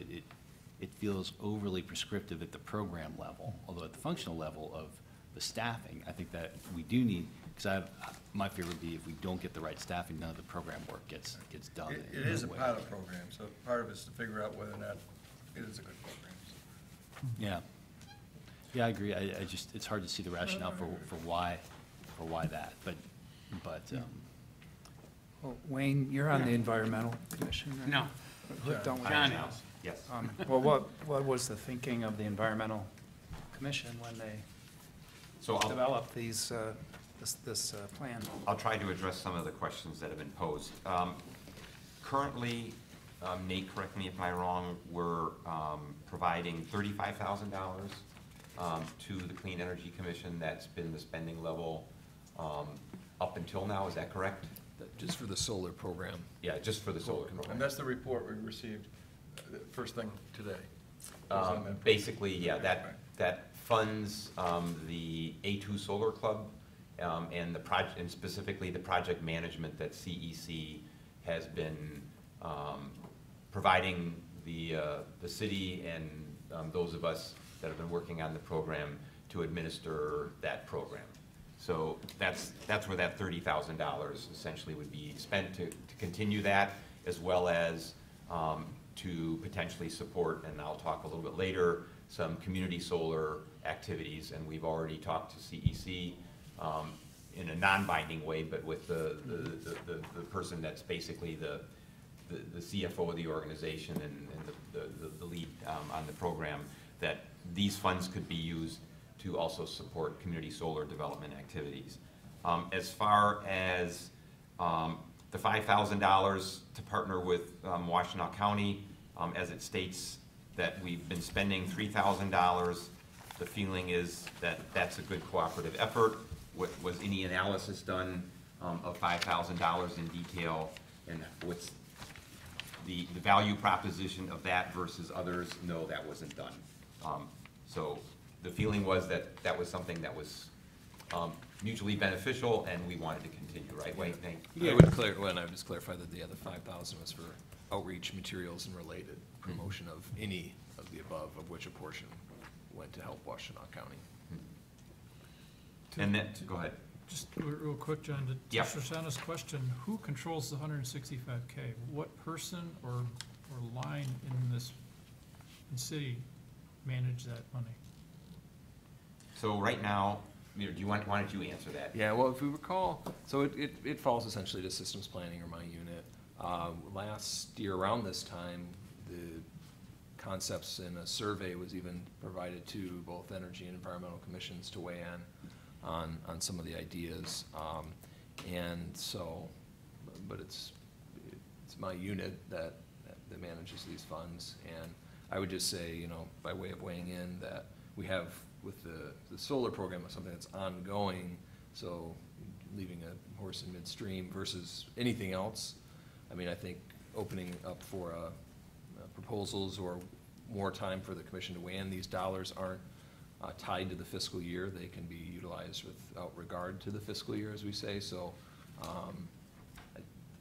it feels overly prescriptive at the program level, although at the functional level of the staffing, I think that we do need, because my fear would be if we don't get the right staffing, none of the program work gets done. It is a pilot program, so part of it's to figure out whether or not it is a good program. Yeah. Yeah, I agree. I just, it's hard to see the rationale for why that, but. Well, Wayne, you're on the Environmental Commission, right? No. Don't we? John is. Yes. Well, what was the thinking of the Environmental Commission when they developed these, this plan? I'll try to address some of the questions that have been posed. Currently, Nate, correct me if I'm wrong, we're providing $35,000 to the Clean Energy Commission. That's been the spending level up until now, is that correct? Just for the solar program. Yeah, just for the solar program. And that's the report we received first thing today. Basically, yeah, that funds the A2 Solar Club and the project, and specifically the project management that CEC has been providing the city and those of us that have been working on the program to administer that program. So that's where that $30,000 essentially would be spent to continue that, as well as to potentially support, and I'll talk a little bit later, some community solar activities. And we've already talked to CEC in a non-binding way, but with the person that's basically the CFO of the organization and the lead on the program, that these funds could be used to also support community solar development activities. As far as the $5,000 to partner with Washtenaw County, as it states that we've been spending $3,000, the feeling is that that's a good cooperative effort. Was any analysis done of $5,000 in detail, and what's the value proposition of that versus others? No, that wasn't done. So the feeling was that that was something that was mutually beneficial, and we wanted to continue, right, Wayne? I would just clarify that the other $5,000 was for outreach materials and related promotion of any of the above, of which a portion went to help Washtenaw County. And then, go ahead. Just real quick, John, to Yep. Shoshana's question, who controls the 165K? What person or line in this city manage that money? So right now, why don't you answer that? Yeah, well, if we recall, so it falls essentially to systems planning or my unit. Last year around this time, the concepts in a survey was even provided to both energy and environmental commissions to weigh in on some of the ideas. And so, but it's my unit that manages these funds. And I would just say, by way of weighing in, that we have with the solar program something that's ongoing, so leaving a horse in midstream versus anything else. I mean, I think opening up for proposals or more time for the commission to weigh in, these dollars aren't tied to the fiscal year. They can be utilized without regard to the fiscal year, as we say. So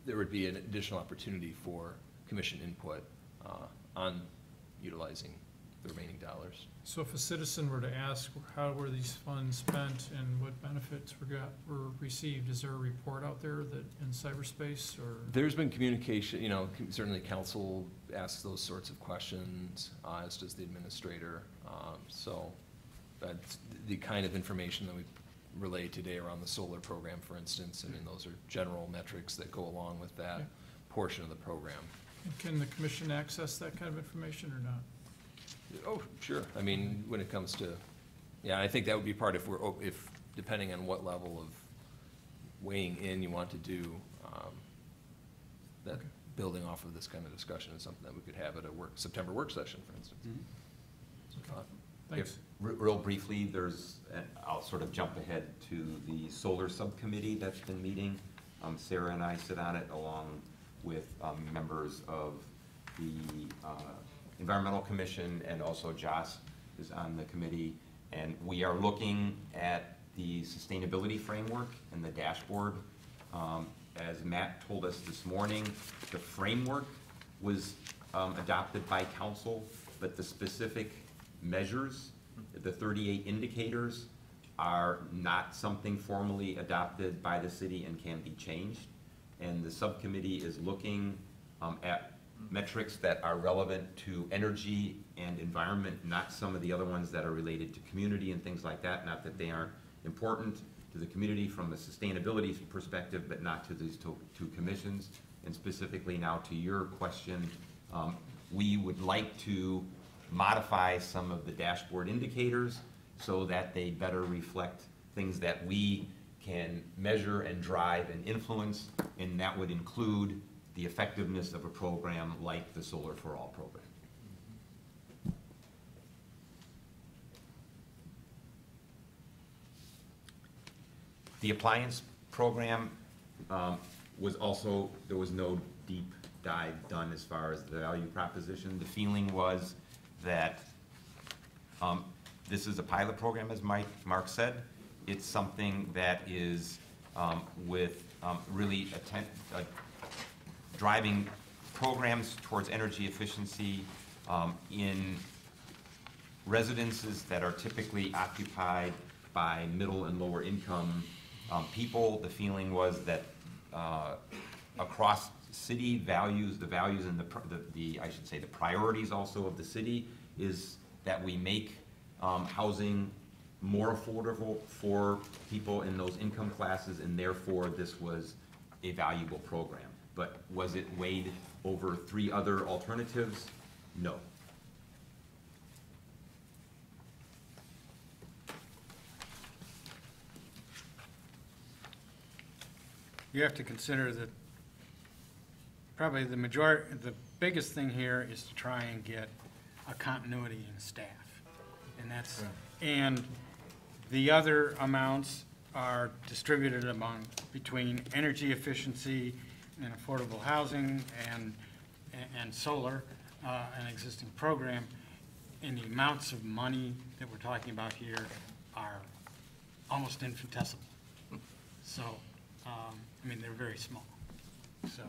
there would be an additional opportunity for commission input on utilizing the remaining dollars. So if a citizen were to ask, how were these funds spent and what benefits were received, is there a report out there that in cyberspace, or? There's been communication, certainly council asks those sorts of questions, as does the administrator. So that's the kind of information that we relay today around the solar program, for instance. I mean, those are general metrics that go along with that portion of the program. Can the commission access that kind of information or not? Oh, sure. I mean, when it comes to, I think that would be part if depending on what level of weighing in you want to do, that building off of this kind of discussion is something that we could have at a September work session, for instance. Okay. Thanks. Real briefly, I'll sort of jump ahead to the solar subcommittee that's been meeting. Sarah and I sit on it along with members of the Environmental Commission, and also Joss is on the committee. And we are looking at the sustainability framework and the dashboard. As Matt told us this morning, the framework was adopted by council, but the specific measures, the 38 indicators, are not something formally adopted by the city and can be changed. And the subcommittee is looking at metrics that are relevant to energy and environment, not some of the other ones that are related to community and things like that. Not that they aren't important to the community from a sustainability perspective, but not to these two commissions. And specifically now to your question, we would like to modify some of the dashboard indicators so that they better reflect things that we can measure and drive and influence, and that would include the effectiveness of a program like the Solar for All program. The appliance program was also, there was no deep dive done as far as the value proposition. The feeling was that this is a pilot program, as Mark said. It's something that is with really driving programs towards energy efficiency in residences that are typically occupied by middle and lower income people. The feeling was that across city values, the values and I should say the priorities also of the city is that we make housing more affordable for people in those income classes, and therefore this was a valuable program. But was it weighed over 3 other alternatives? No. You have to consider that probably the biggest thing here is to try and get a continuity in staff. And that's, and the other amounts are distributed between energy efficiency and affordable housing and solar, an existing program. And the amounts of money that we're talking about here are almost infinitesimal. So, I mean, they're very small. So,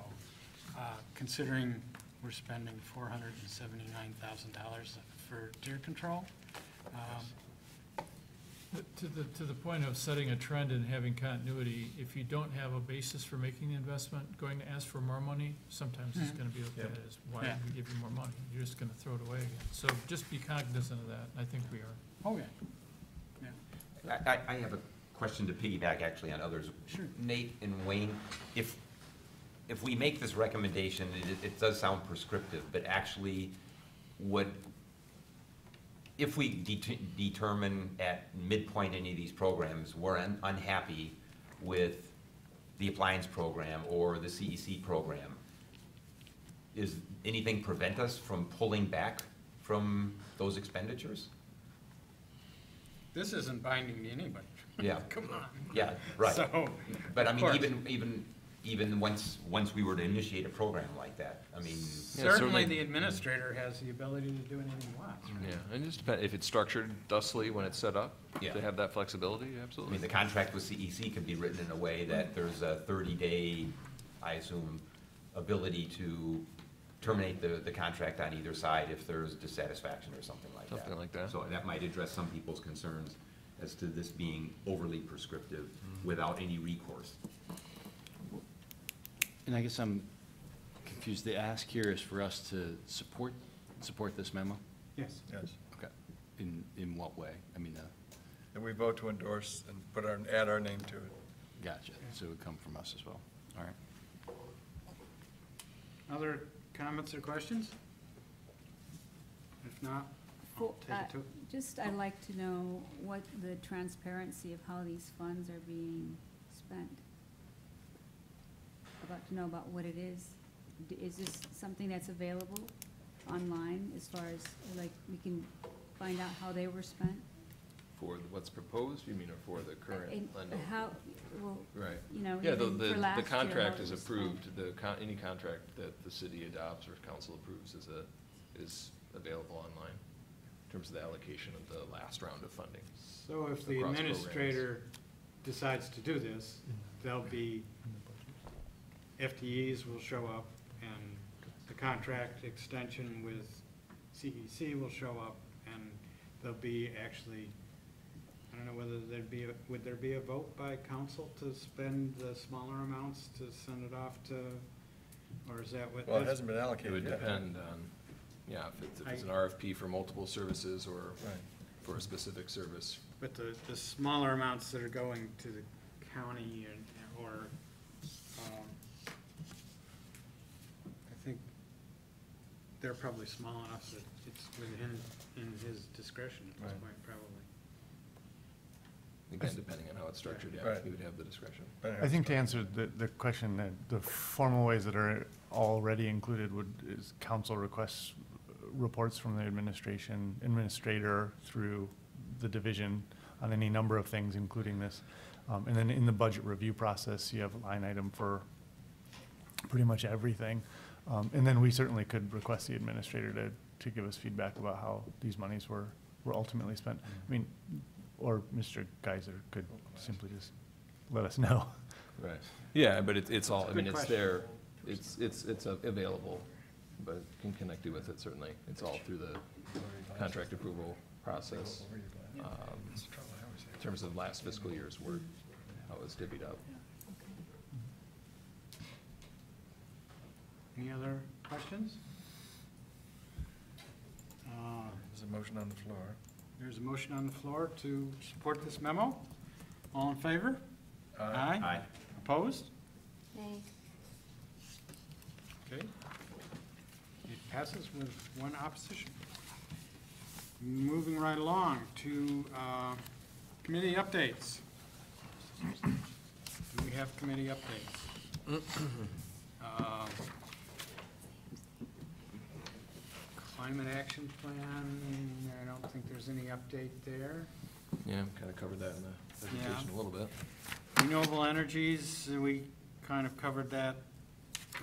considering we're spending $479,000 for tier control. To the point of setting a trend and having continuity, if you don't have a basis for making the investment, going to ask for more money, sometimes it's gonna be looked at as, why did we give you more money? You're just gonna throw it away again. So just be cognizant of that. I think we are. Oh, yeah. I have a question to piggyback actually on others. Sure. Nate and Wayne, if we make this recommendation, it does sound prescriptive, but actually if we determine at midpoint any of these programs, we're unhappy with the appliance program or the CEC program, is anything prevent us from pulling back from those expenditures? This isn't binding to anybody. Yeah. Come on. Yeah, right. So, but I mean, course. even once we were to initiate a program like that, I mean. Certainly the administrator has the ability to do anything he wants. Right? Yeah, and it just depends, if it's structured thusly when it's set up, Yeah. to have that flexibility, I absolutely. mean, the contract with CEC could be written in a way that there's a 30-day, I assume, ability to terminate the contract on either side if there's dissatisfaction or something like that. Something like that. So that might address some people's concerns as to this being overly prescriptive without any recourse. And I guess I'm confused. The ask here is for us to support this memo? Yes. Yes. Okay. In what way? I mean, And we vote to endorse and add our name to it. gotcha. So it would come from us as well. All right. Other comments or questions? If not, I'll take it to. I'd like to know what the transparency of how these funds are being spent. I'd like to know about what it is. Is this something that's available online as far as, like, we can find out how they were spent? For what's proposed, you mean, or for the current lending? How, well, Right. you know, Yeah, even for last the year, contract how is it was approved, spent. any contract that the city adopts or council approves is available online in terms of the allocation of the last round of funding. So if the across administrator decides to do this, there'll be, FTEs will show up, and the contract extension with CEC will show up, and there'll be actually, I don't know whether would there be a vote by council to spend the smaller amounts to send it off to, or is that what? Well, it hasn't been allocated It would yet. depend on, yeah, if it's an RFP for multiple services or for a specific service. But the smaller amounts that are going to the county or, I think they're probably small enough that it's in his discretion at this point, probably. Again, depending on how it's structured, yeah, Right. he would have the discretion. I think to answer the question, that the formal ways that are already included is council requests reports from the administrator through the division on any number of things, including this. And then in the budget review process, you have a line item for pretty much everything. And then we certainly could request the administrator to give us feedback about how these monies were ultimately spent. I mean, or Mr. Geyser could simply just let us know. Right. Yeah, but it's all, I mean, Good it's question. there, it's available, but can connect you with it, certainly. It's all through the contract approval process. In terms of last fiscal year's work, how it was divvied up. Any other questions? There's a motion on the floor. There's a motion on the floor to support this memo. All in favor? Aye. Aye. Opposed? Nay. Okay. It passes with one opposition. Moving right along to committee updates. Do we have committee updates? Climate action plan, I don't think there's any update there. Yeah, kind of covered that in the presentation a little bit. Renewable energies, we kind of covered that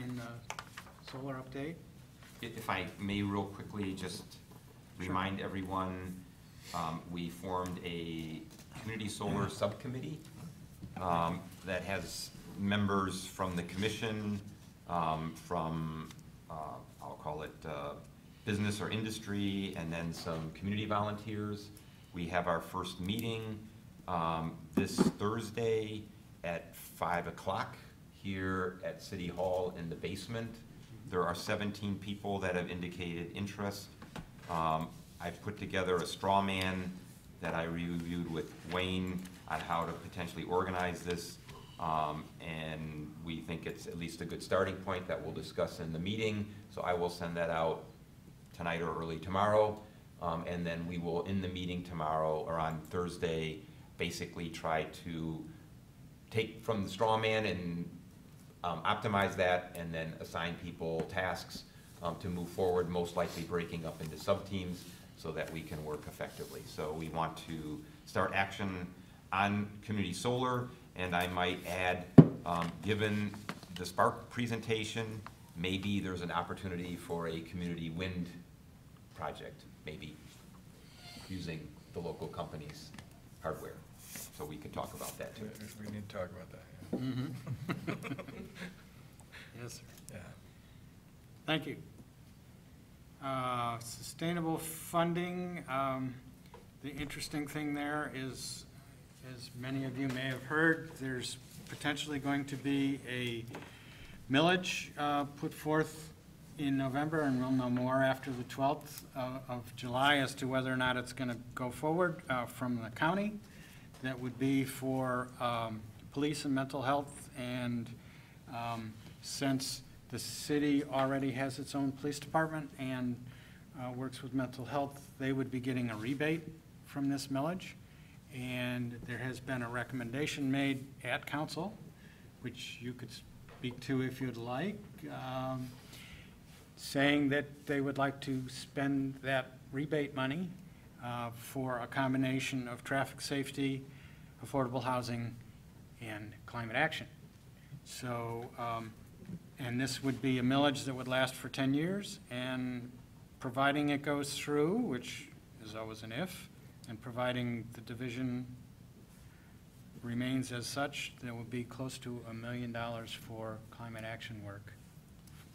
in the solar update. If I may real quickly just remind everyone, we formed a community solar subcommittee that has members from the commission, from, I'll call it business or industry, and then some community volunteers. We have our first meeting this Thursday at 5 o'clock here at City Hall in the basement. There are 17 people that have indicated interest. I've put together a straw man that I reviewed with Wayne on how to potentially organize this. And we think it's at least a good starting point that we'll discuss in the meeting. So I will send that out tonight or early tomorrow. And then we will, in the meeting tomorrow or on Thursday, basically try to take from the straw man and optimize that and then assign people tasks to move forward, most likely breaking up into sub-teams so that we can work effectively. So we want to start action on community solar, and I might add, given the Spark presentation, maybe there's an opportunity for a community wind project, maybe using the local company's hardware. So we can talk about that too. We need to talk about that. Mm-hmm. Yes, sir. Yeah. Thank you. Sustainable funding, the interesting thing there is, as many of you may have heard, there's potentially going to be a millage put forth in November, and we'll know more after the 12th of July as to whether or not it's going to go forward from the county. That would be for police and mental health, and since the city already has its own police department and works with mental health, they would be getting a rebate from this millage. And there has been a recommendation made at council, which you could speak to if you'd like, saying that they would like to spend that rebate money for a combination of traffic safety, affordable housing, and climate action. So, and this would be a millage that would last for 10 years, and providing it goes through, which is always an if, and providing the division remains as such, there will be close to $1 million for climate action work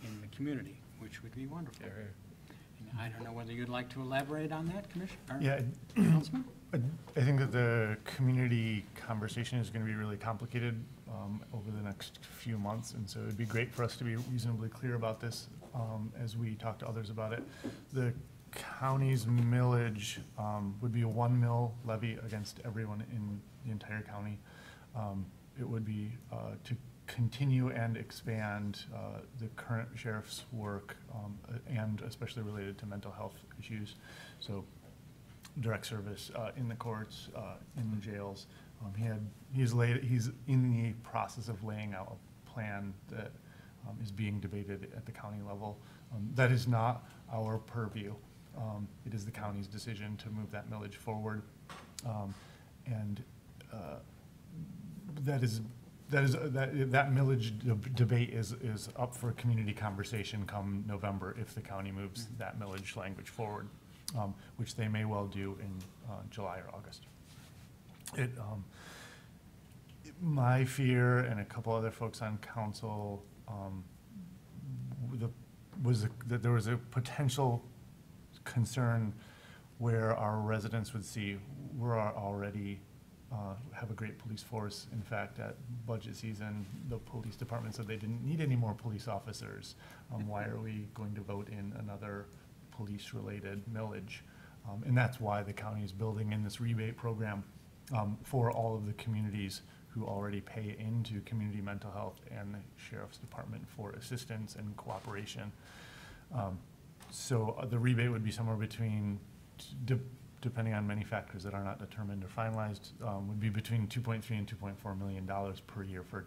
in the community, which would be wonderful. And I don't know whether you'd like to elaborate on that, Commissioner? Yeah, Councilman? I think that the community conversation is going to be really complicated over the next few months, and so it'd be great for us to be reasonably clear about this as we talk to others about it. The county's millage would be a 1 mil levy against everyone in the entire county. It would be to continue and expand the current sheriff's work and especially related to mental health issues. So direct service in the courts, in the jails. He's in the process of laying out a plan that is being debated at the county level. That is not our purview. It is the county's decision to move that millage forward. And that millage debate is up for community conversation come November if the county moves that millage language forward, which they may well do in July or August. My fear and a couple other folks on council was that there was a potential concern where our residents would see we're already have a great police force. In fact, at budget season, the police department said they didn't need any more police officers. Why are we going to vote in another police-related millage? And that's why the county is building in this rebate program for all of the communities who already pay into community mental health and the sheriff's department for assistance and cooperation. So the rebate would be somewhere between, depending on many factors that are not determined or finalized, would be between $2.3 and $2.4 million per year for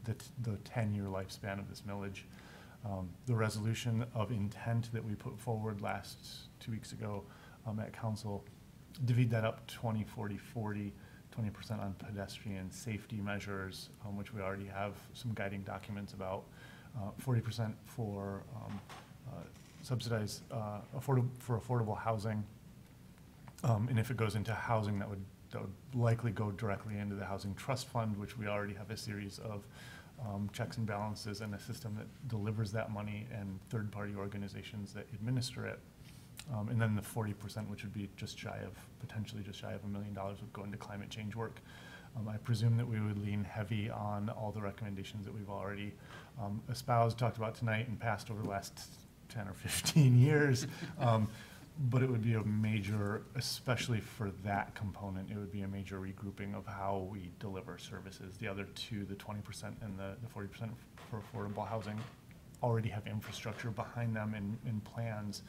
the 10-year lifespan of this millage. The resolution of intent that we put forward 2 weeks ago at council divvied that up 20, 40, 40, 20% on pedestrian safety measures, which we already have some guiding documents about, 40% for subsidized for affordable housing. And if it goes into housing, that would likely go directly into the Housing Trust Fund, which we already have a series of checks and balances and a system that delivers that money and third-party organizations that administer it. And then the 40%, which would be potentially just shy of $1 million, would go into climate change work. I presume that we would lean heavy on all the recommendations that we've already espoused, talked about tonight, and passed over the last 10 or 15 years. But it would be a major, especially for that component, it would be a major regrouping of how we deliver services. The other two, the 20% and the 40% for affordable housing, already have infrastructure behind them and plans.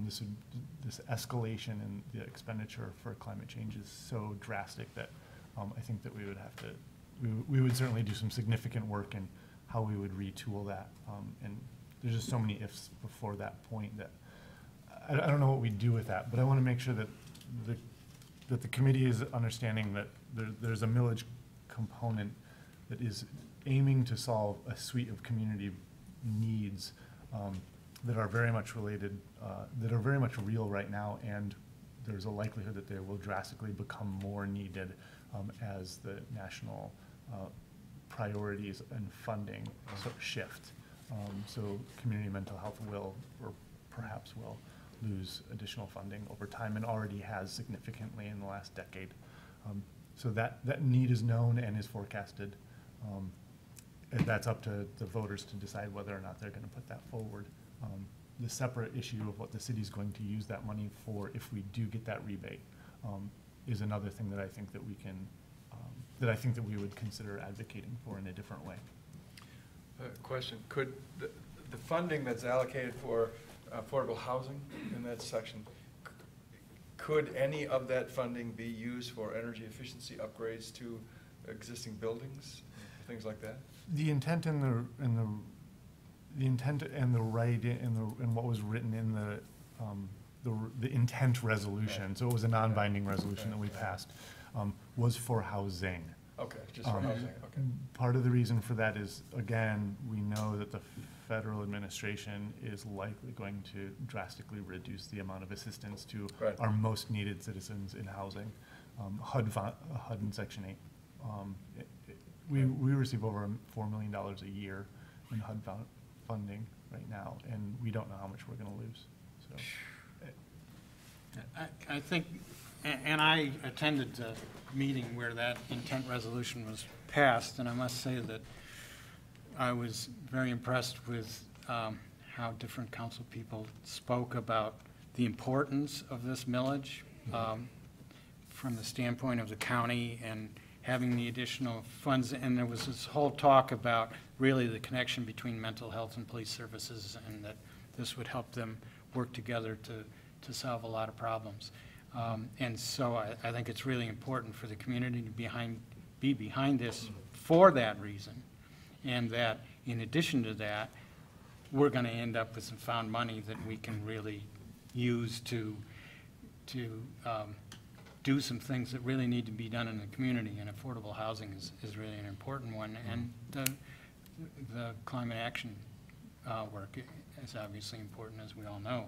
This escalation in the expenditure for climate change is so drastic that I think that we would have to, we would certainly do some significant work in how we would retool that. And there's just so many ifs before that point that I don't know what we do with that, but I want to make sure that the committee is understanding that there's a millage component that is aiming to solve a suite of community needs that are very much related, that are very much real right now, and there's a likelihood that they will drastically become more needed as the national priorities and funding sort of shift. So community mental health will, or perhaps will, lose additional funding over time and already has significantly in the last decade. So that need is known and is forecasted. And that's up to the voters to decide whether or not they're going to put that forward. The separate issue of what the city's going to use that money for if we do get that rebate is another thing that I think that we can, that I think that we would consider advocating for in a different way. Question, could the funding that's allocated for affordable housing in that section, could any of that funding be used for energy efficiency upgrades to existing buildings, things like that? The intent and the intent and the right and what was written in the intent resolution. Right. So it was a non-binding resolution that we passed. Was for housing. Okay, just for housing. Okay. Part of the reason for that is, again, we know that the federal administration is likely going to drastically reduce the amount of assistance to our most needed citizens in housing. HUD in Section 8. We receive over $4 million a year in HUD funding right now, and we don't know how much we're going to lose. So, I think, and I attended the meeting where that intent resolution was passed, and I must say that I was very impressed with how different council people spoke about the importance of this millage from the standpoint of the county and having the additional funds. And there was this whole talk about really the connection between mental health and police services, and that this would help them work together to solve a lot of problems. And so I think it's really important for the community to be behind this for that reason, and that in addition to that, we're going to end up with some found money that we can really use to do some things that really need to be done in the community, and affordable housing is really an important one, and the climate action work is obviously important, as we all know.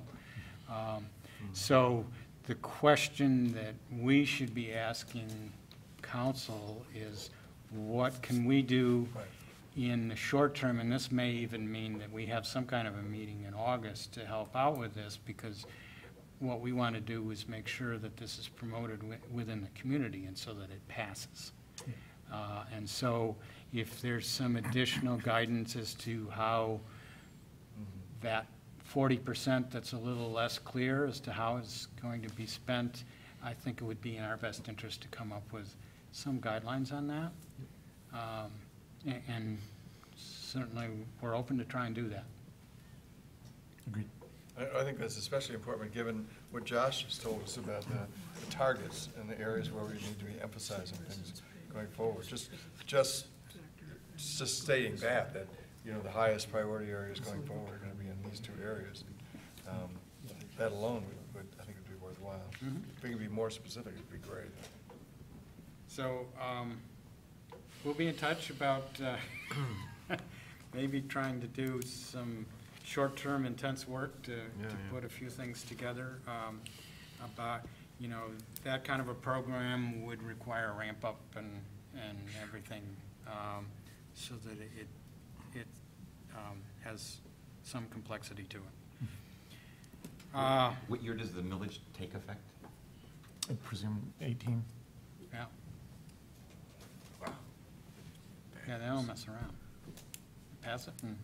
So the question that we should be asking council is, what can we do in the short term? And this may even mean that we have some kind of a meeting in August to help out with this, because what we want to do is make sure that this is promoted within the community and so that it passes. And so if there's some additional guidance as to how that 40% that's a little less clear as to how it's going to be spent, I think it would be in our best interest to come up with some guidelines on that. And certainly, we're open to try and do that. Agreed. I think that's especially important, given what Josh has told us about the targets and the areas where we need to be emphasizing things going forward. Just stating that, you know, the highest priority areas going forward are going to be in these two areas. That alone would, I think, would be worthwhile. If we could be more specific, it'd be great. So we'll be in touch about maybe trying to do some short-term intense work to put a few things together about, you know, that kind of a program would require a ramp up and everything so that it has some complexity to it. What year does the millage take effect? I presume 18. Yeah. Wow. Yeah, they don't mess around. Pass it and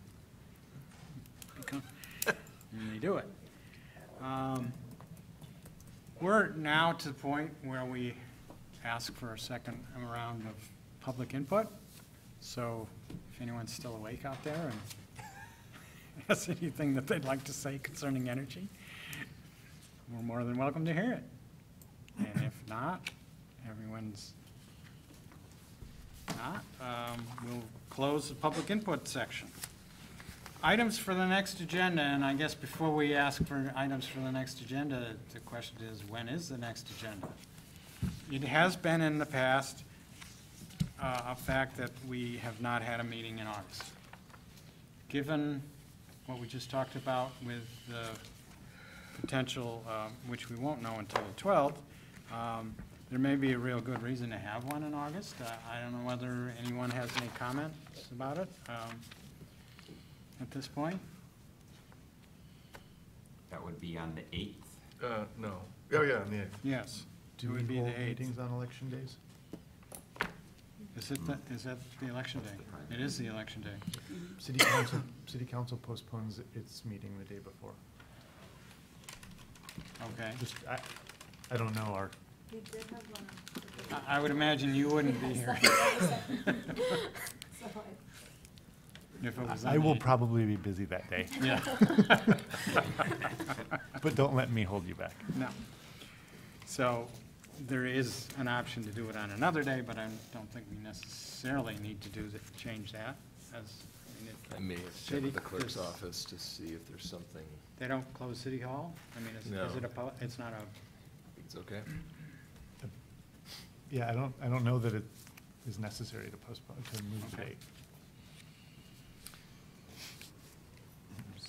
and they do it. We're now to the point where we ask for a second round of public input. So if anyone's still awake out there and has anything that they'd like to say concerning energy, we're more than welcome to hear it. And if not, everyone's not, we'll close the public input section. Items for the next agenda, and I guess before we ask for items for the next agenda, the question is, when is the next agenda? It has been in the past a fact that we have not had a meeting in August. Given what we just talked about with the potential, which we won't know until the 12th, there may be a real good reason to have one in August. I don't know whether anyone has any comments about it at this point. That would be on the 8th? No. Oh, yeah, on the 8th. Yes. Do we hold meetings on election days? Is that the election day? It is the election day. City council postpones its meeting the day before. Okay. Just, I don't know our. We did have one. I would imagine you wouldn't be here. If it was on I will the- probably be busy that day. Yeah. But don't let me hold you back. No. So there is an option to do it on another day, but I don't think we necessarily need to change that. I may have to check with the clerk's office to see if there's something. They don't close City Hall? I mean, is it it's not a, It's okay. Yeah, I don't know that it is necessary to postpone, to move the date.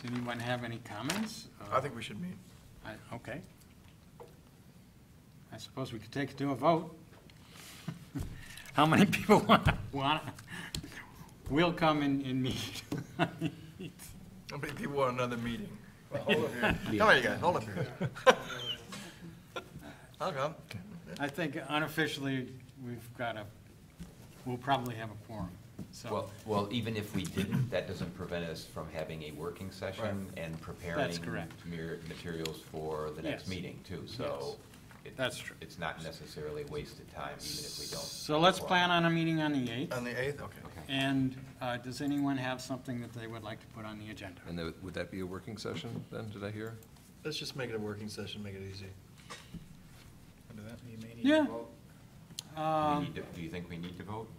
does anyone have any comments? I think we should meet. Okay. I suppose we could take it to a vote. How many people will come and meet? How many people want another meeting? Well, hold up here. Come on, you guys, hold up here. I'll come. I think unofficially, we'll probably have a quorum, so. Well, even if we didn't, that doesn't prevent us from having a working session and preparing That's correct. materials for the next Yes. meeting too, so. That's true. It's not necessarily wasted time, even if we don't. So let's plan on a meeting on the 8th. On the 8th, okay. And does anyone have something that they would like to put on the agenda? And would that be a working session then, did I hear? Let's just make it a working session, make it easy. Do that? You may need Yeah. to vote. Do you think we need to vote?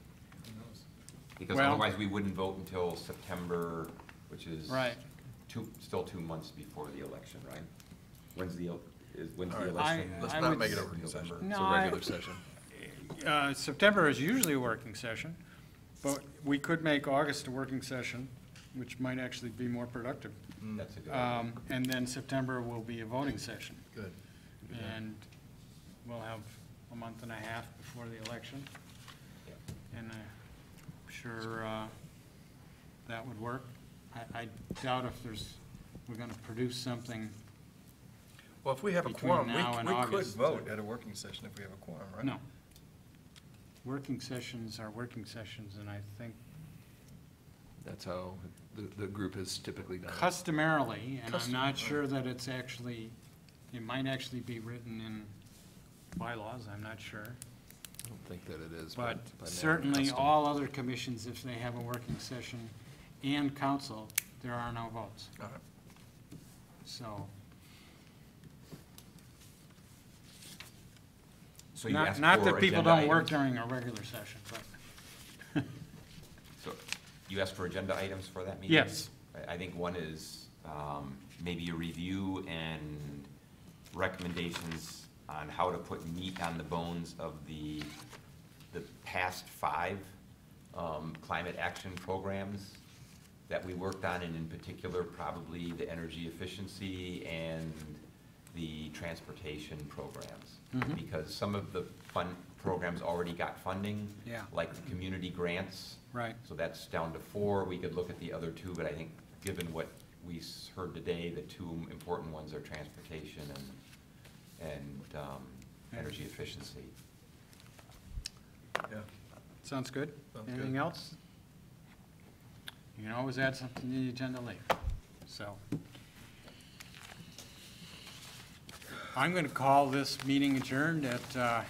Because Well- otherwise we wouldn't vote until September, which is Right. still 2 months before the election, right? When's the All right, election? Let's I not would make it a s- working session. No, It's a regular session. September is usually a working session, but we could make August a working session, which might actually be more productive. That's a good idea. And then September will be a voting session. Good. And we'll have a month and a half before the election. And I'm sure that would work. I doubt if we're going to produce something Well, if we have a between quorum, now and we could August. vote at a working session if we have a quorum, right? No. Working sessions are working sessions, and I think That's how the group has typically done it. customarily, and I'm not sure that it's actually, it might actually be written in bylaws, I'm not sure. I don't think that it is. But by certainly custom. all other commissions, if they have a working session and council, there are no votes. All right. So, So you not asked not for that people agenda don't work items? during a regular session, but, So you asked for agenda items for that meeting? yes. I think one is maybe a review and recommendations on how to put meat on the bones of the past 5 climate action programs that we worked on, and in particular, probably the energy efficiency and the transportation programs. Mhm. Because some of the fund programs already got funding. Yeah. Like the community grants. Right. So that's down to 4. We could look at the other 2, but I think given what we heard today, the 2 important ones are transportation and energy efficiency. Yeah. Sounds good. Sounds Anything good. else? You can always add something to the agenda later, so. I'm going to call this meeting adjourned at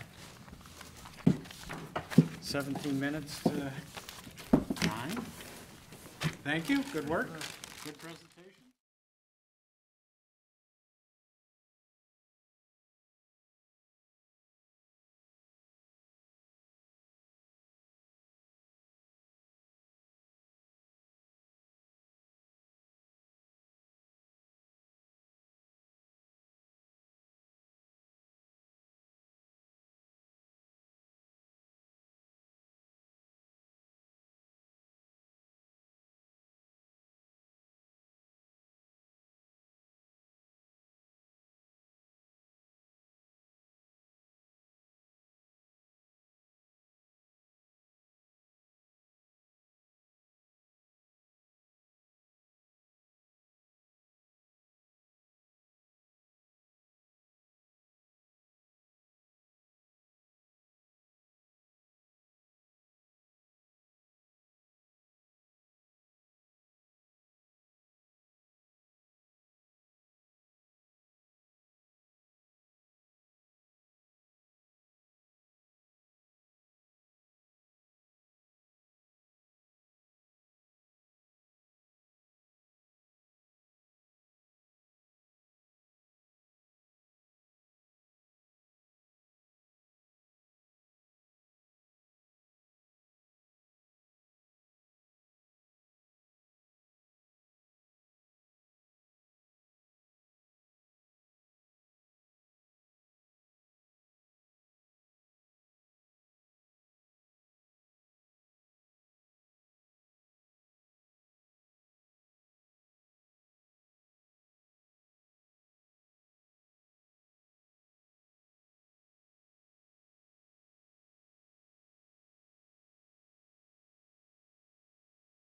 17 minutes to 9. Thank you, good work, good presentation.